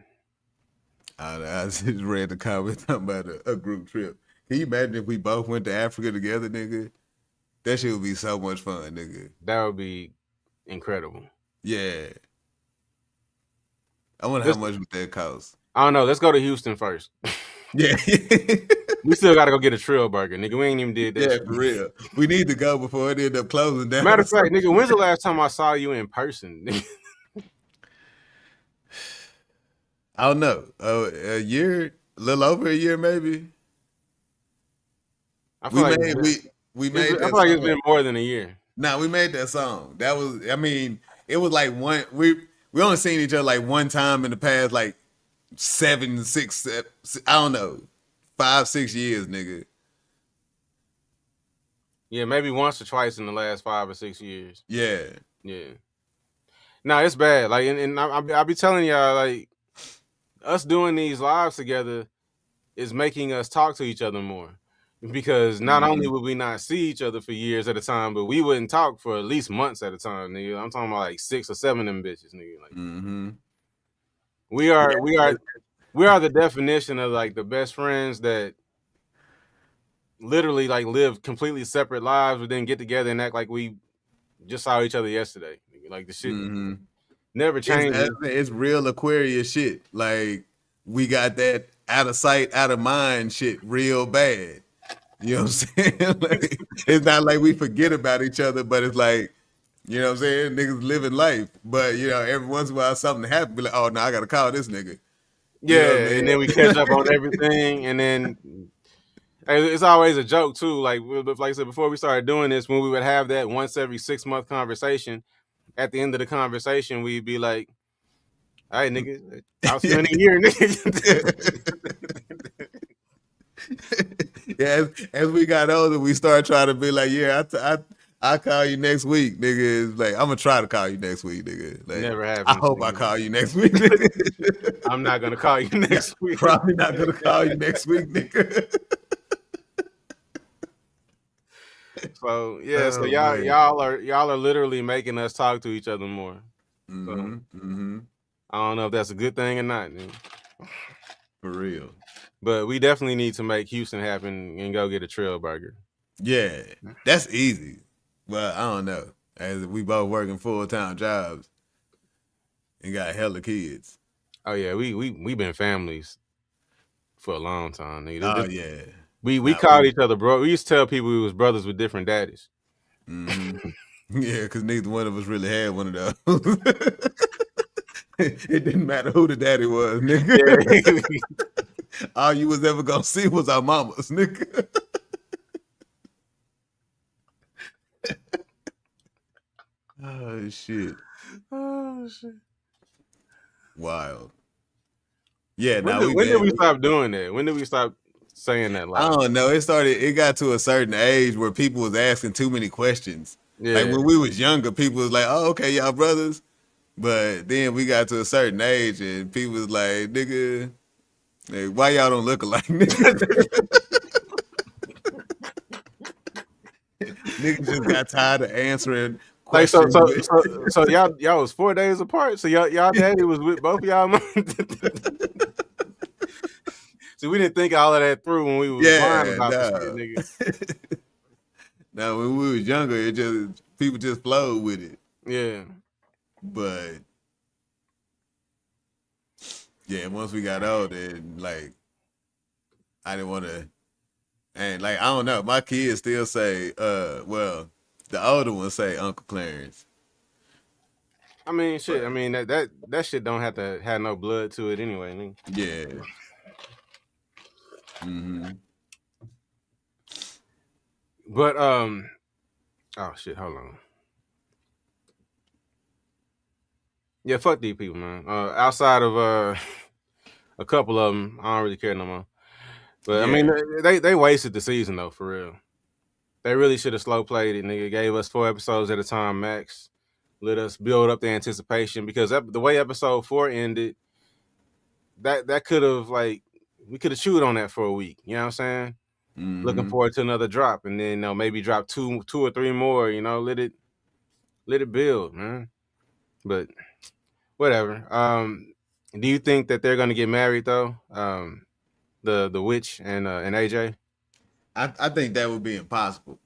I just read the comment talking about a group trip. Can you imagine if we both went to Africa together, nigga? That shit would be so much fun, nigga. That would be incredible. Yeah. I wonder how much would that cost. I don't know. Let's go to Houston first. Yeah. We still gotta go get a Trill Burger, nigga. We ain't even did that. Yeah, shit. for real. We need to go before it end up closing down. Matter of fact, nigga, when's the last time I saw you in person? I don't know. A year, a little over a year, maybe. I feel I like it's been more than a year. Nah, we made that song. That was, I mean, it was like we only seen each other like one time in the past like 7, 6, I don't know, 5, 6 years, nigga. Yeah, maybe once or twice in the last 5 or 6 years. Yeah. Nah, it's bad. Like, and I'll be telling y'all, like, us doing these lives together is making us talk to each other more. Because not only would we not see each other for years at a time, but we wouldn't talk for at least months at a time, nigga. I'm talking about like 6 or 7 of them bitches, nigga. Like, we are the definition of like the best friends that literally like live completely separate lives, but then get together and act like we just saw each other yesterday. Like the shit never changes. It's real Aquarius shit. Like we got that out of sight, out of mind shit real bad. You know what I'm saying? Like, it's not like we forget about each other, but it's like, you know what I'm saying? Niggas living life. But, you know, every once in a while something happens, be like, oh, no, I got to call this nigga. Yeah, you know what I mean? And then we catch up on everything. And then it's always a joke, too. Like I said, before we started doing this, when we would have that once every 6-month conversation, at the end of the conversation, we'd be like, all right, nigga, I'll spend a year, nigga. Yeah, as we got older, we started trying to be like, yeah, I call you next week, nigga. It's like, I'm gonna try to call you next week, nigga. Like, never happens. I hope I call you next week, nigga. I'm not gonna call you next week. Probably not gonna call you next week, nigga. So yeah, so y'all are literally making us talk to each other more. I don't know if that's a good thing or not, man. For real. But we definitely need to make Houston happen and go get a Trill Burger. Yeah, that's easy. But I don't know. As we both working full-time jobs and got hella kids. Oh yeah, we been families for a long time, nigga. Oh yeah. We called each other bro. We used to tell people we was brothers with different daddies. Yeah, because neither one of us really had one of those. It didn't matter who the daddy was, nigga. All you was ever gonna see was our mamas, nigga. Oh shit. Wild. Yeah. When did we stop doing that? When did we stop saying that? I don't know. It got to a certain age where people was asking too many questions. Yeah. Like when we was younger, people was like, "Oh, okay, y'all brothers." But then we got to a certain age and people was like, nigga, hey, why y'all don't look alike, nigga? Nigga just got tired of answering questions. Like, so y'all was 4 days apart? So y'all daddy was with both of y'all? So we didn't think all of that through when we was lying about this shit, nigga. Now, when we was younger, people just flowed with it. Yeah. But yeah, once we got older, like I didn't want to, and like I don't know, my kids still say, well, the older ones say Uncle Clarence. I mean, shit. I mean that shit don't have to have no blood to it anyway. Nigga. Yeah. Mm-hmm. But oh shit, hold on. Yeah, fuck these people, man. Outside of a couple of them, I don't really care no more. But I mean, they wasted the season though, for real. They really should have slow played it, nigga. Gave us 4 episodes at a time max. Let us build up the anticipation because the way episode 4 ended, that could have we could have chewed on that for a week. You know what I'm saying? Mm-hmm. Looking forward to another drop, and then maybe drop two or three more. Let it build, man. But whatever. Do you think that they're gonna get married though? The witch and AJ. I think that would be impossible.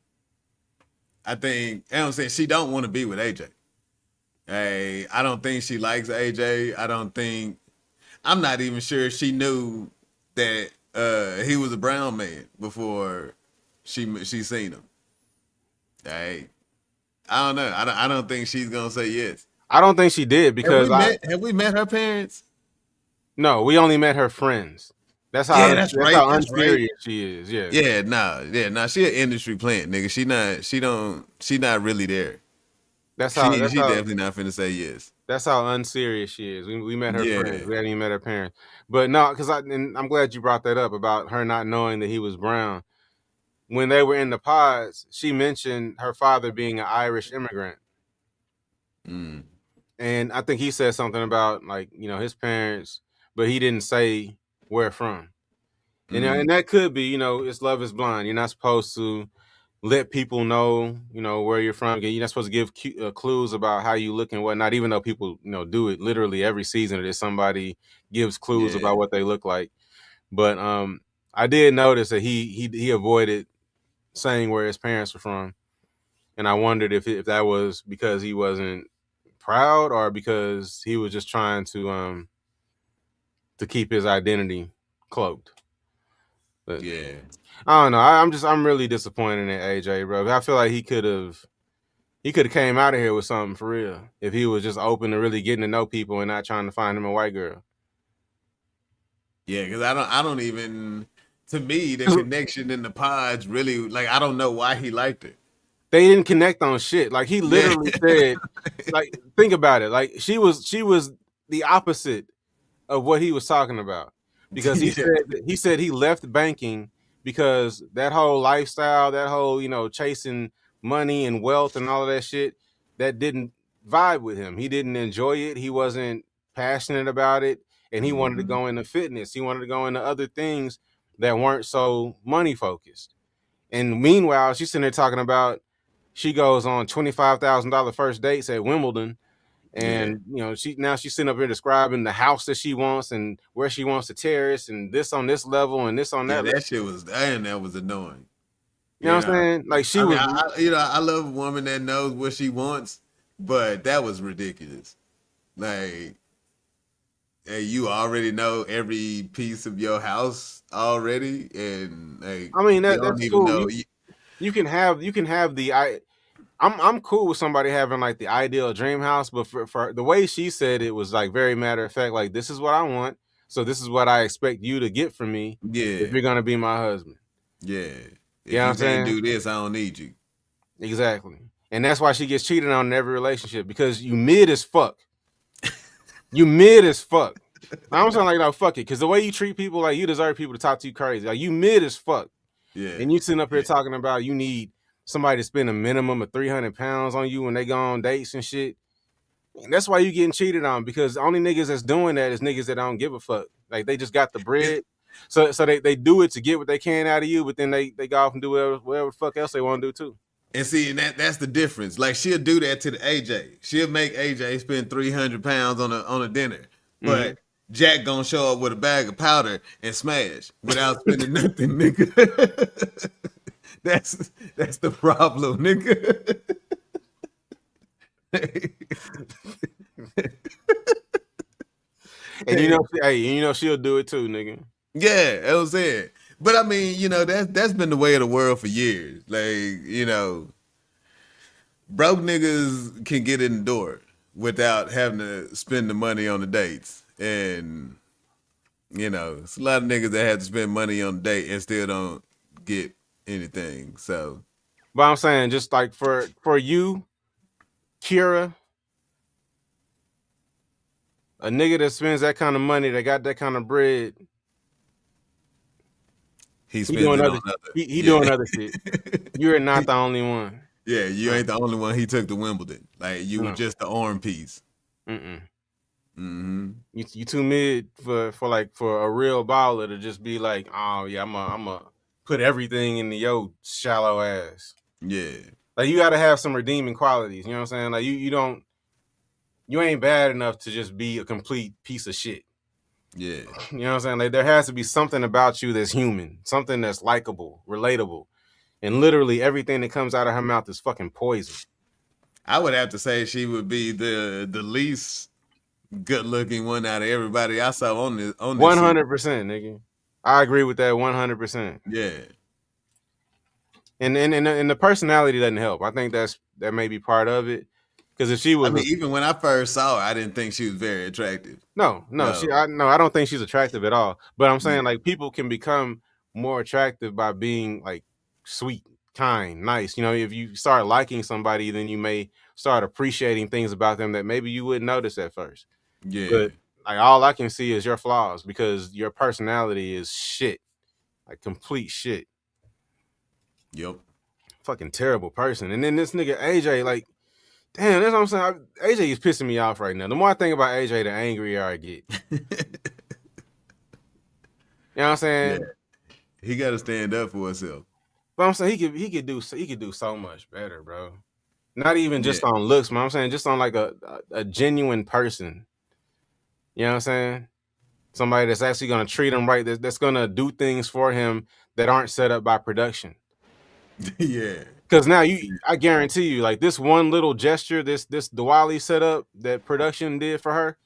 I think, I'm saying, she don't want to be with AJ. Hey, I don't think she likes AJ. I'm not even sure she knew that he was a brown man before she seen him. Hey, I don't know. I don't think she's gonna say yes. I don't think she did because have we met her parents? No, we only met her friends. That's how how unserious she is. Yeah. Yeah, nah. She an industry plant, nigga. She not really there. She definitely not finna say yes. That's how unserious she is. We met her friends. We hadn't even met her parents. But no, because I'm glad you brought that up about her not knowing that he was brown. When they were in the pods, she mentioned her father being an Irish immigrant. Mm. And I think he said something about his parents, but he didn't say where from. And that could be, it's Love is Blind. You're not supposed to let people know, where you're from. You're not supposed to give clues about how you look and whatnot, even though people, do it literally every season. That somebody gives clues about what they look like. But I did notice that he avoided saying where his parents were from, and I wondered if that was because he wasn't proud or because he was just trying to keep his identity cloaked. But yeah, I don't know. I'm really disappointed in AJ, bro. I feel like he could have came out of here with something for real if he was just open to really getting to know people and not trying to find him a white girl. Yeah, because I don't even. To me, the connection in the pods really I don't know why he liked it. They didn't connect on shit. Like he literally said, think about it. Like she was the opposite of what he was talking about. Because he said he left banking because that whole lifestyle, that whole, chasing money and wealth and all of that shit, that didn't vibe with him. He didn't enjoy it. He wasn't passionate about it. And he wanted to go into fitness. He wanted to go into other things that weren't so money focused. And meanwhile, she's sitting there talking about she goes on $25,000 first dates at Wimbledon. And she's sitting up here describing the house that she wants and where she wants to terrace and this on this level and this on that. That shit was that was annoying. You know what I'm saying? Like I love a woman that knows what she wants, but that was ridiculous. Like, hey, you already know every piece of your house already, and that's cool. You can have the I'm cool with somebody having the ideal dream house, but for the way she said it was very matter of fact, this is what I want, so this is what I expect you to get from me. Yeah, if you're gonna be my husband. Yeah, if you can't do this, I don't need you. Exactly, and that's why she gets cheated on in every relationship because you mid as fuck. You mid as fuck. I'm saying fuck it, because the way you treat people, you deserve people to talk to you crazy. You mid as fuck. Yeah, and you sitting up here talking about you need somebody to spend a minimum of 300 pounds on you when they go on dates and shit. And that's why you getting cheated on, because the only niggas that's doing that is niggas that don't give a fuck. They just got the bread. So they do it to get what they can out of you, but then they go off and do whatever the fuck else they want to do too. And see, that's the difference. She'll do that to the AJ. She'll make AJ spend 300 pounds on a dinner. But Jack gonna show up with a bag of powder and smash without spending nothing, nigga. That's the problem, nigga. And she'll do it too, nigga. Yeah, that was it. But I mean, that's been the way of the world for years. Broke niggas can get in the door, without having to spend the money on the dates. And it's a lot of niggas that have to spend money on the date and still don't get anything. So, But I'm saying, just like for you, Kira, a nigga that spends that kind of money, that got that kind of bread, he he doing other he doing other shit. You're not the only one. Yeah, you ain't the only one he took to Wimbledon. Like, you were just the arm piece. Mm-hmm. You too mid for a real baller to just be like, oh yeah, I'm a put everything into your shallow ass. Yeah. Like, you gotta have some redeeming qualities, you know what I'm saying? Like, you ain't bad enough to just be a complete piece of shit. Yeah. You know what I'm saying? Like, there has to be something about you that's human, something that's likable, relatable. And literally everything that comes out of her mouth is fucking poison. I would have to say she would be the least good looking one out of everybody I saw on this 100%, nigga. I agree with that 100%. Yeah. And the personality doesn't help. I think that may be part of it. Because if she was, even when I first saw her, I didn't think she was very attractive. No, I don't think she's attractive at all. But I'm saying, like, people can become more attractive by being like sweet, kind, nice. If you start liking somebody, then you may start appreciating things about them that maybe you wouldn't notice at first. Yeah. But like, all I can see is your flaws, because your personality is shit, like complete shit. Yep. Fucking terrible person. And then this nigga AJ, like, damn, that's what I'm saying. AJ is pissing me off right now. The more I think about AJ, the angrier I get. You know what I'm saying? Yeah. He got to stand up for himself. But I'm saying he could do so much better, bro. Not even just on looks, man. I'm saying just on like a genuine person. You know what I'm saying? Somebody that's actually gonna treat him right. That's gonna do things for him that aren't set up by production. Yeah. Because now I guarantee you, like, this one little gesture, this Diwali setup that production did for her,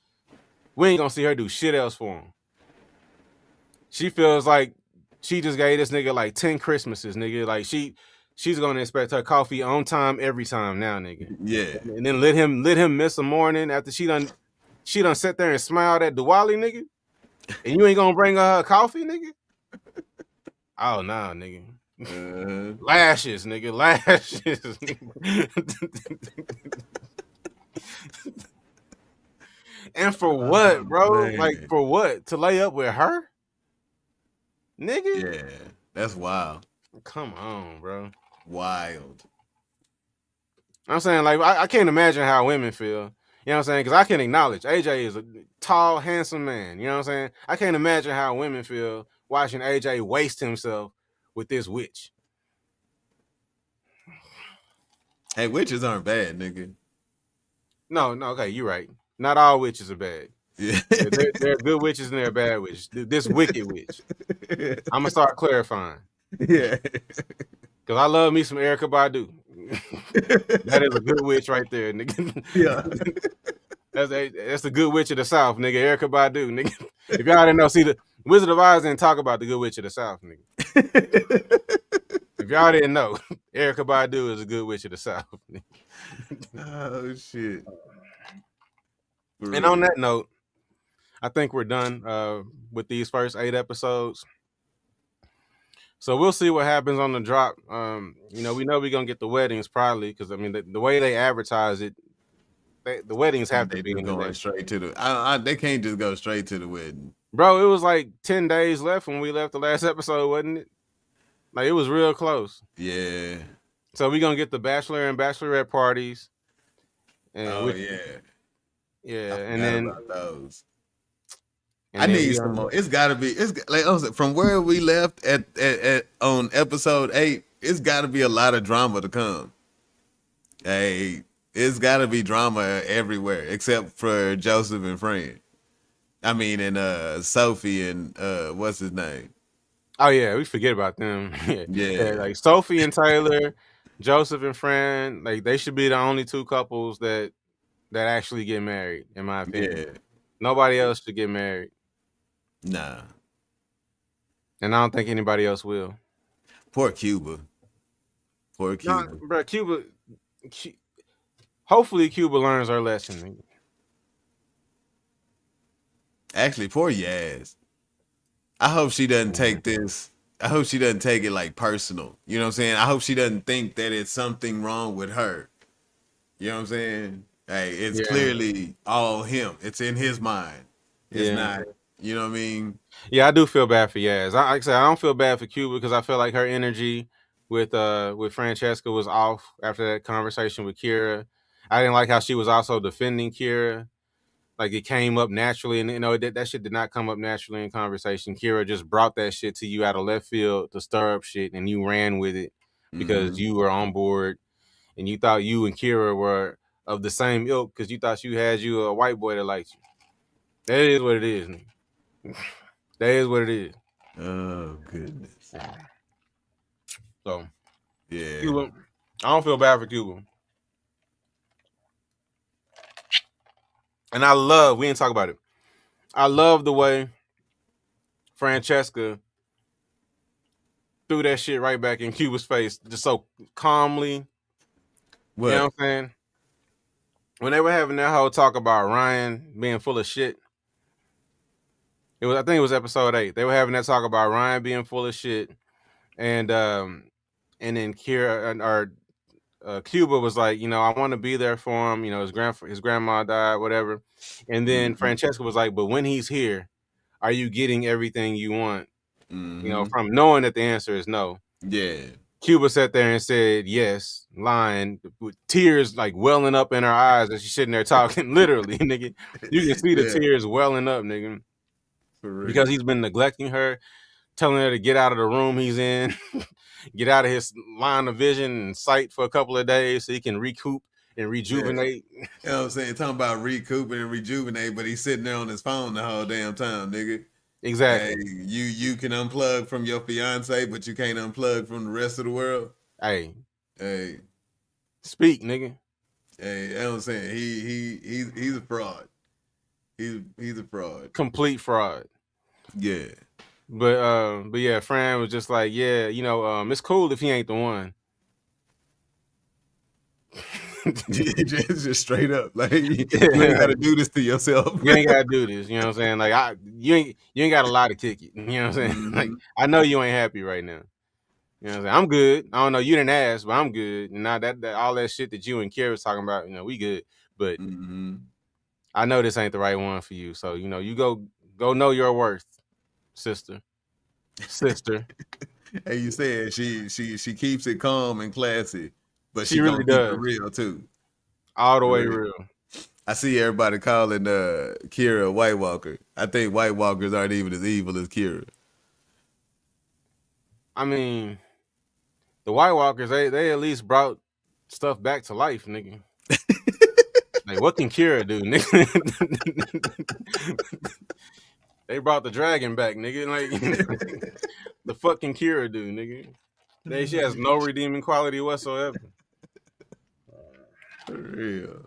we ain't gonna see her do shit else for him. She feels like she just gave this nigga like 10 Christmases, nigga. Like, she's gonna expect her coffee on time every time now, nigga. Yeah. And then let him miss a morning after she done sat there and smiled at Diwali, nigga. And you ain't gonna bring her coffee, nigga? Oh, nah, nigga. Lashes, nigga. Lashes. And for what, bro? Man. Like, for what? To lay up with her? Nigga? Yeah, that's wild. Come on, bro. Wild. I'm saying, like, I can't imagine how women feel. You know what I'm saying? Because I can acknowledge AJ is a tall, handsome man. You know what I'm saying? I can't imagine how women feel watching AJ waste himself with this witch. Hey, witches aren't bad, nigga. No, okay, you're right. Not all witches are bad. Yeah. There are good witches and there are bad witches. This wicked witch. I'm going to start clarifying. Yeah. Because I love me some Erykah Badu. That is a good witch right there, nigga. Yeah. That's the good witch of the South, nigga. Erykah Badu, nigga. If y'all didn't know, see, the Wizard of Oz didn't talk about the good witch of the South, nigga. If y'all didn't know, Erykah Badu is a good witch of the South. Oh, shit. And on that note, I think we're done with these first 8 episodes. So we'll see what happens on the drop. We know we're going to get the weddings probably, because, I mean, the way they advertise it, the weddings have to be going straight to the... they can't just go straight to the wedding. Bro, it was like 10 days left when we left the last episode, wasn't it? Like, it was real close. Yeah. So we're going to get the bachelor and bachelorette parties. And yeah, and then... those. I need some more. It's got to be. It's like from where we left at on episode 8. It's got to be a lot of drama to come. Hey, it's got to be drama everywhere except for Joseph and Fran. I mean, and Sophie and what's his name? Oh yeah, we forget about them. Yeah, like Sophie and Taylor, Joseph and Fran. Like, they should be the only 2 couples that actually get married, in my opinion. Yeah. Nobody else should get married. Nah. And I don't think anybody else will. Poor Cuba. Nah, bro, Cuba. Hopefully, Cuba learns her lesson. Nigga. Actually, poor Yaz. I hope she doesn't take this. I hope she doesn't take it like personal. You know what I'm saying? I hope she doesn't think that it's something wrong with her. You know what I'm saying? Hey, it's Yeah. clearly all him. It's in his mind. It's Yeah. not. You know what I mean? Yeah, I do feel bad for Yaz. Like I said, I don't feel bad for Cuba because I feel like her energy with Francesca was off after that conversation with Kira. I didn't like how she was also defending Kira. Like it came up naturally, and that shit did not come up naturally in conversation. Kira just brought that shit to you out of left field to stir up shit, and you ran with it because you were on board, and you thought you and Kira were of the same ilk because you thought you had a white boy that liked you. That is what it is. Nigga. That is what it is. Oh goodness. So Yeah. Cuba, I don't feel bad for Cuba. And we didn't talk about it. I love the way Francesca threw that shit right back in Cuba's face, just so calmly. What? You know what I'm saying? When they were having that whole talk about Ryan being full of shit, I think it was episode 8. They were having that talk about Ryan being full of shit, and then Kira Cuba was like, I want to be there for him. His grandma died, whatever. And then Francesca was like, but when he's here, are you getting everything you want? From knowing that the answer is no. Yeah. Cuba sat there and said yes, lying, with tears like welling up in her eyes as she's sitting there talking. Literally, nigga. You can see the tears welling up, nigga. Because he's been neglecting her, telling her to get out of the room he's in, get out of his line of vision and sight for a couple of days so he can recoup and rejuvenate. Yeah. You know what I'm saying? Talking about recouping and rejuvenate, but he's sitting there on his phone the whole damn time, nigga. Exactly. Hey, you can unplug from your fiance, but you can't unplug from the rest of the world. Hey. Speak, nigga. Hey, you know what I'm saying? He's a fraud. He's a fraud. Complete fraud. Yeah. But yeah, Fran was just like, yeah, it's cool if he ain't the one. just straight up, like you ain't got to do this to yourself. You ain't got to do this. You know what I'm saying? Like you ain't got a lot of ticket. You know what I'm saying? Like I know you ain't happy right now. You know what I'm saying? I'm good. I don't know. You didn't ask, but I'm good. And now that all that shit that you and Kara was talking about, we good. But I know this ain't the right one for you. So you go know your worth, sister. Hey, you said she keeps it calm and classy, but she really does. Keep it real too. All the way real. I see everybody calling Kira a White Walker. I think White Walkers aren't even as evil as Kira. I mean, the White Walkers, they at least brought stuff back to life, nigga. Like, what can Kira do, nigga? They brought the dragon back, nigga. Like, the fucking Kira do, nigga. She has no redeeming quality whatsoever. For real.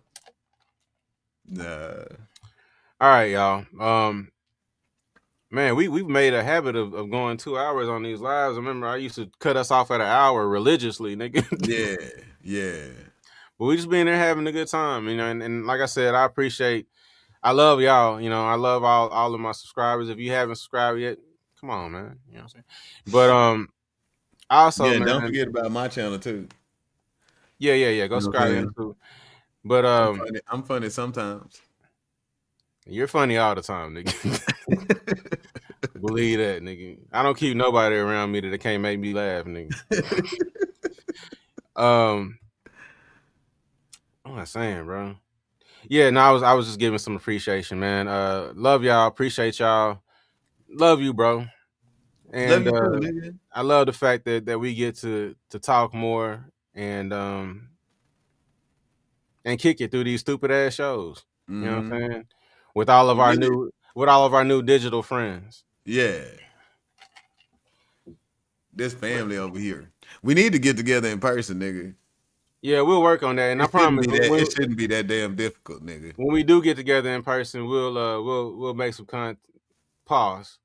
Nah. All right, y'all. Man, we've made a habit of going 2 hours on these lives. I remember I used to cut us off at an hour religiously, nigga. Yeah. But we just been there having a good time, and like I said, I love y'all. I love all of my subscribers. If you haven't subscribed yet, come on, man. You know what I'm saying? But also, man, don't forget about my channel too. Yeah. Go subscribe too. But I'm funny sometimes. You're funny all the time, nigga. Believe that, nigga. I don't keep nobody around me that can't make me laugh, nigga. What am I saying, bro? Yeah, no, I was just giving some appreciation, man. Love y'all, appreciate y'all. Love you, bro. And love you too, I love the fact that we get to talk more and kick it through these stupid ass shows. You know what I'm saying? With all of our new digital friends. Yeah. This family over here. We need to get together in person, nigga. Yeah, we'll work on that, and I promise it shouldn't be that damn difficult, nigga. When we do get together in person, we'll make some pause.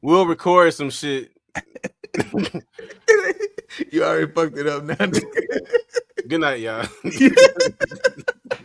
we'll record some shit. You already fucked it up now. Good night, y'all.